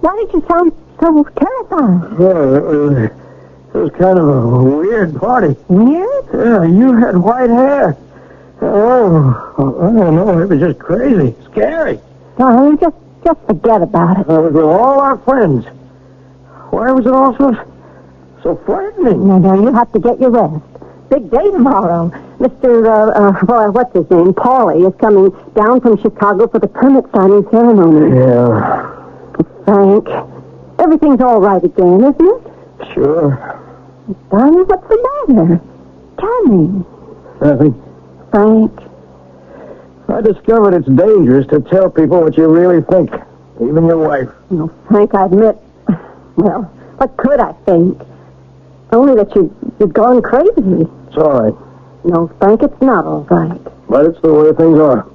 S2: Why did you sound so terrified?
S13: Well, it was kind of a weird party.
S2: Weird?
S13: Yeah, you had white hair. Oh, I don't know. It was just crazy. Scary.
S2: Darling, just forget about it.
S13: With all our friends. Why was it all So frightening.
S2: No, you have to get your rest. Big day tomorrow. What's his name? Paulie is coming down from Chicago for the permit signing ceremony.
S13: Yeah.
S2: Frank, everything's all right again, isn't it?
S13: Sure.
S2: Darling, what's the matter? Tell me.
S13: Nothing.
S2: Frank.
S13: I discovered it's dangerous to tell people what you really think. Even your wife.
S2: No, Frank, I admit. Well, what could I think? Only that you'd gone crazy.
S13: It's all right.
S2: No, Frank, it's not all right.
S13: But it's the way things are.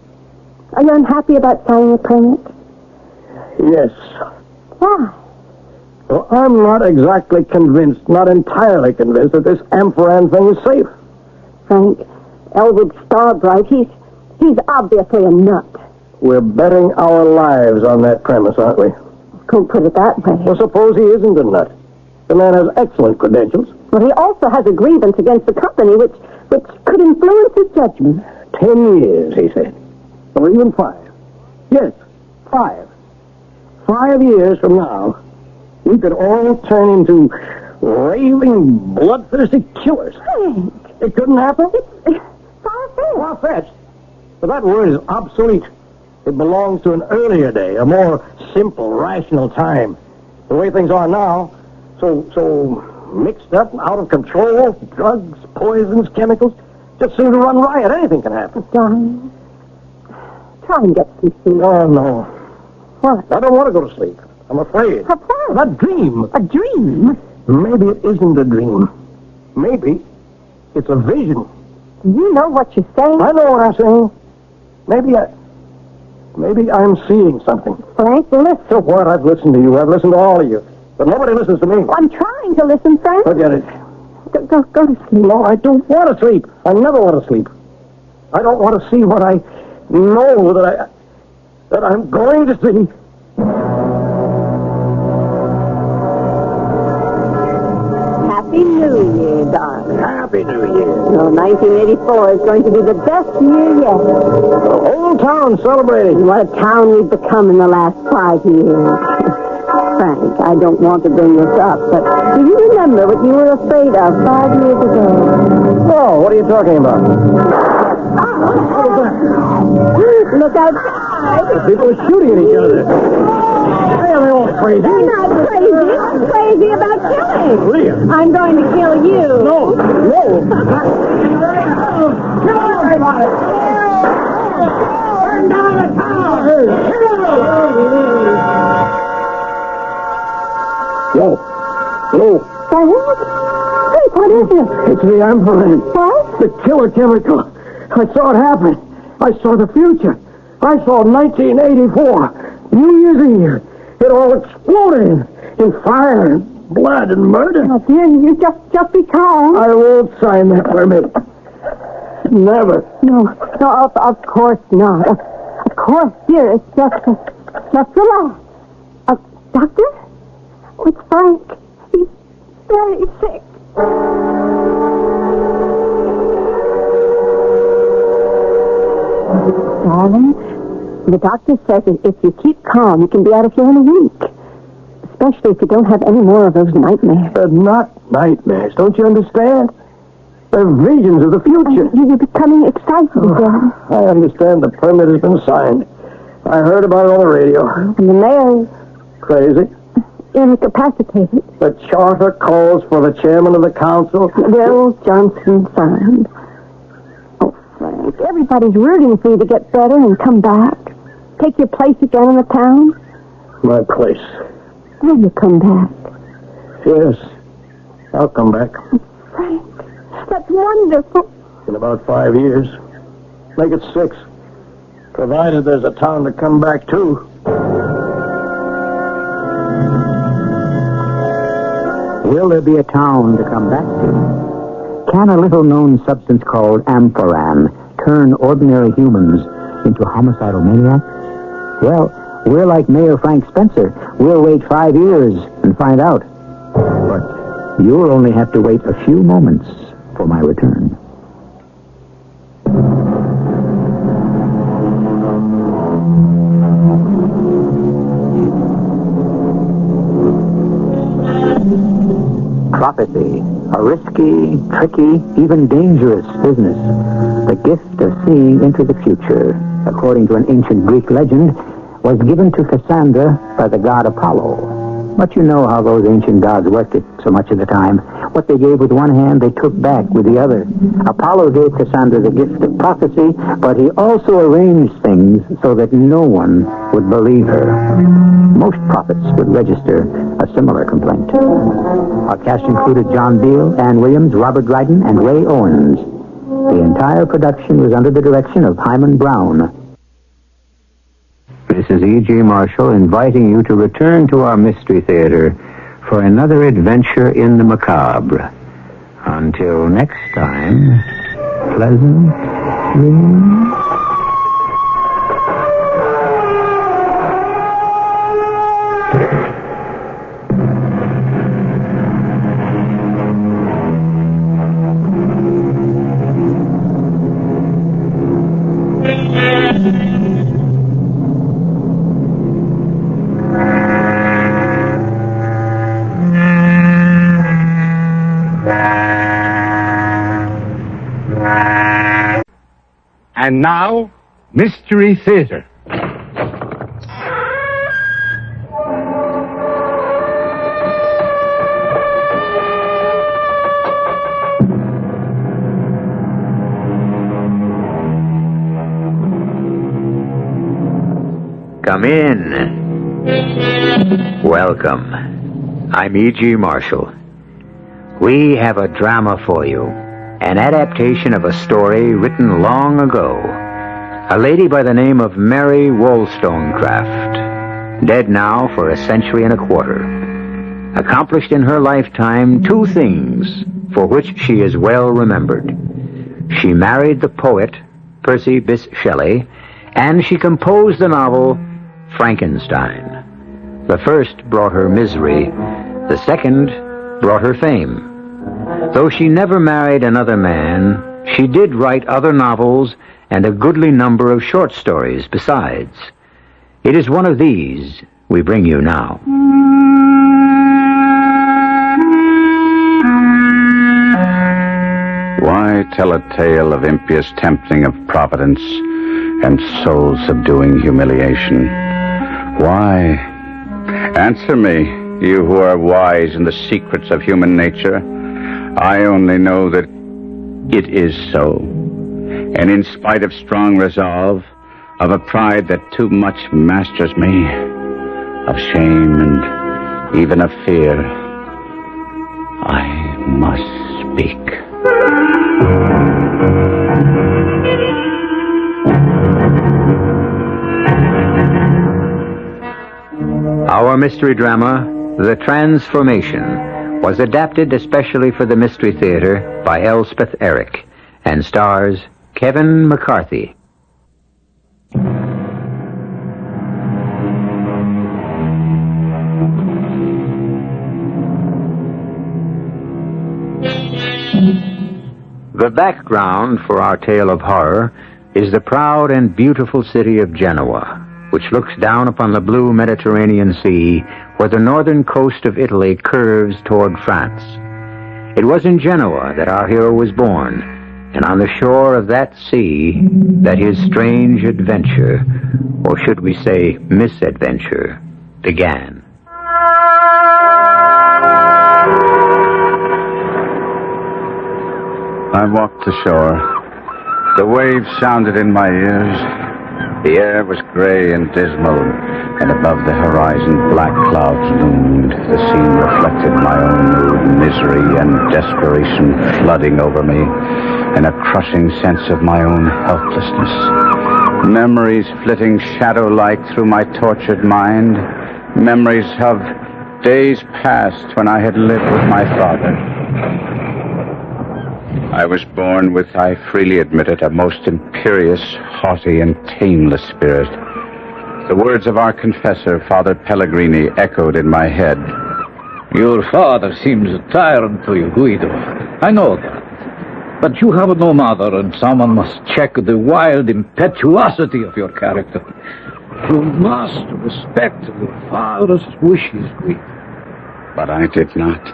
S2: Are you unhappy about signing the permit?
S13: Yes.
S2: Why?
S13: Well, I'm not exactly convinced, not entirely convinced, that this Amphoran thing is safe.
S2: Frank, Elwood Starbright, he's obviously a nut.
S13: We're betting our lives on that premise, aren't we?
S2: Don't put it that way.
S13: Well, suppose he isn't a nut. The man has excellent credentials.
S2: Well, he also has a grievance against the company, which could influence his judgment.
S13: 10 years, he said. Or even 5. Yes, 5. 5 years from now, we could all turn into raving, bloodthirsty killers.
S2: Frank.
S13: It couldn't happen?
S2: It's far-fetched.
S13: Far-fetched. But that word is obsolete. It belongs to an earlier day, a more simple, rational time. The way things are now, so mixed up, out of control, drugs, poisons, chemicals, just seem to run riot. Anything can happen.
S2: Darling, try and get some sleep.
S13: Oh, no.
S2: What?
S13: I don't want to go to sleep. I'm afraid.
S2: Afraid?
S13: That dream.
S2: A dream?
S13: Maybe it isn't a dream. Maybe it's a vision.
S2: Do you know what you're saying?
S13: I know what I'm saying. Maybe I'm seeing something.
S2: Frank, listen.
S13: So what? I've listened to you. I've listened to all of you. But nobody listens to me.
S2: Well, I'm trying to listen, Frank.
S13: Forget it.
S2: Go to sleep.
S13: No, I don't want to sleep. I never want to sleep. I don't want to see what I know that I'm going to see.
S2: Happy New Year, darling.
S13: Happy New Year.
S2: No, 1984 is going to be the best year yet.
S13: The whole town celebrating.
S2: What a town we've become in the last 5 years. Frank, I don't want to bring this up, but do you remember what you were afraid of 5 years ago?
S13: Oh, what are you talking about?
S2: Look outside.
S13: People are shooting at each other. Hey, are they all crazy?
S2: They're not crazy. Crazy about killing.
S13: Leah.
S2: I'm going to kill you.
S13: No.
S2: Kill everybody. Burn down the town.
S13: No.
S2: Frank? Hey, what is it?
S13: It's the amphoran.
S2: What?
S13: The killer chemical. I saw it happen. I saw the future. I saw 1984. New Year's Eve. It all exploded in fire and blood and murder.
S2: Oh, dear, you just be calm.
S13: I won't sign that permit. Never.
S2: No, of course not. Of course, dear, it's just relax. Doctor? It's Frank. He's very sick. Darling, the doctor says that if you keep calm, you can be out of here in a week. Especially if you don't have any more of those nightmares.
S13: They're not nightmares, don't you understand? They're visions of the future.
S2: You're becoming excited again.
S13: I understand the permit has been signed. I heard about it on the radio.
S2: And the mayor's
S13: Crazy.
S2: incapacitated.
S13: The charter calls for the chairman of the council.
S2: Will Johnson signed. Oh, Frank, everybody's rooting for you to get better and come back. Take your place again in the town.
S13: My place.
S2: Will you come back?
S13: Yes. I'll come back.
S2: Frank, that's wonderful.
S13: In about 5 years. Make it 6. Provided there's a town to come back to.
S12: Will there be a town to come back to? Can a little-known substance called Amphoran turn ordinary humans into homicidal maniacs? Well, we're like Mayor Frank Spencer. We'll wait 5 years and find out. But you'll only have to wait a few moments for my return. Prophecy, a risky, tricky, even dangerous business. The gift of seeing into the future, according to an ancient Greek legend, was given to Cassandra by the god Apollo. But you know how those ancient gods worked it so much of the time. What they gave with one hand, they took back with the other. Apollo gave Cassandra the gift of prophecy, but he also arranged things so that no one would believe her. Most prophets would register a similar complaint. Our cast included John Beale, Ann Williams, Robert Dryden, and Ray Owens. The entire production was under the direction of Hyman Brown. This is E.G. Marshall inviting you to return to our Mystery Theater for another adventure in the macabre. Until next time, pleasant dreams.
S16: And now, Mystery Theater.
S17: Come in. Welcome. I'm E.G. Marshall. We have a drama for you. An adaptation of a story written long ago. A lady by the name of Mary Wollstonecraft, dead now for a century and a quarter, accomplished in her lifetime two things for which she is well remembered. She married the poet Percy Bysshe Shelley, and she composed the novel Frankenstein. The first brought her misery, the second brought her fame. Though she never married another man, she did write other novels and a goodly number of short stories besides. It is one of these we bring you now.
S18: Why tell a tale of impious tempting of providence and soul-subduing humiliation? Why? Answer me, you who are wise in the secrets of human nature. I only know that it is so. And in spite of strong resolve, of a pride that too much masters me, of shame and even of fear, I must speak.
S17: Our mystery drama, The Transformation, was adapted especially for the Mystery Theater by Elspeth Eric and stars Kevin McCarthy. The background for our tale of horror is the proud and beautiful city of Genoa, which looks down upon the blue Mediterranean Sea where the northern coast of Italy curves toward France. It was in Genoa that our hero was born, and on the shore of that sea that his strange adventure, or should we say misadventure, began.
S18: I walked the shore. The waves sounded in my ears. The air was gray and dismal, and above the horizon black clouds loomed. The scene reflected my own mood, misery and desperation flooding over me, and a crushing sense of my own helplessness. Memories flitting shadow-like through my tortured mind, memories of days past when I had lived with my father. I was born with, I freely admit it, a most imperious, haughty, and tameless spirit. The words of our confessor, Father Pellegrini, echoed in my head.
S19: Your father seems a tyrant to you, Guido. I know that. But you have no mother, and someone must check the wild impetuosity of your character. You must respect your father's wishes, Guido.
S18: But I did not.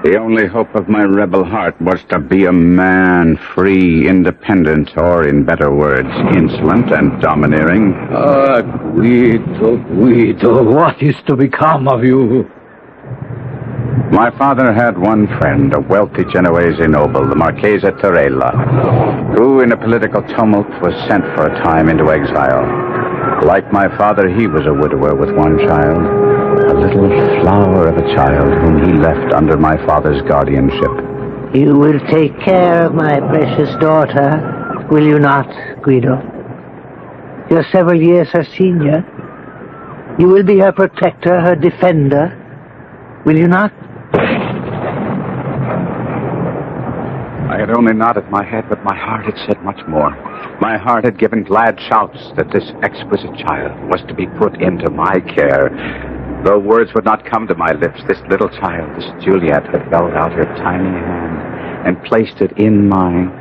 S18: The only hope of my rebel heart was to be a man, free, independent, or, in better words, insolent and domineering.
S19: Ah, Guido, what is to become of you?
S18: My father had one friend, a wealthy Genoese noble, the Marchesa Torella, who, in a political tumult, was sent for a time into exile. Like my father, he was a widower with one child, a little flower of a child whom he left under my father's guardianship.
S12: You will take care of my precious daughter, will you not, Guido? You're several years her senior. You will be her protector, her defender, will you not?
S18: I had only nodded my head, but my heart had said much more. My heart had given glad shouts that this exquisite child was to be put into my care. Though words would not come to my lips, this little child, this Juliet, had held out her tiny hand and placed it in mine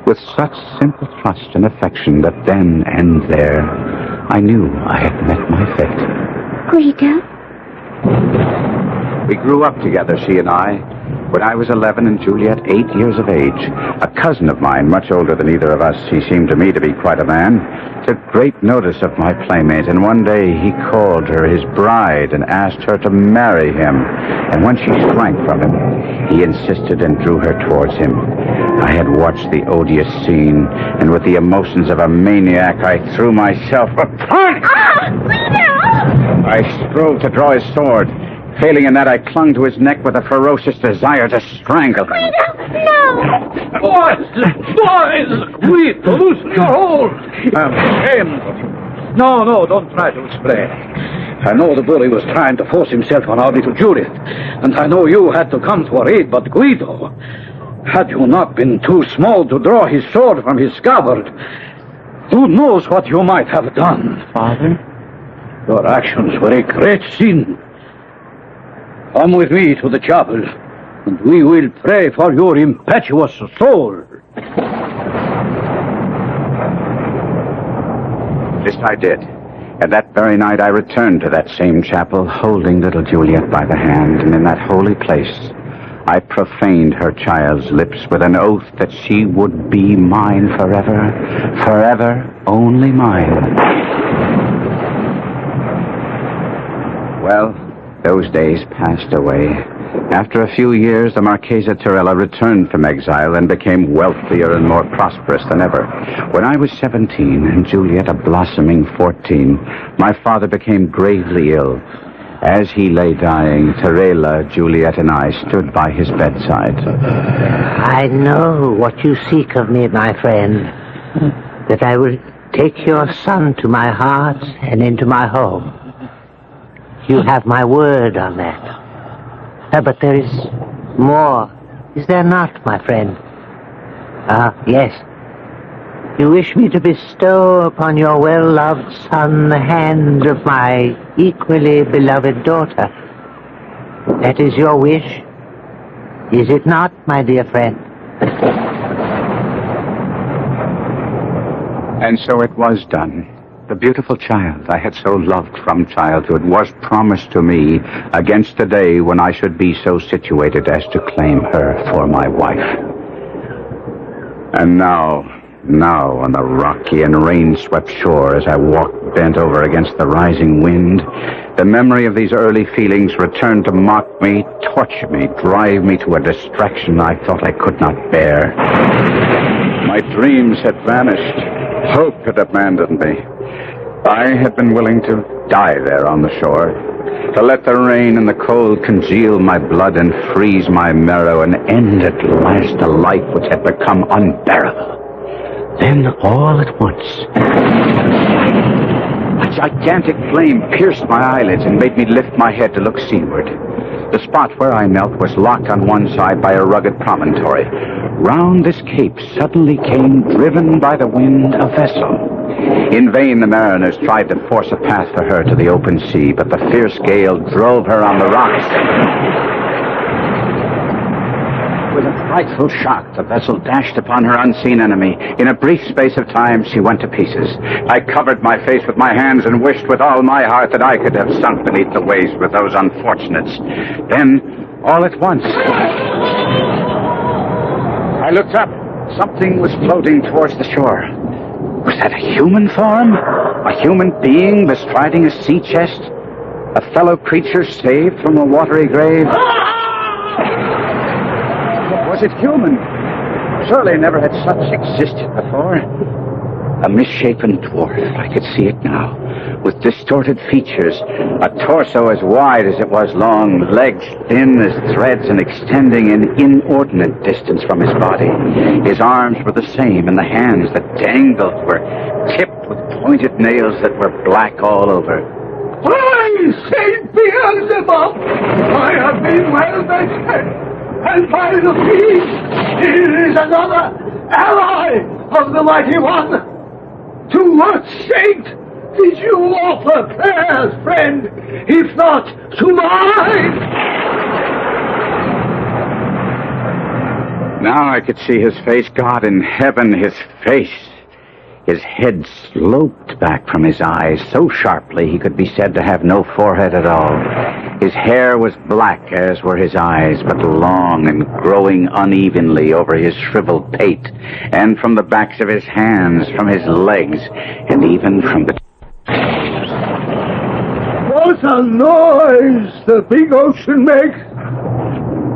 S18: with such simple trust and affection that then and there I knew I had met my fate.
S2: Guido?
S18: We grew up together, she and I. When I was 11 and Juliet 8 years of age, a cousin of mine, much older than either of us, he seemed to me to be quite a man, took great notice of my playmate, and one day he called her his bride and asked her to marry him. And when she shrank from him, he insisted and drew her towards him. I had watched the odious scene, and with the emotions of a maniac, I threw myself upon him. I strove to draw his sword. Failing in that, I clung to his neck with a ferocious desire to strangle him.
S2: No!
S19: Boys! Guido, loosen your hold! I'm ashamed of you. No, don't try to explain. I know the bully was trying to force himself on our little Juliet, and I know you had to come to her aid, but Guido, had you not been too small to draw his sword from his scabbard, who knows what you might have done?
S12: Father?
S19: Your actions were a great sin. Come with me to the chapel, and we will pray for your impetuous soul.
S18: This I did. And that very night I returned to that same chapel, holding little Juliet by the hand, and in that holy place I profaned her child's lips with an oath that she would be mine forever, forever, only mine. Well, those days passed away. After a few years, the Marchesa Torella returned from exile and became wealthier and more prosperous than ever. When I was 17 and Juliet a blossoming 14, my father became gravely ill. As he lay dying, Torella, Juliet, and I stood by his bedside.
S12: I know what you seek of me, my friend, that I will take your son to my heart and into my home. You have my word on that. But there is more, is there not, my friend? Yes. You wish me to bestow upon your well-loved son the hand of my equally beloved daughter. That is your wish, is it not, my dear friend?
S18: And so it was done. The beautiful child I had so loved from childhood was promised to me against the day when I should be so situated as to claim her for my wife. And now on the rocky and rain-swept shore, as I walked bent over against the rising wind, the memory of these early feelings returned to mock me, torture me, drive me to a distraction I thought I could not bear. My dreams had vanished. Hope had abandoned me. I had been willing to die there on the shore, to let the rain and the cold congeal my blood and freeze my marrow and end at last a life which had become unbearable. Then, all at once, a gigantic flame pierced my eyelids and made me lift my head to look seaward. The spot where I knelt was locked on one side by a rugged promontory. Round this cape suddenly came, driven by the wind, a vessel. In vain the mariners tried to force a path for her to the open sea, but the fierce gale drove her on the rocks. With a frightful shock, the vessel dashed upon her unseen enemy. In a brief space of time, she went to pieces. I covered my face with my hands and wished with all my heart that I could have sunk beneath the waves with those unfortunates. Then, all at once, I looked up. Something was floating towards the shore. Was that a human form? A human being bestriding a sea chest? A fellow creature saved from a watery grave? Was it human? Surely never had such existed before. A misshapen dwarf, I could see it now, with distorted features, a torso as wide as it was long, legs thin as threads and extending an inordinate distance from his body. His arms were the same, and the hands that dangled were tipped with pointed nails that were black all over.
S6: By Saint Beelzebub, I have been well measured, and by the feast, here is another ally of the Mighty One. To what saint did you offer prayers, friend, if not to mine?
S18: Now I could see his face. God in heaven, his face. His head sloped back from his eyes so sharply he could be said to have no forehead at all. His hair was black, as were his eyes, but long and growing unevenly over his shriveled pate, and from the backs of his hands, from his legs, and even from the...
S6: What a noise the big ocean makes!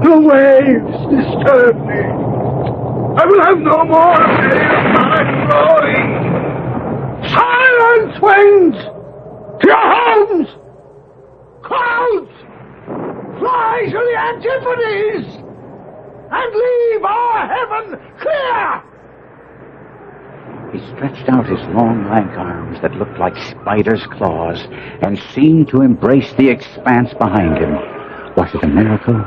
S6: The waves disturb me. I will have no more of any of my rowing. Silence, winds! To your homes! Clouds! Fly to the antipodes! And leave our heaven clear!
S18: He stretched out his long, lank arms that looked like spiders' claws and seemed to embrace the expanse behind him. Was it a miracle?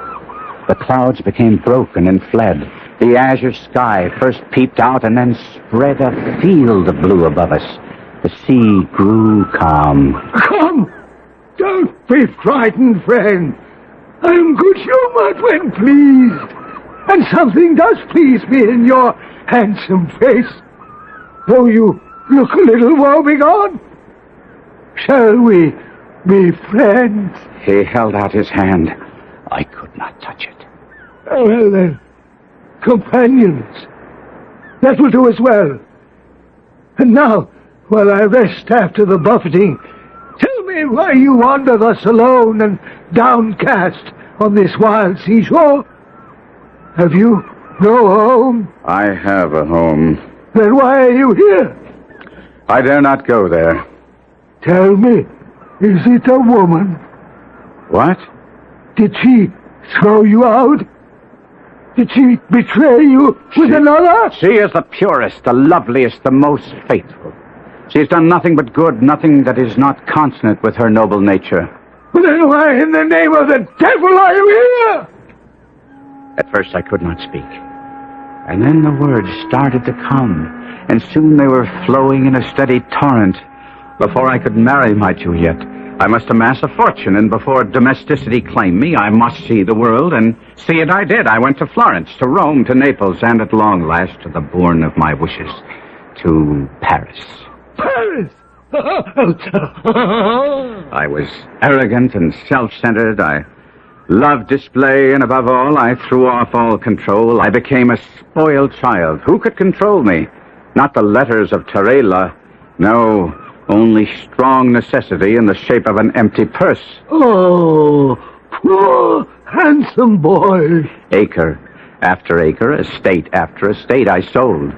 S18: The clouds became broken and fled. The azure sky first peeped out and then spread a field of blue above us. The sea grew calm.
S6: Come! Don't be frightened, friend. I am good-humored when pleased. And something does please me in your handsome face. Though you look a little woebegone. Shall we be friends?
S18: He held out his hand. I could not touch it.
S6: Well, then, companions. That will do as well. And now, while I rest after the buffeting, tell me why you wander thus alone and downcast on this wild seashore. Have you no home?
S18: I have a home.
S6: Then why are you here?
S18: I dare not go there.
S6: Tell me, is it a woman?
S18: What?
S6: Did she throw you out? Did she betray you with another?
S18: She is the purest, the loveliest, the most faithful. She has done nothing but good, nothing that is not consonant with her noble nature.
S6: Then why in the name of the devil are you here?
S18: At first I could not speak. And then the words started to come, and soon they were flowing in a steady torrent. Before I could marry my Juliet, I must amass a fortune, and before domesticity claimed me, I must see the world, and see it I did. I went to Florence, to Rome, to Naples, and at long last to the bourne of my wishes, to Paris.
S6: Paris!
S18: I was arrogant and self-centered. I loved display, and above all, I threw off all control. I became a spoiled child. Who could control me? Not the letters of Terela. No, only strong necessity in the shape of an empty purse.
S6: Oh, poor, handsome boy.
S18: Acre after acre, estate after estate, I sold.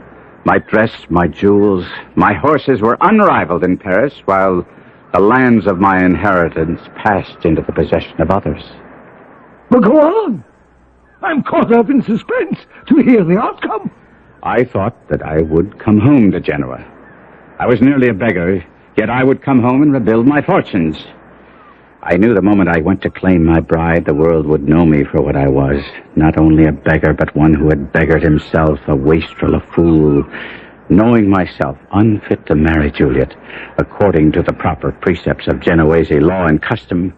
S18: My dress, my jewels, my horses were unrivaled in Paris, while the lands of my inheritance passed into the possession of others.
S6: But go on. I'm caught up in suspense to hear the outcome.
S18: I thought that I would come home to Genoa. I was nearly a beggar, yet I would come home and rebuild my fortunes. I knew the moment I went to claim my bride, the world would know me for what I was. Not only a beggar, but one who had beggared himself, a wastrel, a fool. Knowing myself unfit to marry Juliet, according to the proper precepts of Genoese law and custom,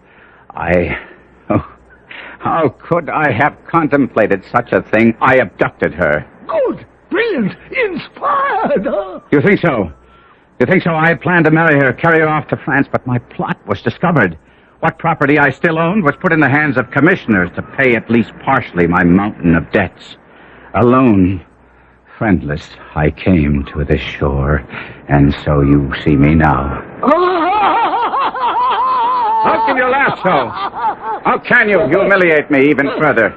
S18: how could I have contemplated such a thing? I abducted her.
S6: Good, brilliant, inspired.
S18: You think so? You think so? I planned to marry her, carry her off to France, but my plot was discovered. What property I still owned was put in the hands of commissioners to pay at least partially my mountain of debts. Alone, friendless, I came to this shore, and so you see me now. How can you laugh so? How can you humiliate me even further?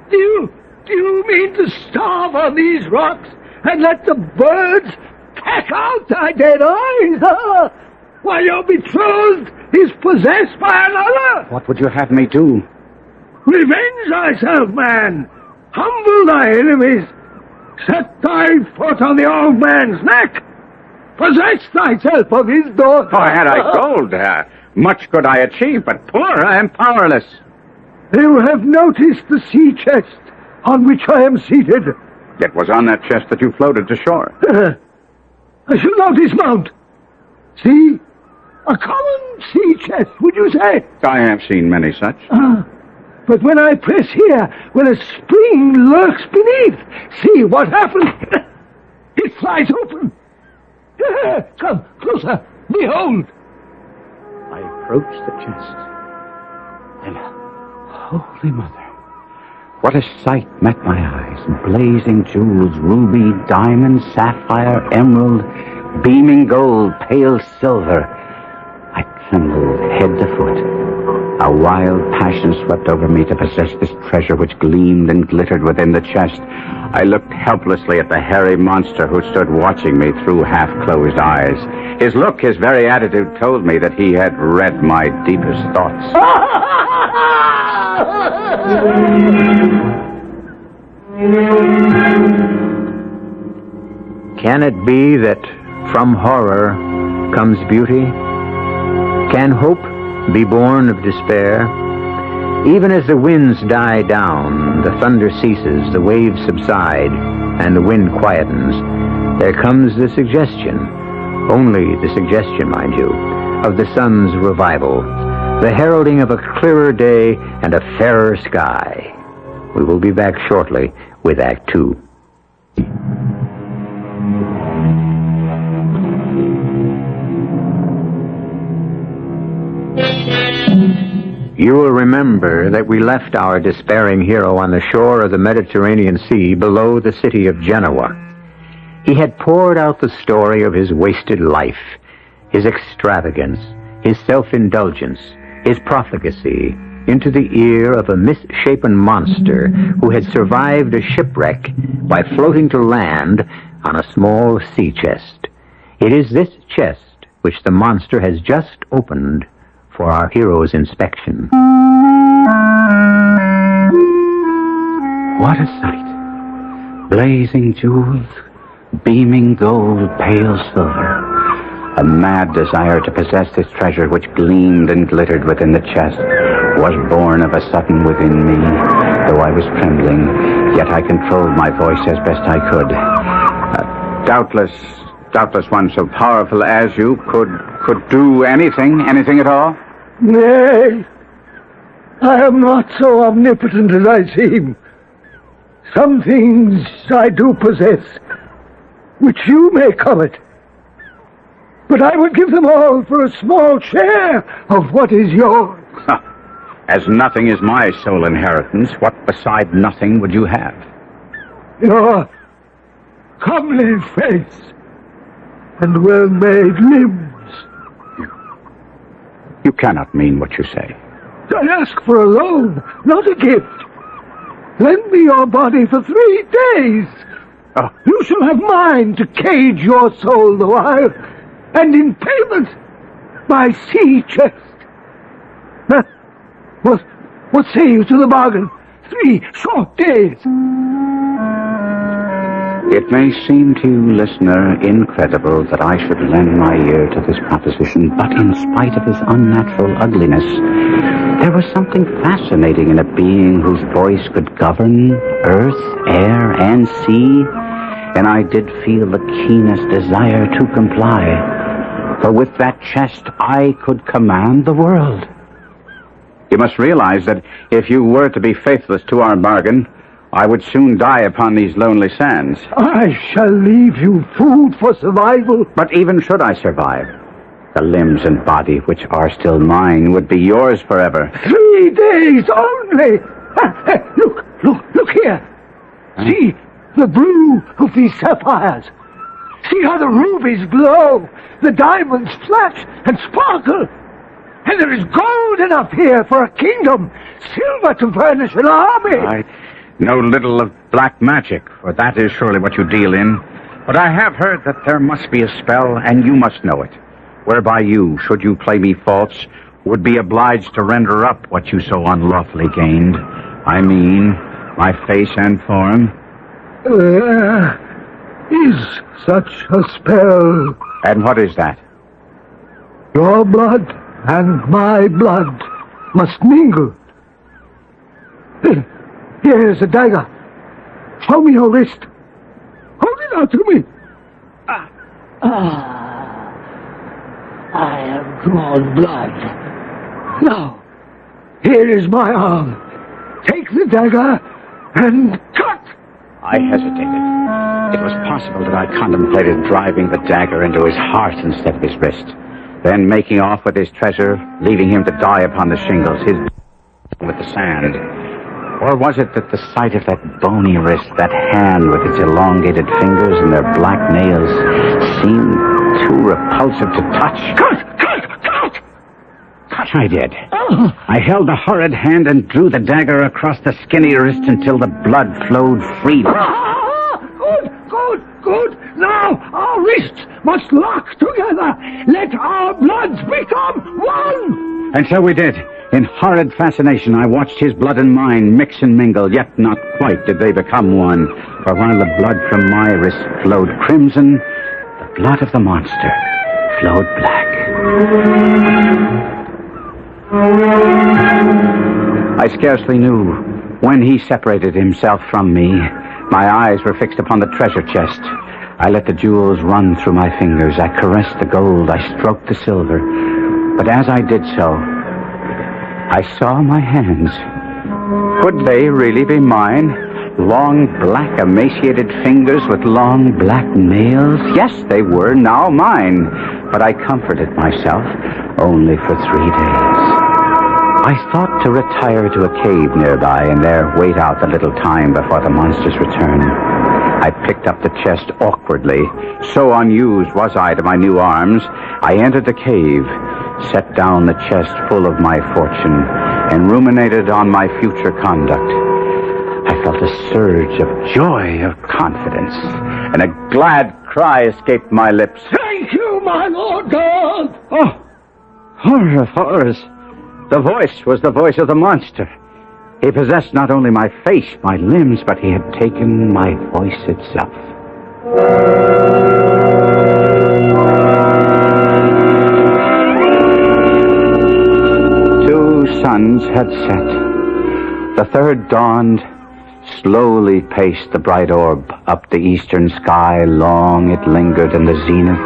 S20: Do you mean to starve on these rocks and let the birds peck out thy dead eyes? While your betrothed is possessed by another?
S18: What would you have me do?
S20: Revenge thyself, man. Humble thy enemies. Set thy foot on the old man's neck. Possess thyself of his daughter.
S18: Oh, had I gold, much could I achieve, but poor, I am powerless.
S20: You have noticed the sea chest on which I am seated.
S18: It was on that chest that you floated to shore.
S20: I shall now dismount. See? A common sea chest, would you say?
S18: I have seen many such.
S20: But when I press here, when a spring lurks beneath, see what happens. It flies open. Come, closer. Behold.
S18: I approached the chest. And, Holy Mother, what a sight met my eyes. Blazing jewels, ruby, diamond, sapphire, emerald, beaming gold, pale silver. I trembled head to foot. A wild passion swept over me to possess this treasure which gleamed and glittered within the chest. I looked helplessly at the hairy monster who stood watching me through half-closed eyes. His look, his very attitude told me that he had read my deepest thoughts. Can it be that from horror comes beauty? Can hope be born of despair? Even as the winds die down, the thunder ceases, the waves subside, and the wind quietens, there comes the suggestion, only the suggestion, mind you, of the sun's revival, the heralding of a clearer day and a fairer sky. We will be back shortly with Act Two. You will remember that we left our despairing hero on the shore of the Mediterranean Sea below the city of Genoa. He had poured out the story of his wasted life, his extravagance, his self-indulgence, his profligacy, into the ear of a misshapen monster who had survived a shipwreck by floating to land on a small sea chest. It is this chest which the monster has just opened for our hero's inspection. What a sight! Blazing jewels, beaming gold, pale silver. A mad desire to possess this treasure which gleamed and glittered within the chest was born of a sudden within me. Though I was trembling, yet I controlled my voice as best I could. Doubtless one so powerful as you could do anything at all?
S20: Nay, I am not so omnipotent as I seem. Some things I do possess, which you may covet. But I would give them all for a small share of what is yours.
S18: As nothing is my sole inheritance, what beside nothing would you have?
S20: Your comely face and well-made limbs.
S18: You cannot mean what you say.
S20: I ask for a loan, not a gift. Lend me your body for 3 days. You shall have mine to cage your soul the while, and in payment, my sea chest. What say you to the bargain? 3 short days.
S18: It may seem to you, listener, incredible that I should lend my ear to this proposition, but in spite of his unnatural ugliness, there was something fascinating in a being whose voice could govern earth, air, and sea, and I did feel the keenest desire to comply. For with that chest, I could command the world. You must realize that if you were to be faithless to our bargain, I would soon die upon these lonely sands.
S20: I shall leave you food for survival.
S18: But even should I survive, The limbs and body which are still mine would be yours forever.
S20: 3 days only! Look here. See the blue of these sapphires. See how the rubies glow, the diamonds flash and sparkle. And there is gold enough here for a kingdom, silver to furnish an army.
S18: I know little of black magic, for that is surely what you deal in. But I have heard that there must be a spell, and you must know it, whereby you, should you play me false, would be obliged to render up what you so unlawfully gained. I mean, my face and form.
S20: Is such a spell.
S18: And what is that?
S20: Your blood and my blood must mingle. Here's a dagger. Show me your wrist. Hold it out to me. I have drawn blood. Now, here is my arm. Take the dagger and cut.
S18: I hesitated. It was possible that I contemplated driving the dagger into his heart instead of his wrist, then making off with his treasure, leaving him to die upon the shingles, his with the sand. Or was it that the sight of that bony wrist, that hand with its elongated fingers and their black nails, seemed too repulsive to touch? Cut! Cut I did. I held the horrid hand and drew the dagger across the skinny wrist until the blood flowed freely.
S20: Good. Now our wrists must lock together. Let our bloods become one.
S18: And so we did. In horrid fascination, I watched his blood and mine mix and mingle, yet not quite did they become one. For while the blood from my wrist flowed crimson, the blood of the monster flowed black. I scarcely knew when he separated himself from me. My eyes were fixed upon the treasure chest. I let the jewels run through my fingers. I caressed the gold. I stroked the silver. But as I did so, I saw my hands. Could they really be mine? Long, black, emaciated fingers with long, black nails? Yes, they were now mine. But I comforted myself only for 3 days. I thought to retire to a cave nearby and there wait out the little time before the monster's return. I picked up the chest awkwardly. So unused was I to my new arms. I entered the cave, set down the chest full of my fortune, and ruminated on my future conduct. I felt a surge of joy, of confidence, and a glad cry escaped my lips.
S20: Thank you, my Lord God!
S18: Oh, horror of horrors! The voice was the voice of the monster. He possessed not only my face, my limbs, but he had taken my voice itself. 2 suns had set. The third dawned, slowly paced the bright orb up the eastern sky. Long it lingered in the zenith,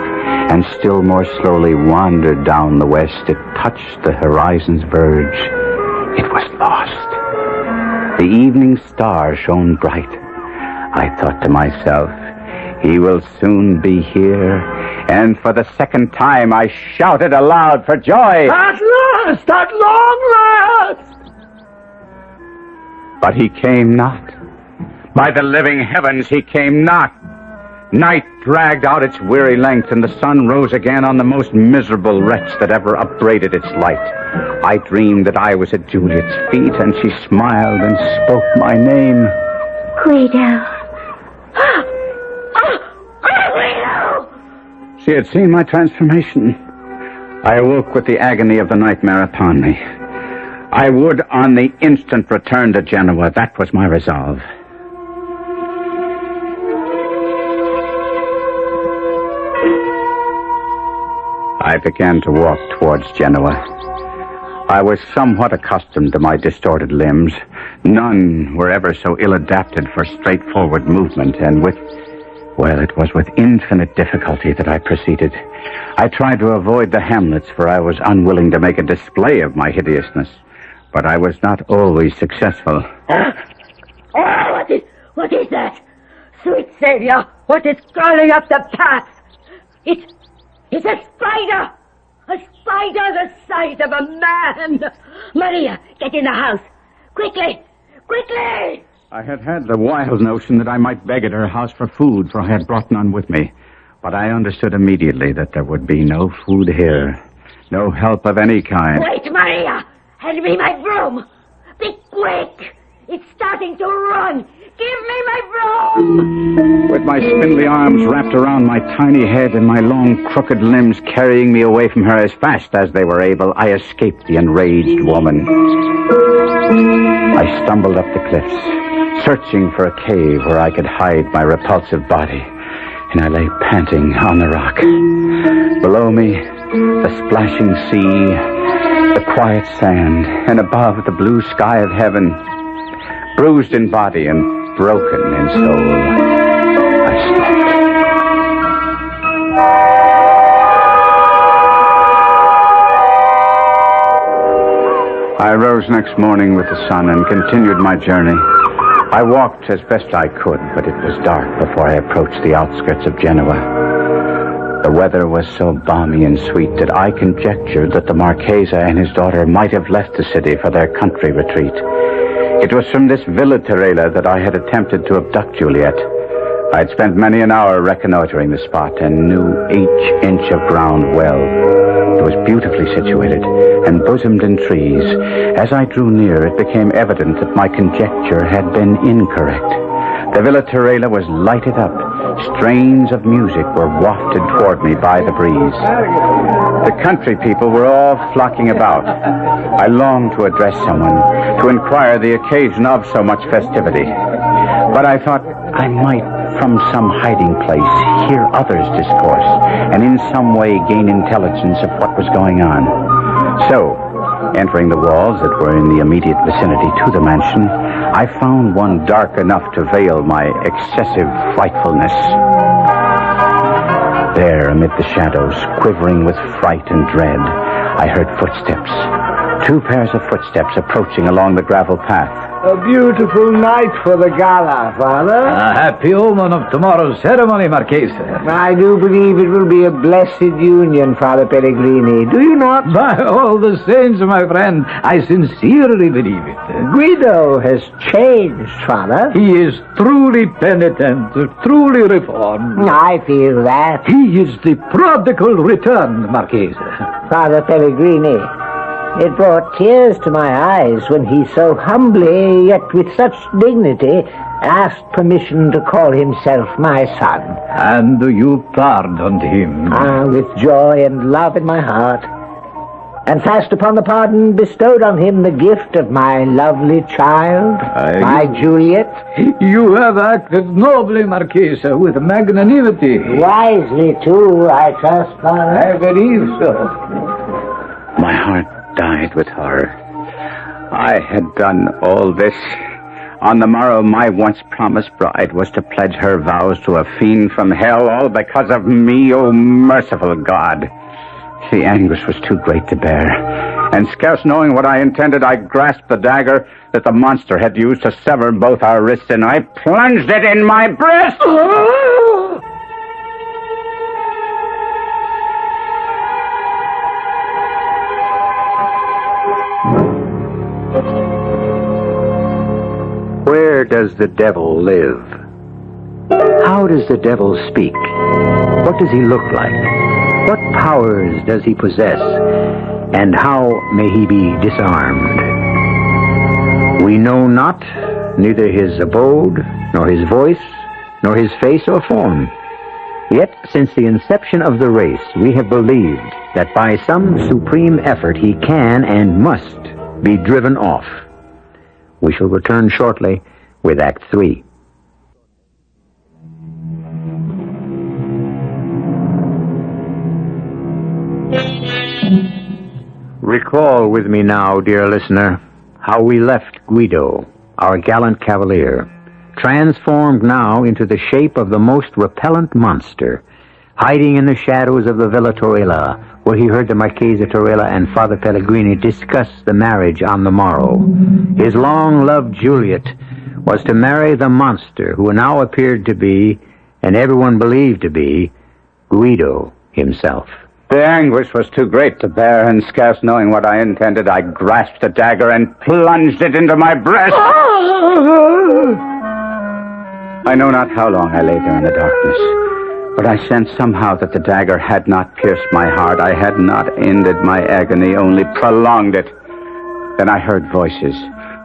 S18: and still more slowly wandered down the west. It touched the horizon's verge. It was lost. The evening star shone bright. I thought to myself, he will soon be here. And for the second time I shouted aloud for joy.
S20: At last! At long last!
S18: But he came not. By the living heavens, he came not. Night dragged out its weary length, and the sun rose again on the most miserable wretch that ever upbraided its light. I dreamed that I was at Juliet's feet, and she smiled and spoke my name.
S2: Guido.
S18: She had seen my transformation. I awoke with the agony of the nightmare upon me. I would on the instant return to Genoa. That was my resolve. I began to walk towards Genoa. I was somewhat accustomed to my distorted limbs. None were ever so ill-adapted for straightforward movement, and it was with infinite difficulty that I proceeded. I tried to avoid the hamlets, for I was unwilling to make a display of my hideousness, but I was not always successful.
S21: What is that? Sweet Savior, what is crawling up the path? It's a spider! A spider the size of a man! Maria, get in the house. Quickly! Quickly!
S18: I had the wild notion that I might beg at her house for food, for I had brought none with me. But I understood immediately that there would be no food here. No help of any kind.
S21: Wait, Maria! Hand me my broom! Be quick! It's starting to run! Give me my broom!
S18: With my spindly arms wrapped around my tiny head and my long, crooked limbs carrying me away from her as fast as they were able, I escaped the enraged woman. I stumbled up the cliffs, searching for a cave where I could hide my repulsive body, and I lay panting on the rock. Below me, the splashing sea, the quiet sand, and above, the blue sky of heaven. Bruised in body and broken in soul, I slept. I rose next morning with the sun and continued my journey. I walked as best I could, but it was dark before I approached the outskirts of Genoa. The weather was so balmy and sweet that I conjectured that the Marchese and his daughter might have left the city for their country retreat. It was from this Villa Torella that I had attempted to abduct Juliet. I had spent many an hour reconnoitering the spot and knew each inch of ground well. It was beautifully situated and bosomed in trees. As I drew near, it became evident that my conjecture had been incorrect. The Villa Torella was lighted up. Strains of music were wafted toward me by the breeze. The country people were all flocking about. I longed to address someone, to inquire the occasion of so much festivity. But I thought I might, from some hiding place, hear others discourse, and in some way gain intelligence of what was going on. So, entering the walls that were in the immediate vicinity to the mansion, I found one dark enough to veil my excessive frightfulness. There, amid the shadows, quivering with fright and dread, I heard footsteps. 2 pairs of footsteps approaching along the gravel path.
S20: A beautiful night for the gala, Father.
S19: A happy omen of tomorrow's ceremony, Marchese.
S15: I do believe it will be a blessed union, Father Pellegrini. Do you not?
S19: By all the saints, my friend, I sincerely believe it.
S15: Guido has changed, Father.
S19: He is truly penitent, truly reformed.
S15: I feel that.
S19: He is the prodigal returned, Marchese.
S15: Father Pellegrini, it brought tears to my eyes when he so humbly, yet with such dignity, asked permission to call himself my son.
S19: And you pardoned him?
S15: With joy and love in my heart. And fast upon the pardon bestowed on him the gift of my lovely child, my Juliet.
S19: You have acted nobly, Marchese, with magnanimity.
S15: Wisely, too, I trust, Father.
S19: I believe so.
S18: My heart died with horror. I had done all this. On the morrow, my once promised bride was to pledge her vows to a fiend from hell, all because of me, O merciful God. The anguish was too great to bear, and scarce knowing what I intended, I grasped the dagger that the monster had used to sever both our wrists, and I plunged it in my breast. Where does the devil live? How does the devil speak? What does he look like? What powers does he possess? And how may he be disarmed? We know not neither his abode, nor his voice, nor his face or form. Yet, since the inception of the race, we have believed that by some supreme effort he can and must be driven off. We shall return shortly with Act 3. Recall with me now, dear listener, how we left Guido, our gallant cavalier, transformed now into the shape of the most repellent monster, hiding in the shadows of the Villa Torella, where he heard the Marchese Torella and Father Pellegrini discuss the marriage on the morrow. His long-loved Juliet was to marry the monster who now appeared to be, and everyone believed to be, Guido himself. The anguish was too great to bear, and scarce knowing what I intended, I grasped a dagger and plunged it into my breast. I know not how long I lay there in the darkness, but I sensed somehow that the dagger had not pierced my heart. I had not ended my agony, only prolonged it. Then I heard voices.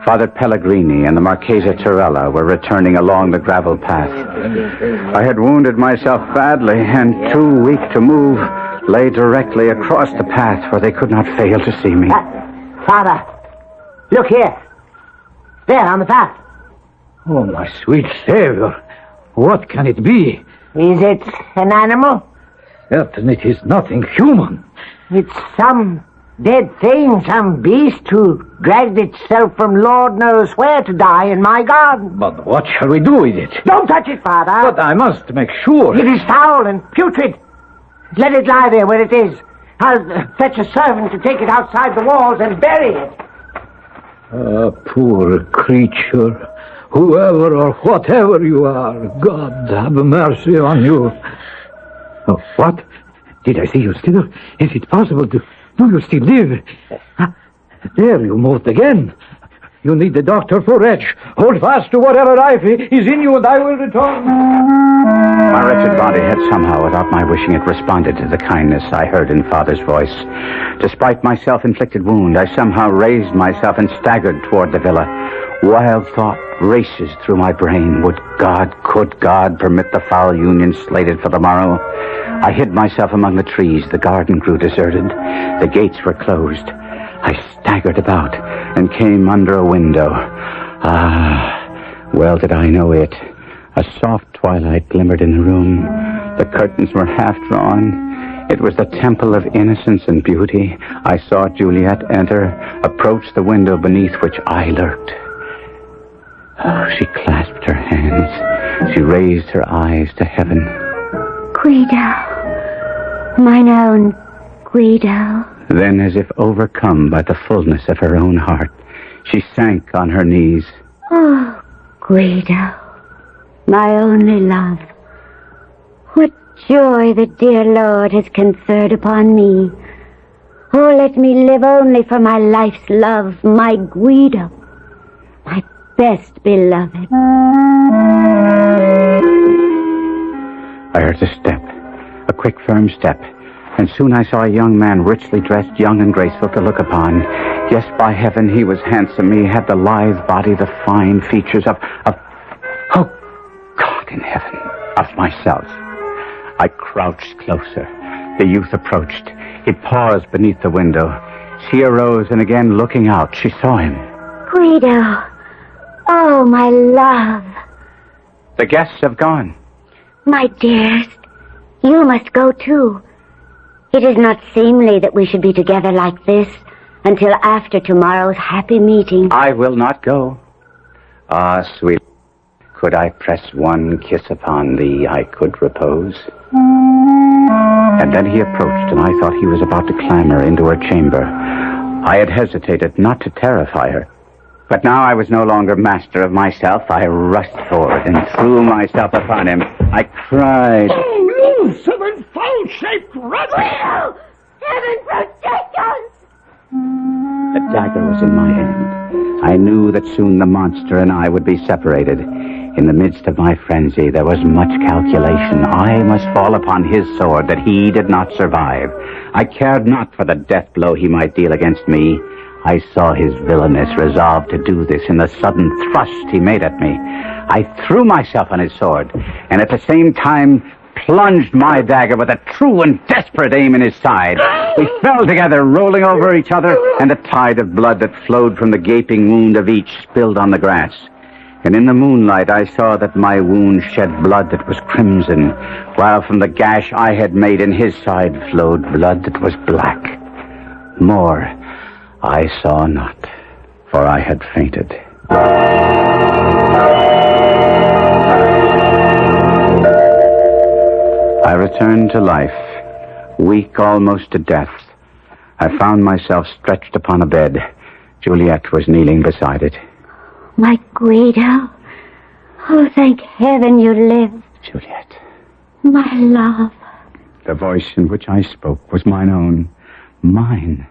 S18: Father Pellegrini and the Marchesa Torella were returning along the gravel path. I had wounded myself badly, and too weak to move, lay directly across the path where they could not fail to see me.
S14: Father, look here. There, on the path.
S19: Oh, my sweet Savior, what can it be?
S14: Is it an animal?
S19: Certain it is nothing human.
S14: It's some dead thing, some beast who dragged itself from Lord knows where to die in my garden.
S19: But what shall we do with it?
S14: Don't touch it, Father.
S19: But I must make sure.
S14: It is foul and putrid. Let it lie there where it is. I'll fetch a servant to take it outside the walls and bury it.
S19: Poor creature. Whoever or whatever you are, God have mercy on you. Oh, what? Did I see you still? Is it possible to... Do you still live? There, you moved again. You need the doctor for Reg. Hold fast to whatever life is in you, and I will return.
S18: My wretched body had somehow, without my wishing it, responded to the kindness I heard in Father's voice. Despite my self-inflicted wound, I somehow raised myself and staggered toward the villa. Wild thought races through my brain. Could God permit the foul union slated for the morrow? I hid myself among the trees. The garden grew deserted. The gates were closed. I staggered about and came under a window. Well did I know it. A soft twilight glimmered in the room. The curtains were half drawn. It was the temple of innocence and beauty. I saw Juliet enter, approach the window beneath which I lurked. Oh, she clasped her hands. She raised her eyes to heaven.
S21: Guido. Mine own Guido.
S18: Then, as if overcome by the fullness of her own heart, she sank on her knees.
S21: Oh, Guido. My only love. What joy the dear Lord has conferred upon me. Oh, let me live only for my life's love, my Guido. My best beloved.
S18: I heard a step, a quick, firm step, and soon I saw a young man richly dressed, young and graceful to look upon. Yes, by heaven, he was handsome. He had the lithe body, the fine features of oh, God in heaven, of myself. I crouched closer. The youth approached. He paused beneath the window. She arose, and again looking out, she saw him.
S21: Guido. Oh, my love.
S18: The guests have gone.
S21: My dearest, you must go too. It is not seemly that we should be together like this until after tomorrow's happy meeting.
S18: I will not go. Ah, sweet, could I press one kiss upon thee, I could repose. And then he approached, and I thought he was about to clamber into her chamber. I had hesitated not to terrify her. But now I was no longer master of myself. I rushed forward and threw myself upon him. I cried.
S21: Oh, loathsome and foul-shaped rebel! Heaven protect us!
S18: The dagger was in my hand. I knew that soon the monster and I would be separated. In the midst of my frenzy, there was much calculation. I must fall upon his sword that he did not survive. I cared not for the death blow he might deal against me. I saw his villainous resolve to do this in the sudden thrust he made at me. I threw myself on his sword, and at the same time plunged my dagger with a true and desperate aim in his side. We fell together, rolling over each other, and the tide of blood that flowed from the gaping wound of each spilled on the grass. And in the moonlight I saw that my wound shed blood that was crimson, while from the gash I had made in his side flowed blood that was black. More I saw not, for I had fainted. I returned to life, weak almost to death. I found myself stretched upon a bed. Juliet was kneeling beside it.
S21: My Guido. Oh, thank heaven you live.
S18: Juliet.
S21: My love.
S18: The voice in which I spoke was mine own. Mine.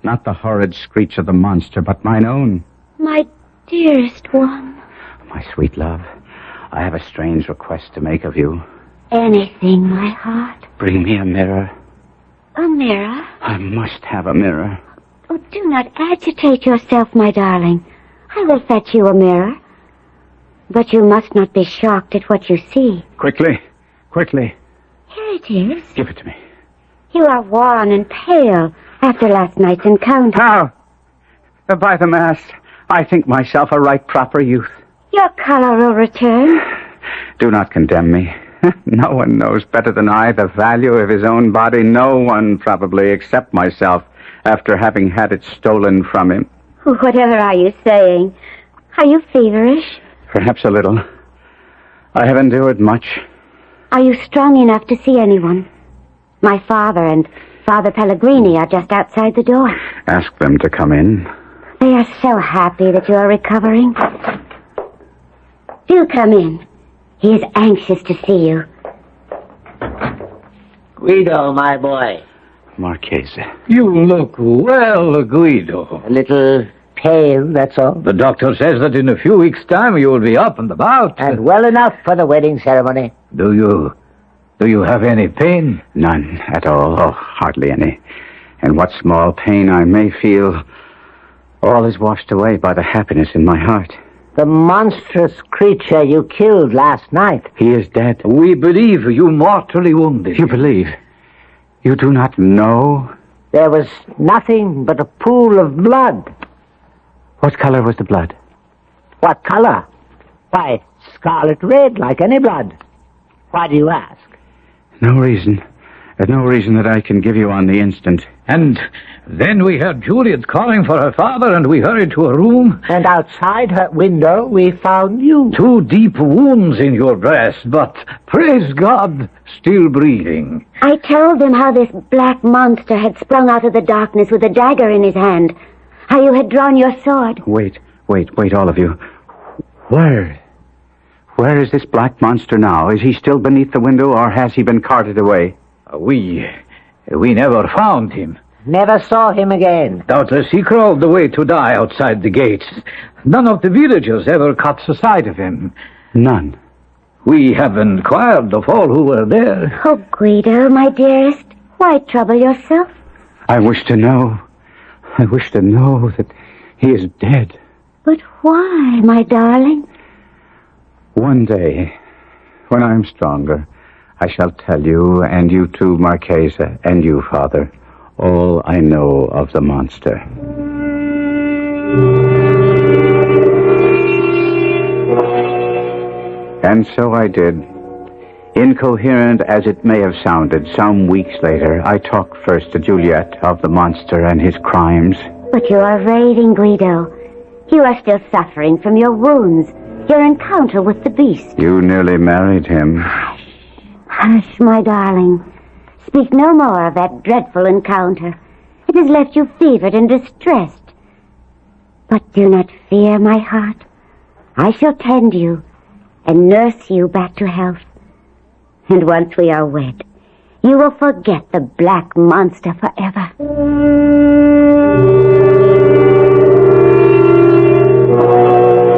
S18: Not the horrid screech of the monster, but mine own.
S21: My dearest one.
S18: My sweet love, I have a strange request to make of you.
S21: Anything, my heart.
S18: Bring me a mirror.
S21: A mirror?
S18: I must have a mirror.
S21: Oh, do not agitate yourself, my darling. I will fetch you a mirror. But you must not be shocked at what you see.
S18: Quickly, quickly.
S21: Here it is.
S18: Give it to me.
S21: You are wan and pale after last night's encounter.
S18: How? By the mass, I think myself a right proper youth.
S21: Your color will return.
S18: Do not condemn me. No one knows better than I the value of his own body. No one, probably, except myself, after having had it stolen from him.
S21: Whatever are you saying? Are you feverish?
S18: Perhaps a little. I have endured much.
S21: Are you strong enough to see anyone? My father and Father Pellegrini are just outside the door.
S18: Ask them to come in.
S21: They are so happy that you are recovering. Do come in. He is anxious to see you.
S4: Guido, my boy.
S18: Marchese.
S19: You look well, Guido.
S4: A little pale, that's all.
S19: The doctor says that in a few weeks' time you will be up and about.
S4: And well enough for the wedding ceremony.
S19: Do you have any pain?
S18: None at all. Oh, hardly any. And what small pain I may feel, all is washed away by the happiness in my heart.
S4: The monstrous creature you killed last night.
S18: He is dead.
S19: We believe you mortally wounded.
S18: You believe? You do not know?
S4: There was nothing but a pool of blood.
S18: What color was the blood?
S4: What color? Why, scarlet red, like any blood. Why do you ask?
S18: No reason. There's no reason that I can give you on the instant.
S19: And then we heard Juliet calling for her father, and we hurried to a room.
S4: And outside her window we found you.
S19: 2 deep wounds in your breast, but, praise God, still breathing.
S21: I told them how this black monster had sprung out of the darkness with a dagger in his hand. How you had drawn your sword.
S18: Wait, all of you. Where is this black monster now? Is he still beneath the window, or has he been carted away?
S19: We never found him.
S4: Never saw him again.
S19: Doubtless he crawled away to die outside the gates. None of the villagers ever caught sight of him.
S18: None.
S19: We have inquired of all who were there.
S21: Oh, Guido, my dearest, why trouble yourself?
S18: I wish to know that he is dead.
S21: But why, my darling?
S18: One day, when I am stronger, I shall tell you, and you too, Marchesa, and you, Father, all I know of the monster. And so I did. Incoherent as it may have sounded, some weeks later, I talked first to Juliet of the monster and his crimes.
S21: But you are raving, Guido. You are still suffering from your wounds, your encounter with the beast.
S18: You nearly married him.
S21: Hush, my darling. Speak no more of that dreadful encounter. It has left you fevered and distressed. But do not fear, my heart. I shall tend you and nurse you back to health. And once we are wed, you will forget the black monster forever.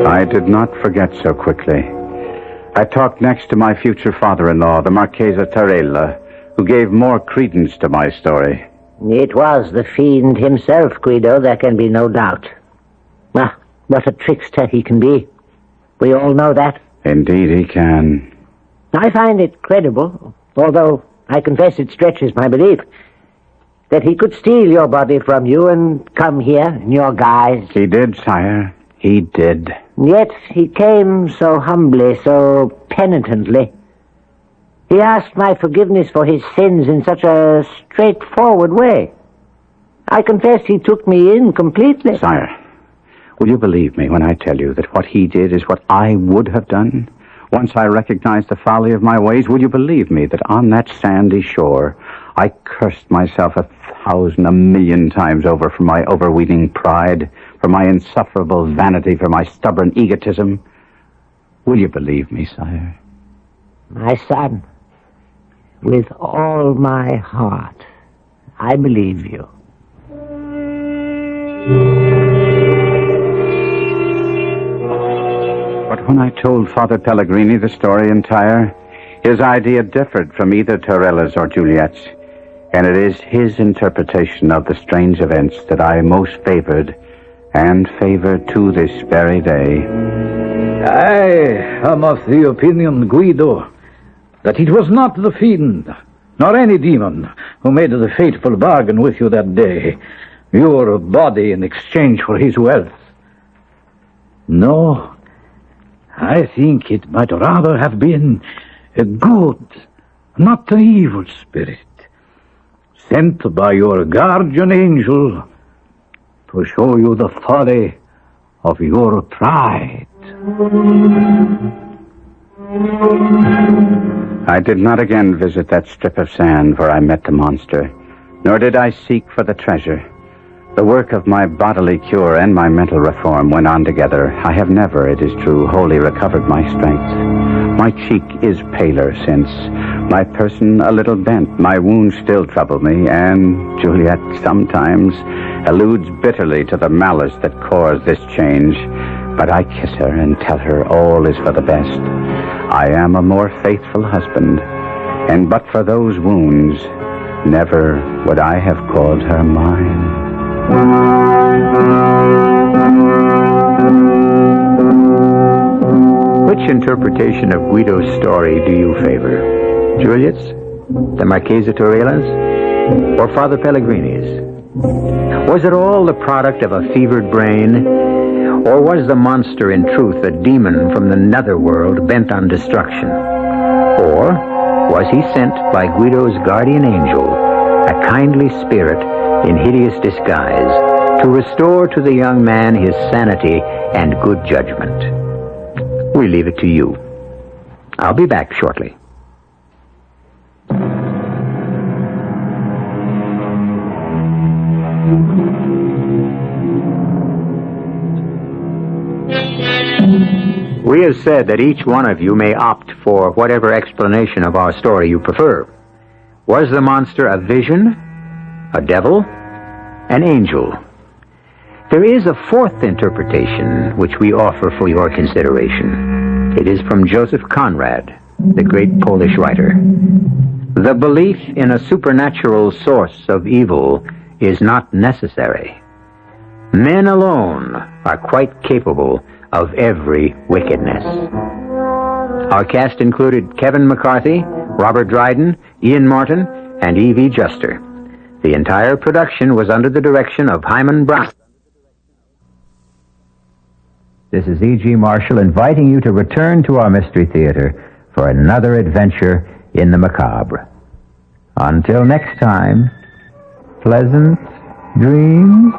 S18: I did not forget so quickly. I talked next to my future father-in-law, the Marchesa Tarella, who gave more credence to my story.
S4: It was the fiend himself, Guido, there can be no doubt. Ah, what a trickster he can be. We all know that.
S18: Indeed he can.
S4: I find it credible, although I confess it stretches my belief, that he could steal your body from you and come here in your guise.
S18: He did, sire. He did.
S4: Yet he came so humbly, so penitently. He asked my forgiveness for his sins in such a straightforward way. I confess he took me in completely.
S18: Sire, will you believe me when I tell you that what he did is what I would have done? Once I recognized the folly of my ways, will you believe me that on that sandy shore I cursed myself 1,000, 1,000,000 times over for my overweening pride, for my insufferable vanity, for my stubborn egotism? Will you believe me, sire?
S4: My son, With all my heart, I believe you.
S18: But when I told Father Pellegrini the story entire, his idea differed from either Torella's or Juliet's, and it is his interpretation of the strange events that I most favored and favor to this very day.
S19: I am of the opinion, Guido, that it was not the fiend, nor any demon, who made the fateful bargain with you that day, your body in exchange for his wealth. No, I think it might rather have been a good, not an evil spirit, sent by your guardian angel to show you the folly of your pride.
S18: I did not again visit that strip of sand where I met the monster, nor did I seek for the treasure. The work of my bodily cure and my mental reform went on together. I have never, it is true, wholly recovered my strength. My cheek is paler since, my person a little bent. My wounds still trouble me, and Juliet sometimes alludes bitterly to the malice that caused this change. But I kiss her and tell her all is for the best. I am a more faithful husband, and but for those wounds, never would I have called her mine.
S17: Which interpretation of Guido's story do you favor? Juliet's? The Marchesa Torella's? Or Father Pellegrini's? Was it all the product of a fevered brain? Or was the monster in truth a demon from the netherworld bent on destruction? Or was he sent by Guido's guardian angel, a kindly spirit in hideous disguise, to restore to the young man his sanity and good judgment? We leave it to you. I'll be back shortly. We have said that each one of you may opt for whatever explanation of our story you prefer. Was the monster a vision, a devil, an angel? There is a fourth interpretation which we offer for your consideration. It is from Joseph Conrad, the great Polish writer. The belief in a supernatural source of evil is not necessary. Men alone are quite capable of every wickedness. Our cast included Kevin McCarthy, Robert Dryden, Ian Martin, and E.V. Juster. The entire production was under the direction of Hyman Brown. This is E.G. Marshall inviting you to return to our Mystery Theater for another adventure in the macabre. Until next time, pleasant dreams.